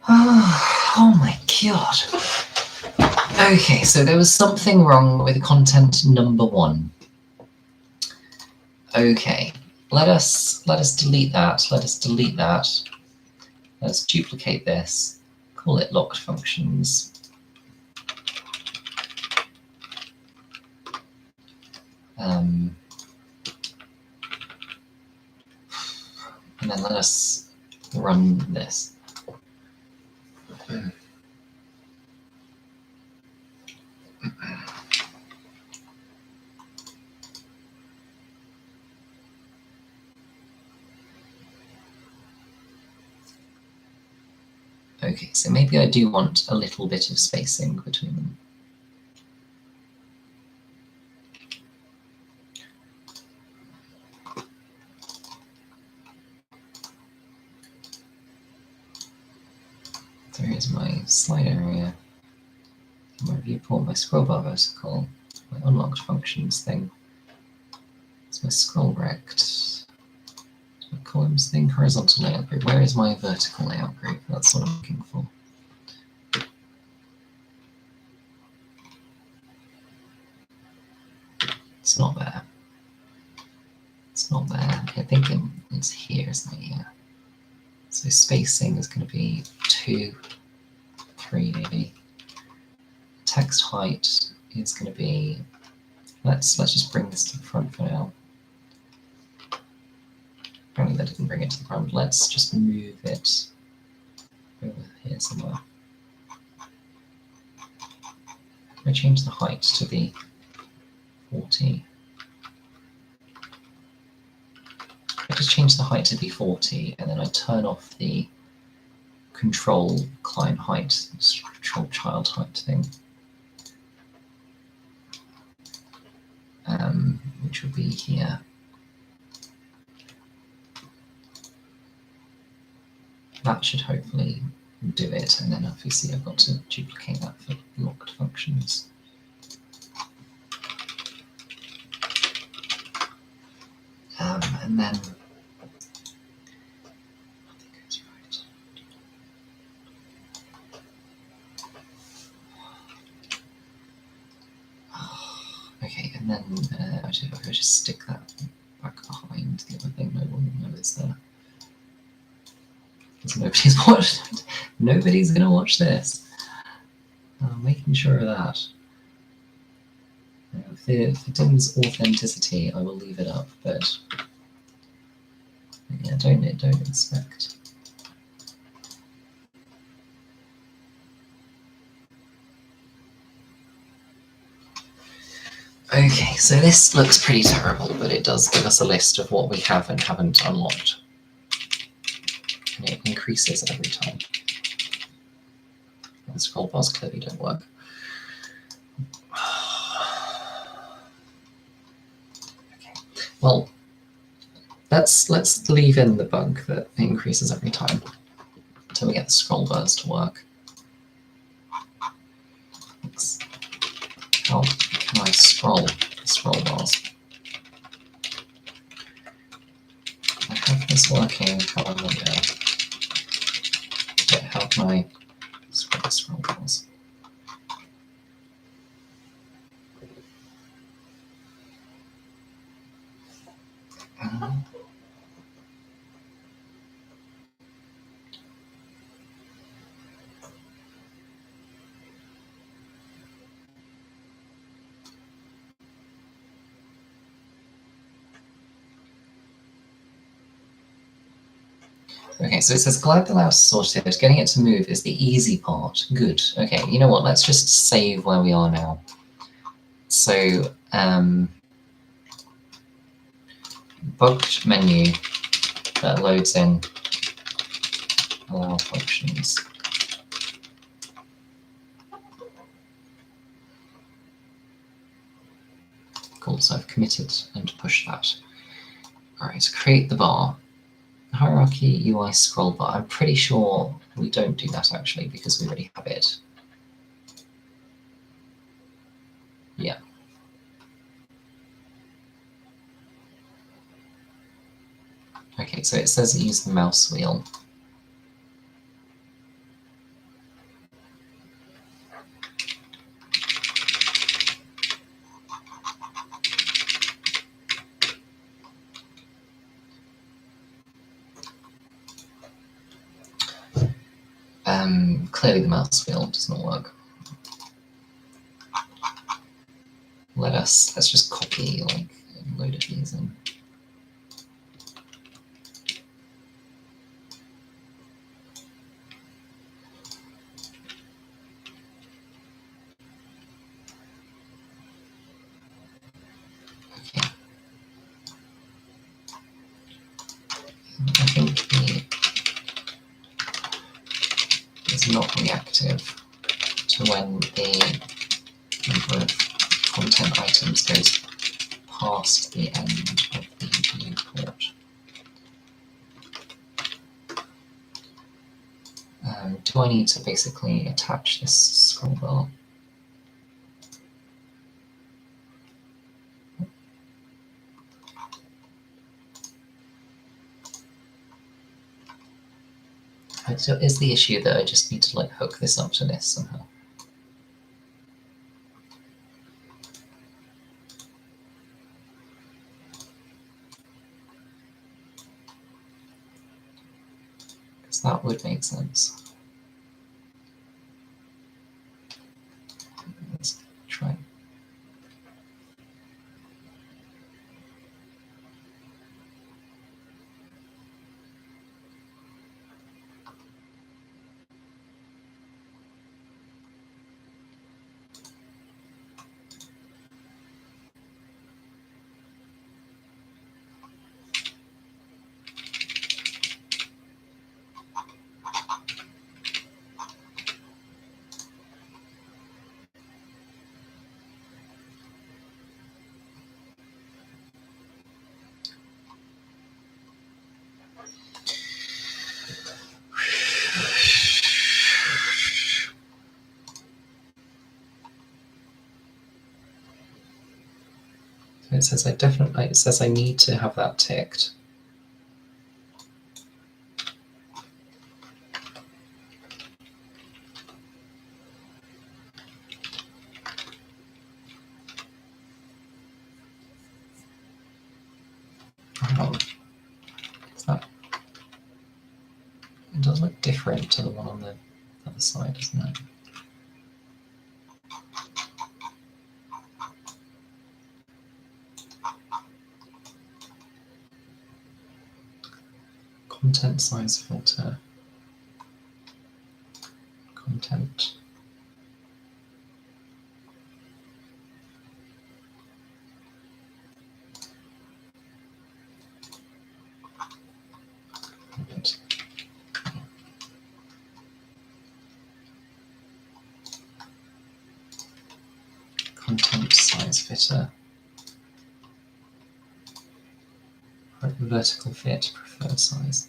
Oh my god. Okay, so there was something wrong with content number 1. Okay, let us delete that. Let us delete that. Let's duplicate this. Call it locked functions. And then let us run this. Okay, so maybe I do want a little bit of spacing between them. So here's my slide area, my viewport, my scroll bar vertical, my unlocked functions thing. It's my scroll rect, my columns thing, horizontal layout group. Where is my vertical layout group? That's what I'm looking for. It's not there. It's not there. I think it's here, isn't it? Yeah. So spacing is going to be 2, 3 maybe. Text height is going to be, let's just bring this to the front for now. Apparently that didn't bring it to the front. Let's just move it over here somewhere. I change the height to be 40. I just change the height to be 40, and then I turn off the control client height, control child height thing, which will be here. That should hopefully do it, and then obviously I've got to duplicate that for locked functions. And then okay, and then I just stick that back behind the other thing. No one will know it's there. Because nobody's watched it. Nobody's gonna watch this. Making sure of that. For Dim's authenticity, I will leave it up, but yeah, don't expect. Okay, so this looks pretty terrible, but it does give us a list of what we have and haven't unlocked. And it increases every time. The scroll bars clearly don't work. Okay. Well, let's leave in the bug that it increases every time until we get the scroll bars to work. How can I scroll bars? I have this working, however, but how can I scroll bars? Okay, so it says glad the mouse sorted. Getting it to move is the easy part. Good. Okay, you know what? Let's just save where we are now. So, bugged menu that loads in allow functions. Cool, so I've committed and pushed that. All right, create the bar. Hierarchy UI scroll bar. I'm pretty sure we don't do that actually because we already have it. Yeah. Okay, so it says use the mouse wheel. Clearly the mouse wheel does not work. Let's just copy like a load of these in. Okay. I think is not reactive to when the number of content items goes past the end of the viewport. Do I need to basically attach this scroll bar? So is the issue that I just need to like hook this up to this somehow? Because that would make sense. Let's try. It says it says I need to have that ticked. Oh, it does look different to the one on the other side, doesn't it? Content size filter. Content. Content size fitter. Vertical fit, preferred size.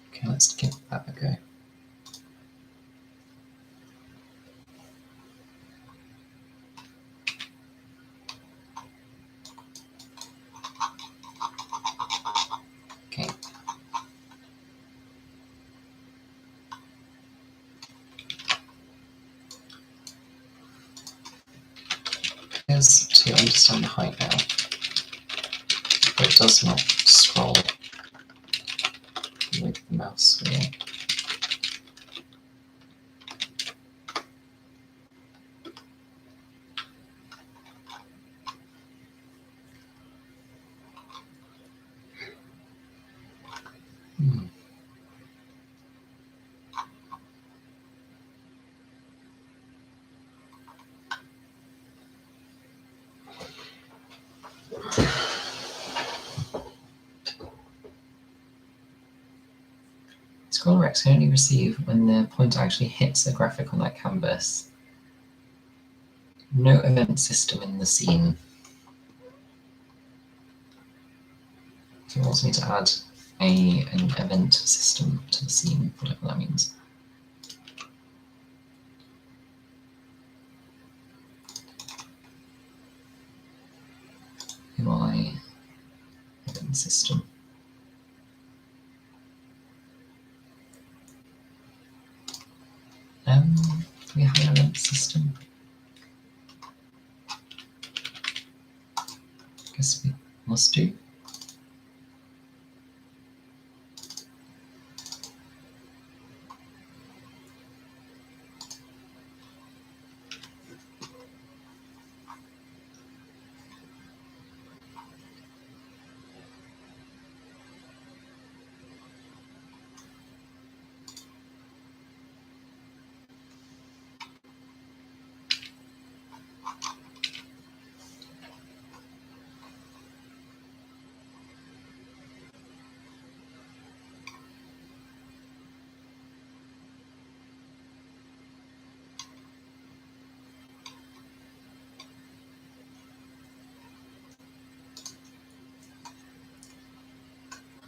Okay, let's give that a go. Okay. Here's to understand the height now, but it does not scroll with the mouse wheel. Scroll can only receive when the pointer actually hits a graphic on that canvas. No event system in the scene. So it wants me to add an event system to the scene, whatever that means. UI event system. Do we have an event system? Guess we must do.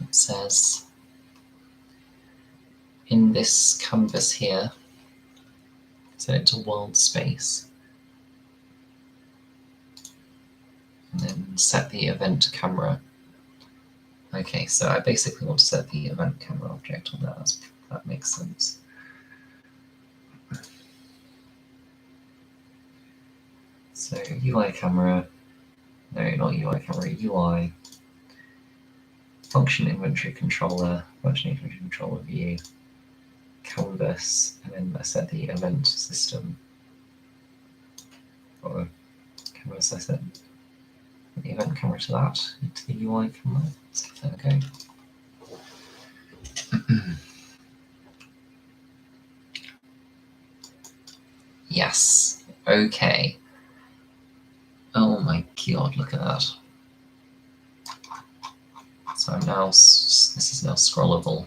It says in this canvas here, set it to world space, and then set the event camera. Okay, so I basically want to set the event camera object on that. That makes sense. So UI camera, no, not UI camera, UI function inventory controller, function inventory controller view, canvas, and then I set the event system. Or canvas, I set the event camera to that, to the UI camera. Let's give that a go. Yes, okay. Oh my god, look at that. So now, this is now scrollable.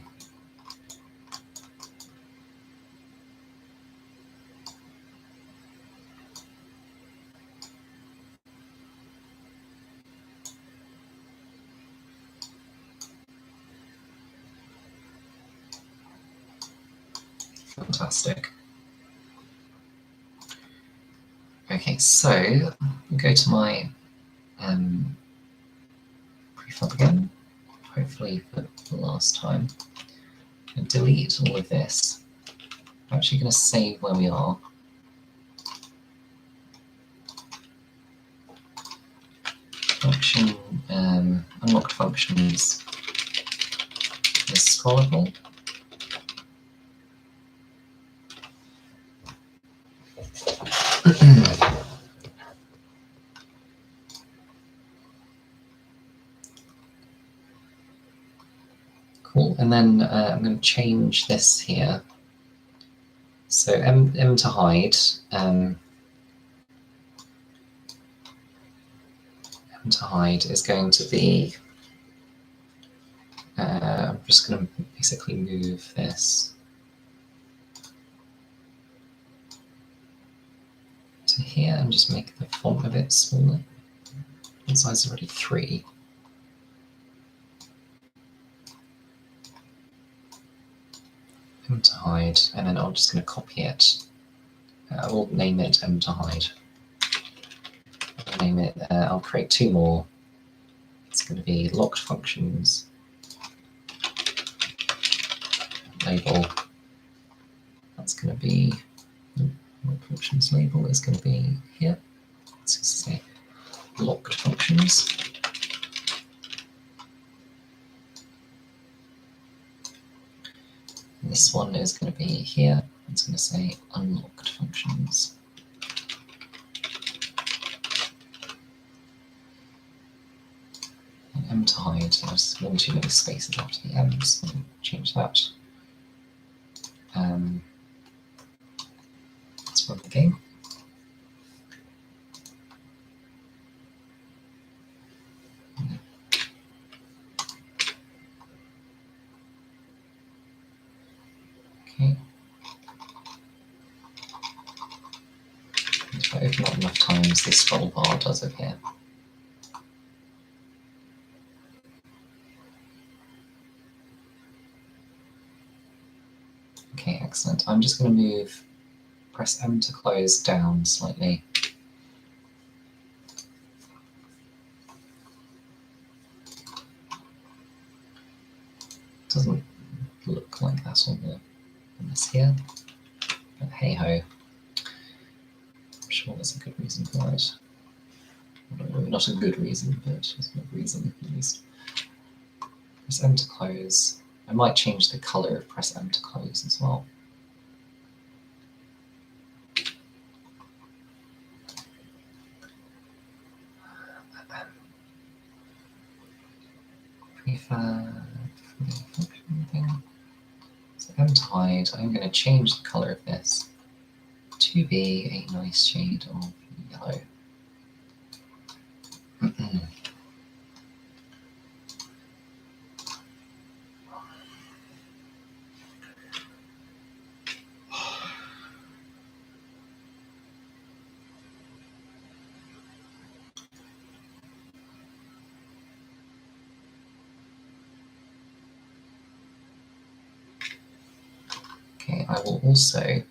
Fantastic. Okay, so I'll go to my prefab again, hopefully for the last time, and delete all of this. I'm actually going to save where we are. Function, unlocked functions is scrollable. Cool, and then I'm going to change this here. So M to hide, M to hide is going to be, I'm just going to basically move this to here and just make the font a bit smaller. The size is already 3. M to hide, and then I'm just going to copy it. I will name it M to hide. I'll name it, I'll create 2 more. It's going to be locked functions label. That's going to be, locked functions label is going to be here. Let's just say locked functions. And this one is going to be here. It's going to say unlocked functions. And M to hide, there's one too many spaces after the M, so change that. Let's run the game. Okay. If I open up enough times, the scroll bar does appear. Okay, excellent. I'm just going to move, press M to close down slightly. Doesn't look like that on this here, but hey ho. I'm sure there's a good reason for it. Well, not a good reason, but just a reason at least. Press M to close. I might change the color of press M to close as well. Prefab function thing. So M to hide. I'm going to change the color of this to be a nice shade of yellow. Okay, I will also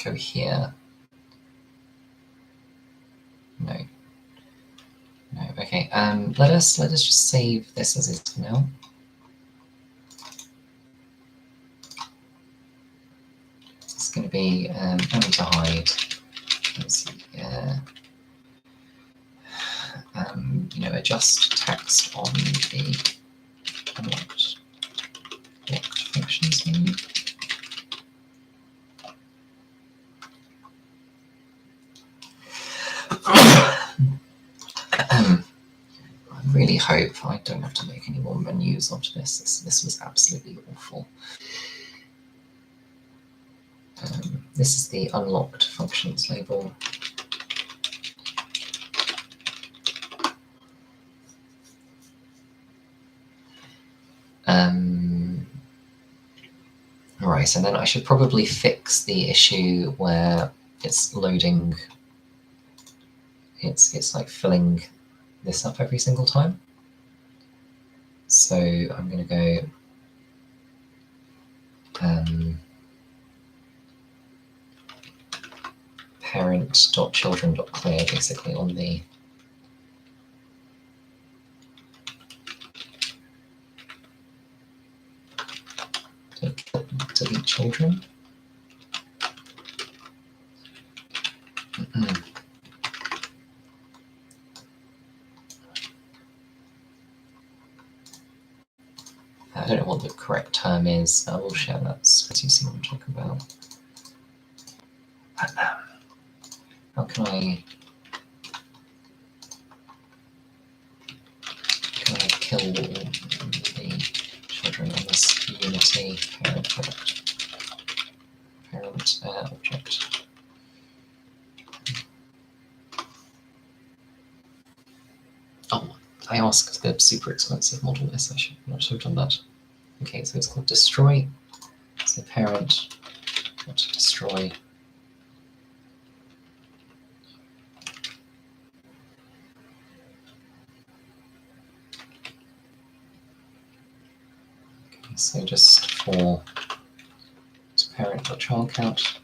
go here. No. No, okay. Let us just save this as is for now. It's going to be M to hide. Let's see. Adjust text on the unlocked functions menu. I really hope I don't have to make any more menus after this. This was absolutely awful. This is the unlocked functions label. Right, and then I should probably fix the issue where it's loading. It's like filling this up every single time. So I'm going to go parent.children.clear basically on the delete children. I don't know what the correct term is. I will share that so you see what I'm talking about. How can I kill the children in this Unity parent object? Oh, I asked the super expensive model this. I should not have done that. Okay, so it's called destroy. So parent destroy. Okay, so just for parent.child count.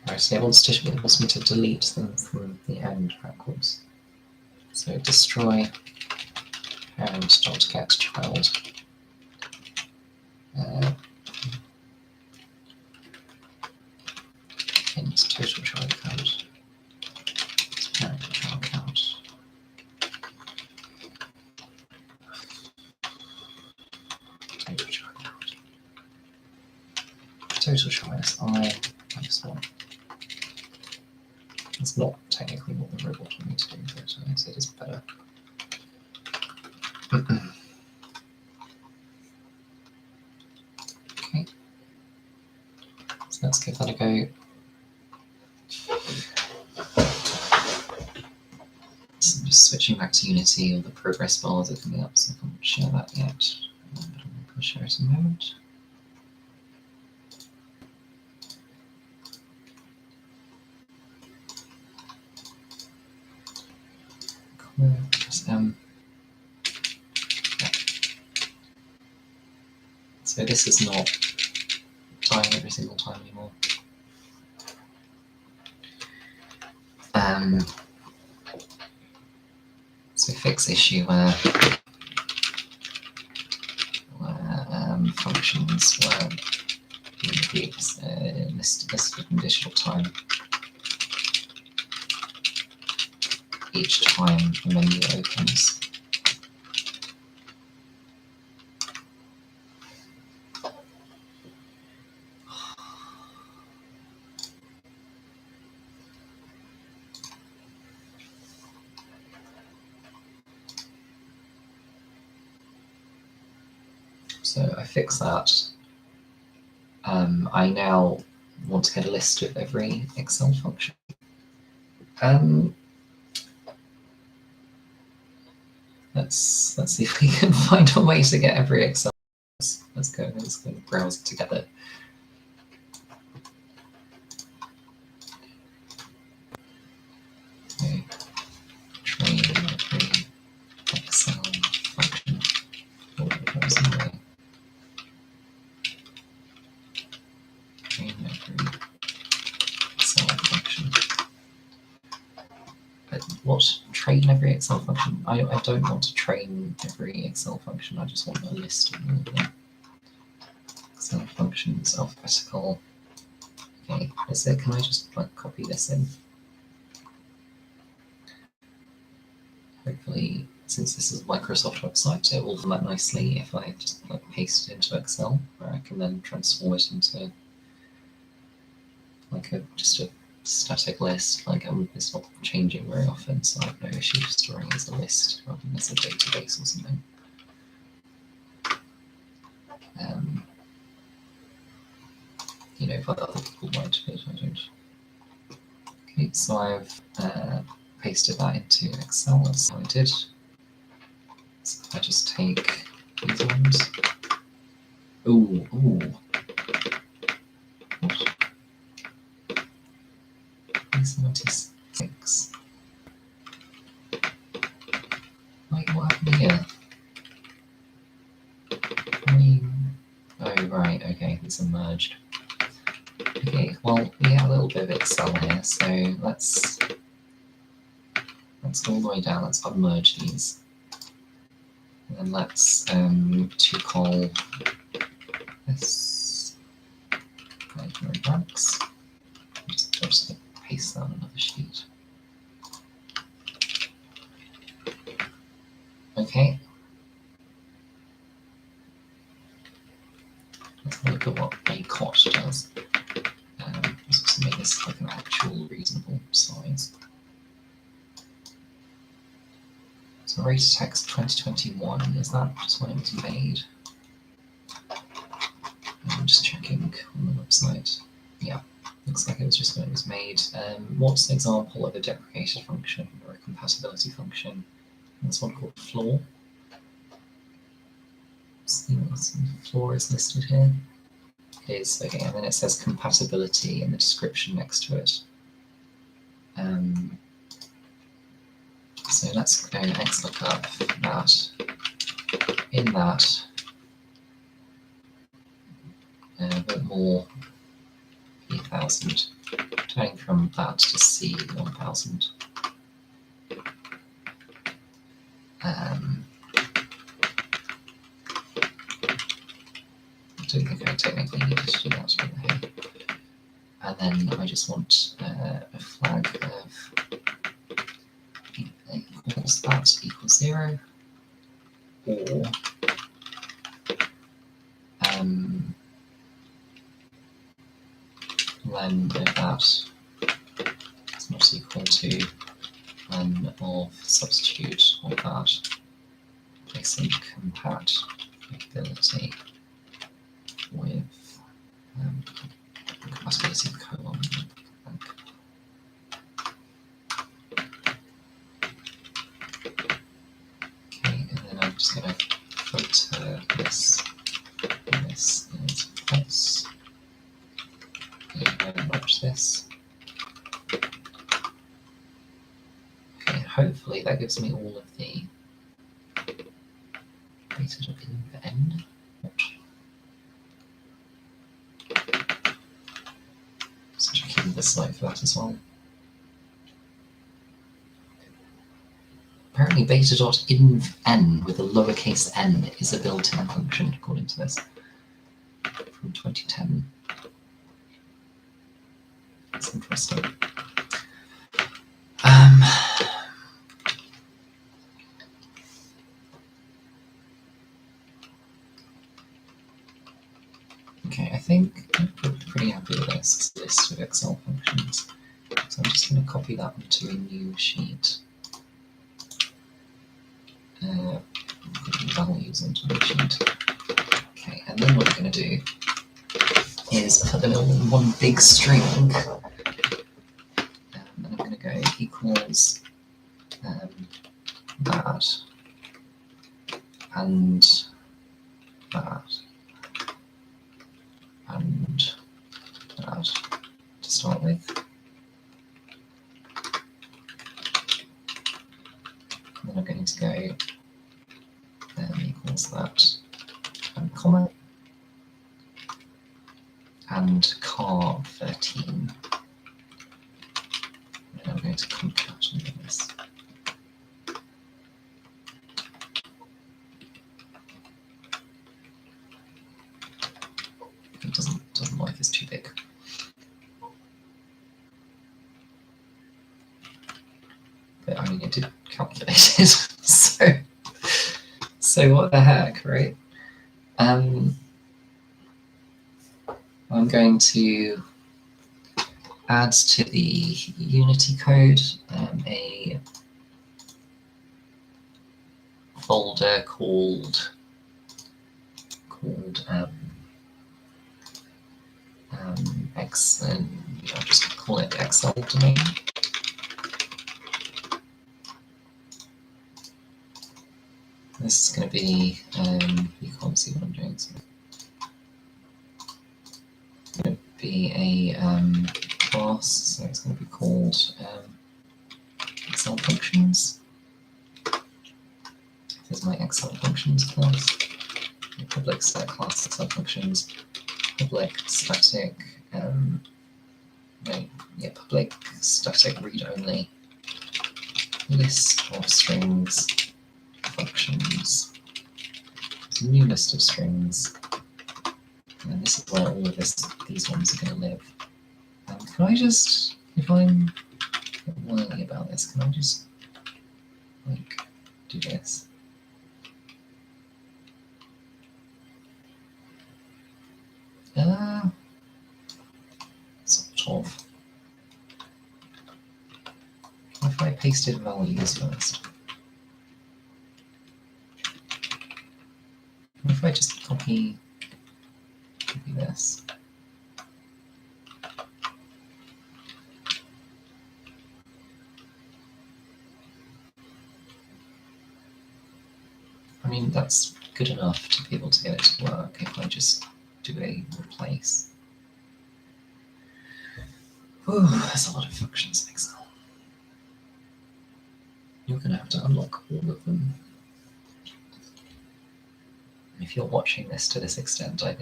Right, so it wants me to delete them from the end backwards. So destroy parent.getChild. Int total child count. Parent.child count. Total child count. Total choice I minus 1. It's not technically what the robot will need to do, but I guess it is better. Okay, so let's give that a go. So I'm just switching back to Unity, all the progress bars are coming up, so I can't share that yet. I'll share it in a moment. Press M. Yeah. So this is not dying every single time anymore. So fix issue where functions were listed in digital time each time the menu opens. So I fix that. I now want to get a list of every Excel function. Let's see if we can find a way to get every Excel. Let's go browse together. Okay. Train every Excel function. Train every Excel function. But what? Train every Excel function? I don't want to train every Excel function. I just want a list of all of them. Excel functions, alphabetical. Okay, can I just like copy this in? Hopefully, since this is a Microsoft website, it will format nicely if I just like paste it into Excel, where I can then transform it into like just a static list. Like it's not changing very often, so I have no issue storing it as a list rather than as a database or something. You know, but other people might, but I don't. Okay, so I've pasted that into Excel. That's how I did. So if I just take these ones. Ooh. What? 76. Okay, these are merged. Okay, well, we have a little bit of Excel here, so let's go all the way down. Let's unmerge these. And then let's to call this primary ranks. I'm just going to paste that on another sheet. Okay. Let's look at what a cot does. Let's just make this like an actual reasonable size. So rate of text 2021, is that just when it was made? I'm just checking on the website. Yeah, looks like it was just when it was made. What's an example of a deprecated function or a compatibility function? There's one called floor. See what floor is listed here. It is, okay, and then it says compatibility in the description next to it. So let's go XLOOKUP that. In that, a bit more P1000, turning from that to C1000. I don't think I technically needed to do that over here. And then I just want a flag of equals that equals 0, or len of that is not equal to len of substitute of that, placing compatibility with compatibility colon. Okay, and then I'm just going to filter this. This is false. And watch this. Okay, hopefully that gives me all of the rated of n. Just checking the slide for that as well. Apparently beta.inv_n with a lowercase n is a built-in function, according to this, from 2010. That's interesting. Okay, I think I'm pretty happy with this list of Excel functions. So I'm just going to copy that onto a new sheet. Put values onto a new sheet. Okay, and then what I'm going to do is put them all in one big string. And I'm going to go equals that and that and that to start with. And then I'm going to go equals that and comma and car 13. And I'm going to concat on this. It doesn't like it's too big. But I mean, it did calculate it, so what the heck, right? I'm going to add to the Unity code a folder called I'll just call it Excel domain. This is going to be, you can't see what I'm doing, so it's going to be a class, so it's going to be called Excel functions. Here's my Excel functions class, the public set class Excel functions, public static public static read only list of strings functions. It's a new list of strings, and this is where all of these ones are going to live. Can I just, if I'm worrying about this, can I just like do this? Sort of. What if I pasted values first? What if I just copy this? I mean, that's good enough to be able to get it to work if I just do a replace. Ooh, there's a lot of functions in Excel. You're going to have to unlock all of them. If you're watching this to this extent, I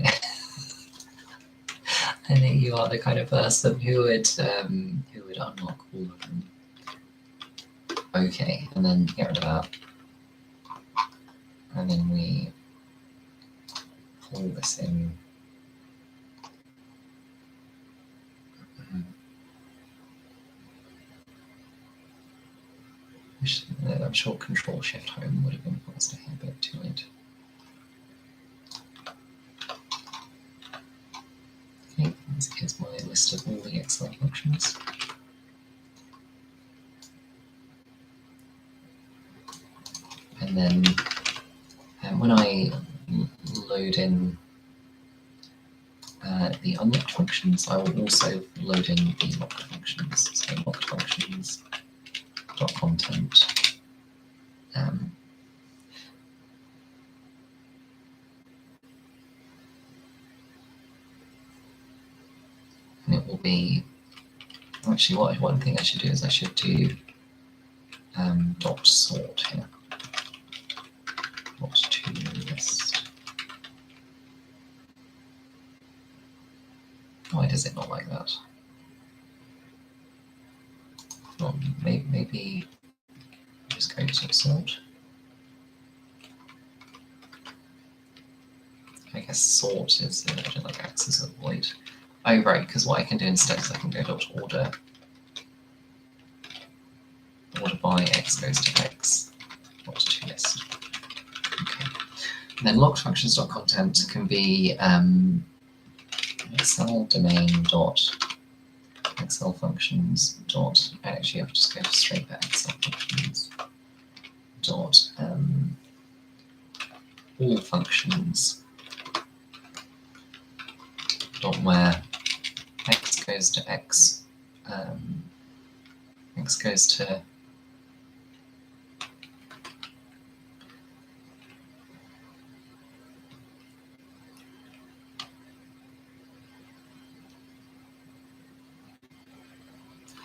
think you are the kind of person who would unlock all of them. Okay, and then get rid of that. And then we pull this in. I'm sure Control-Shift-Home would have been faster here, but too late. Okay, here's my list of all the Excel functions. And then when I load in the unlocked functions, I will also load in the locked functions. So locked functions .content. And it will be, actually one thing I should do is I should do dot sort here. Dot to list. Why does it not like that? Well, maybe just go to sort. I guess sort is like axis of void. Oh right, because what I can do instead is I can go dot order. Order by x goes to x. Dot to list. Okay. And then locked functions dot content can be Excel domain dot Excel functions dot. Actually, I'll just go straight to Excel functions dot all functions dot where x goes to x, x goes to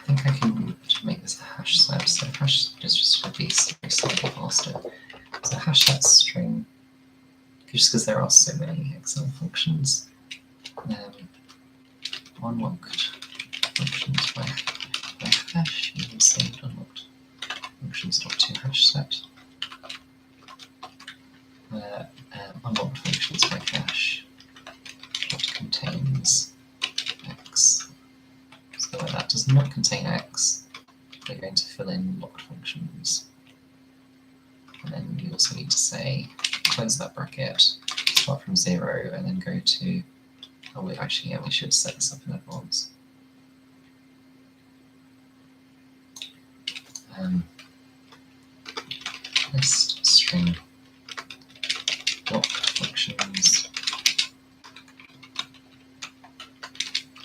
I think I can make this a hash set, so hash is just to be slightly faster. So hash set string, just because there are so many Excel functions. Unlocked functions by hash, even saved unlocked functions dot to hash set. Unlocked functions by hash dot contains x. So that does not contain x. We're going to fill in locked functions. And then we also need to say, close that bracket, start from 0, and then go to, oh wait, actually, yeah, we should set this up in advance. List string locked functions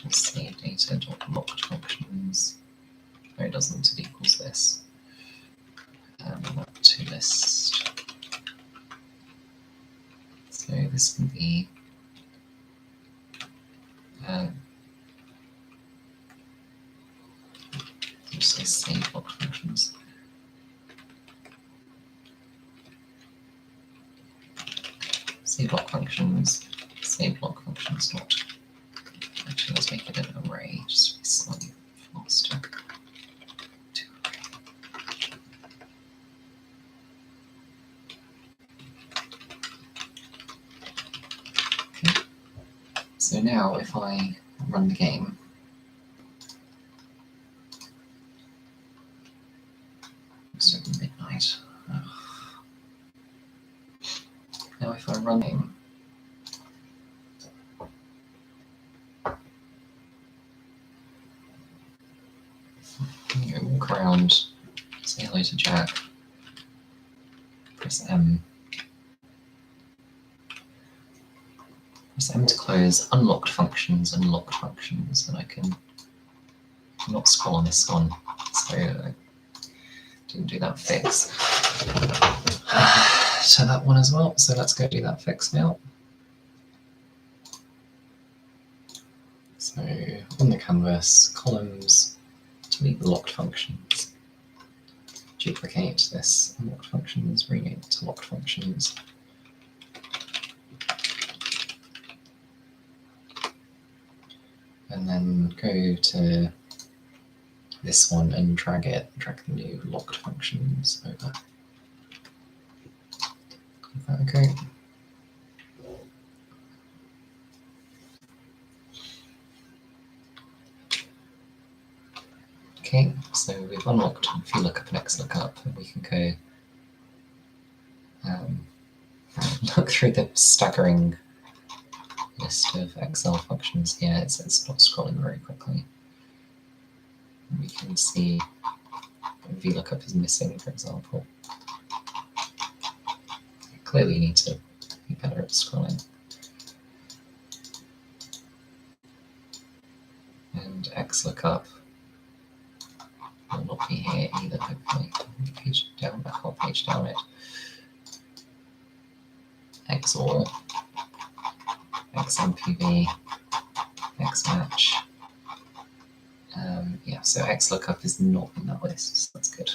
save data dot locked functions. No, it doesn't. It equals this. To list. So this can be just say save locked functions. Save lock functions dot Actually, let's make it an array, just to be slightly faster. Okay. So now if I run the game, it's midnight. Ugh. Now if I run game, walk around, say hello to Jack, press M. Press M to close unlocked functions and locked functions, and I can not scroll on this one, so I didn't do that fix. So that one as well, so let's go do that fix now. So on the canvas, columns, delete the locked functions. Duplicate this unlocked functions, rename it to locked functions. And then go to this one and drag the new locked functions over. Is that okay? Okay, so we've unlocked VLOOKUP and XLOOKUP, and we can go look through the staggering list of Excel functions here. It's not scrolling very quickly. And we can see VLOOKUP is missing, for example. I clearly need to be better at scrolling. And XLOOKUP will not be here either, hopefully. Page down, I can't page down it. XOR, XMPV, XMatch. Yeah, so XLOOKUP is not in that list, so that's good.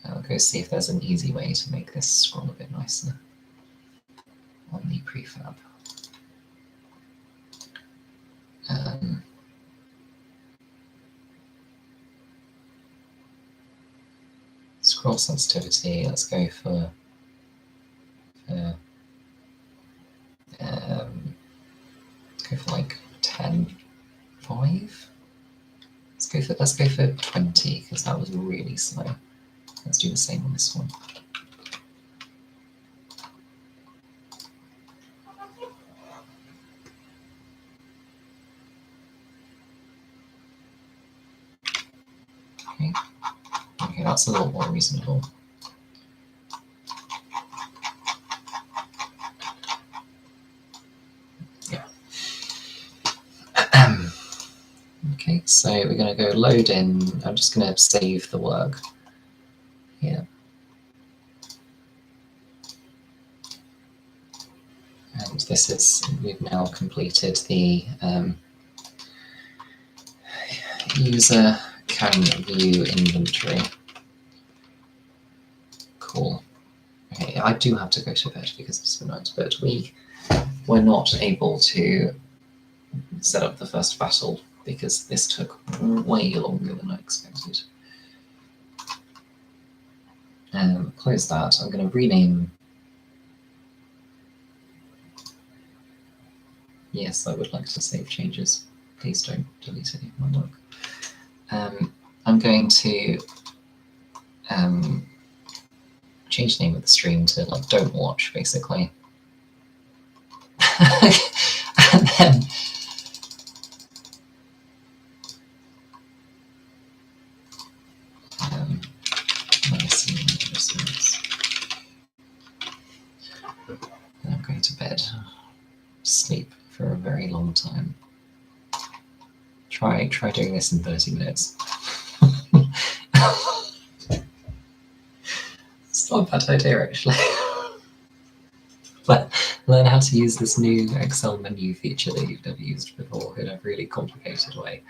I'll go see if there's an easy way to make this scroll a bit nicer on the prefab. Scroll sensitivity, let's go for like 10, 5. Let's go for 20 because that was really slow. Let's do the same on this one. Okay, that's a lot more reasonable. Yeah. Okay, so we're going to go load in. I'm just going to save the work here. And this is, we've now completed the user can view inventory. Cool. Okay, I do have to go to bed because it's midnight, but we were not able to set up the first battle because this took way longer than I expected. Close that. I'm going to rename. Yes, I would like to save changes. Please don't delete any of my work. I'm going to change the name of the stream to like "Don't Watch," basically. And then I'm going to bed. Sleep for a very long time. Try doing this in 30 minutes. It's not a bad idea, actually. But learn how to use this new Excel menu feature that you've never used before in a really complicated way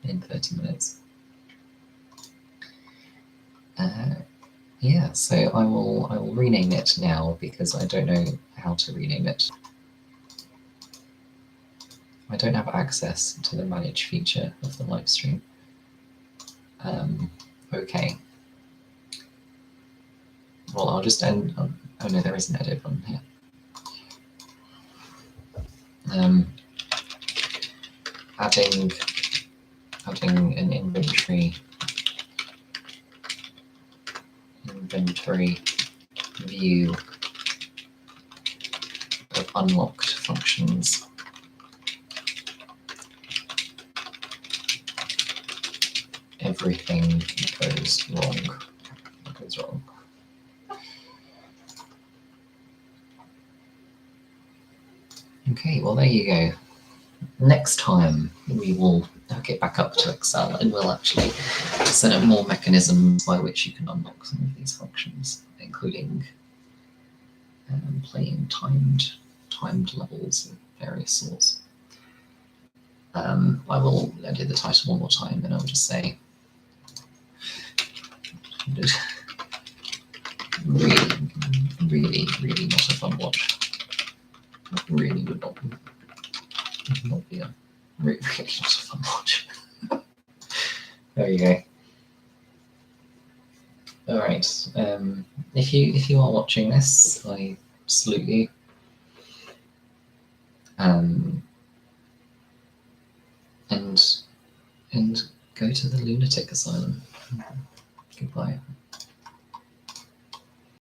in 30 minutes. Yeah, so I will rename it now because I don't know how to rename it. I don't have access to the manage feature of the live stream. Okay. Well, I'll just end. Oh no, there is an edit button here. Adding an inventory view of unlocked functions. Everything goes wrong. Goes wrong. Okay, well there you go. Next time we will hook it back up to Excel and we'll actually set up more mechanisms by which you can unlock some of these functions, including playing timed levels of various sorts. I will edit the title one more time and I'll just say really not a fun watch. Really would not be a really not a fun watch. There you go. All right. If you are watching this, I salute you. And go to the lunatic asylum. Goodbye.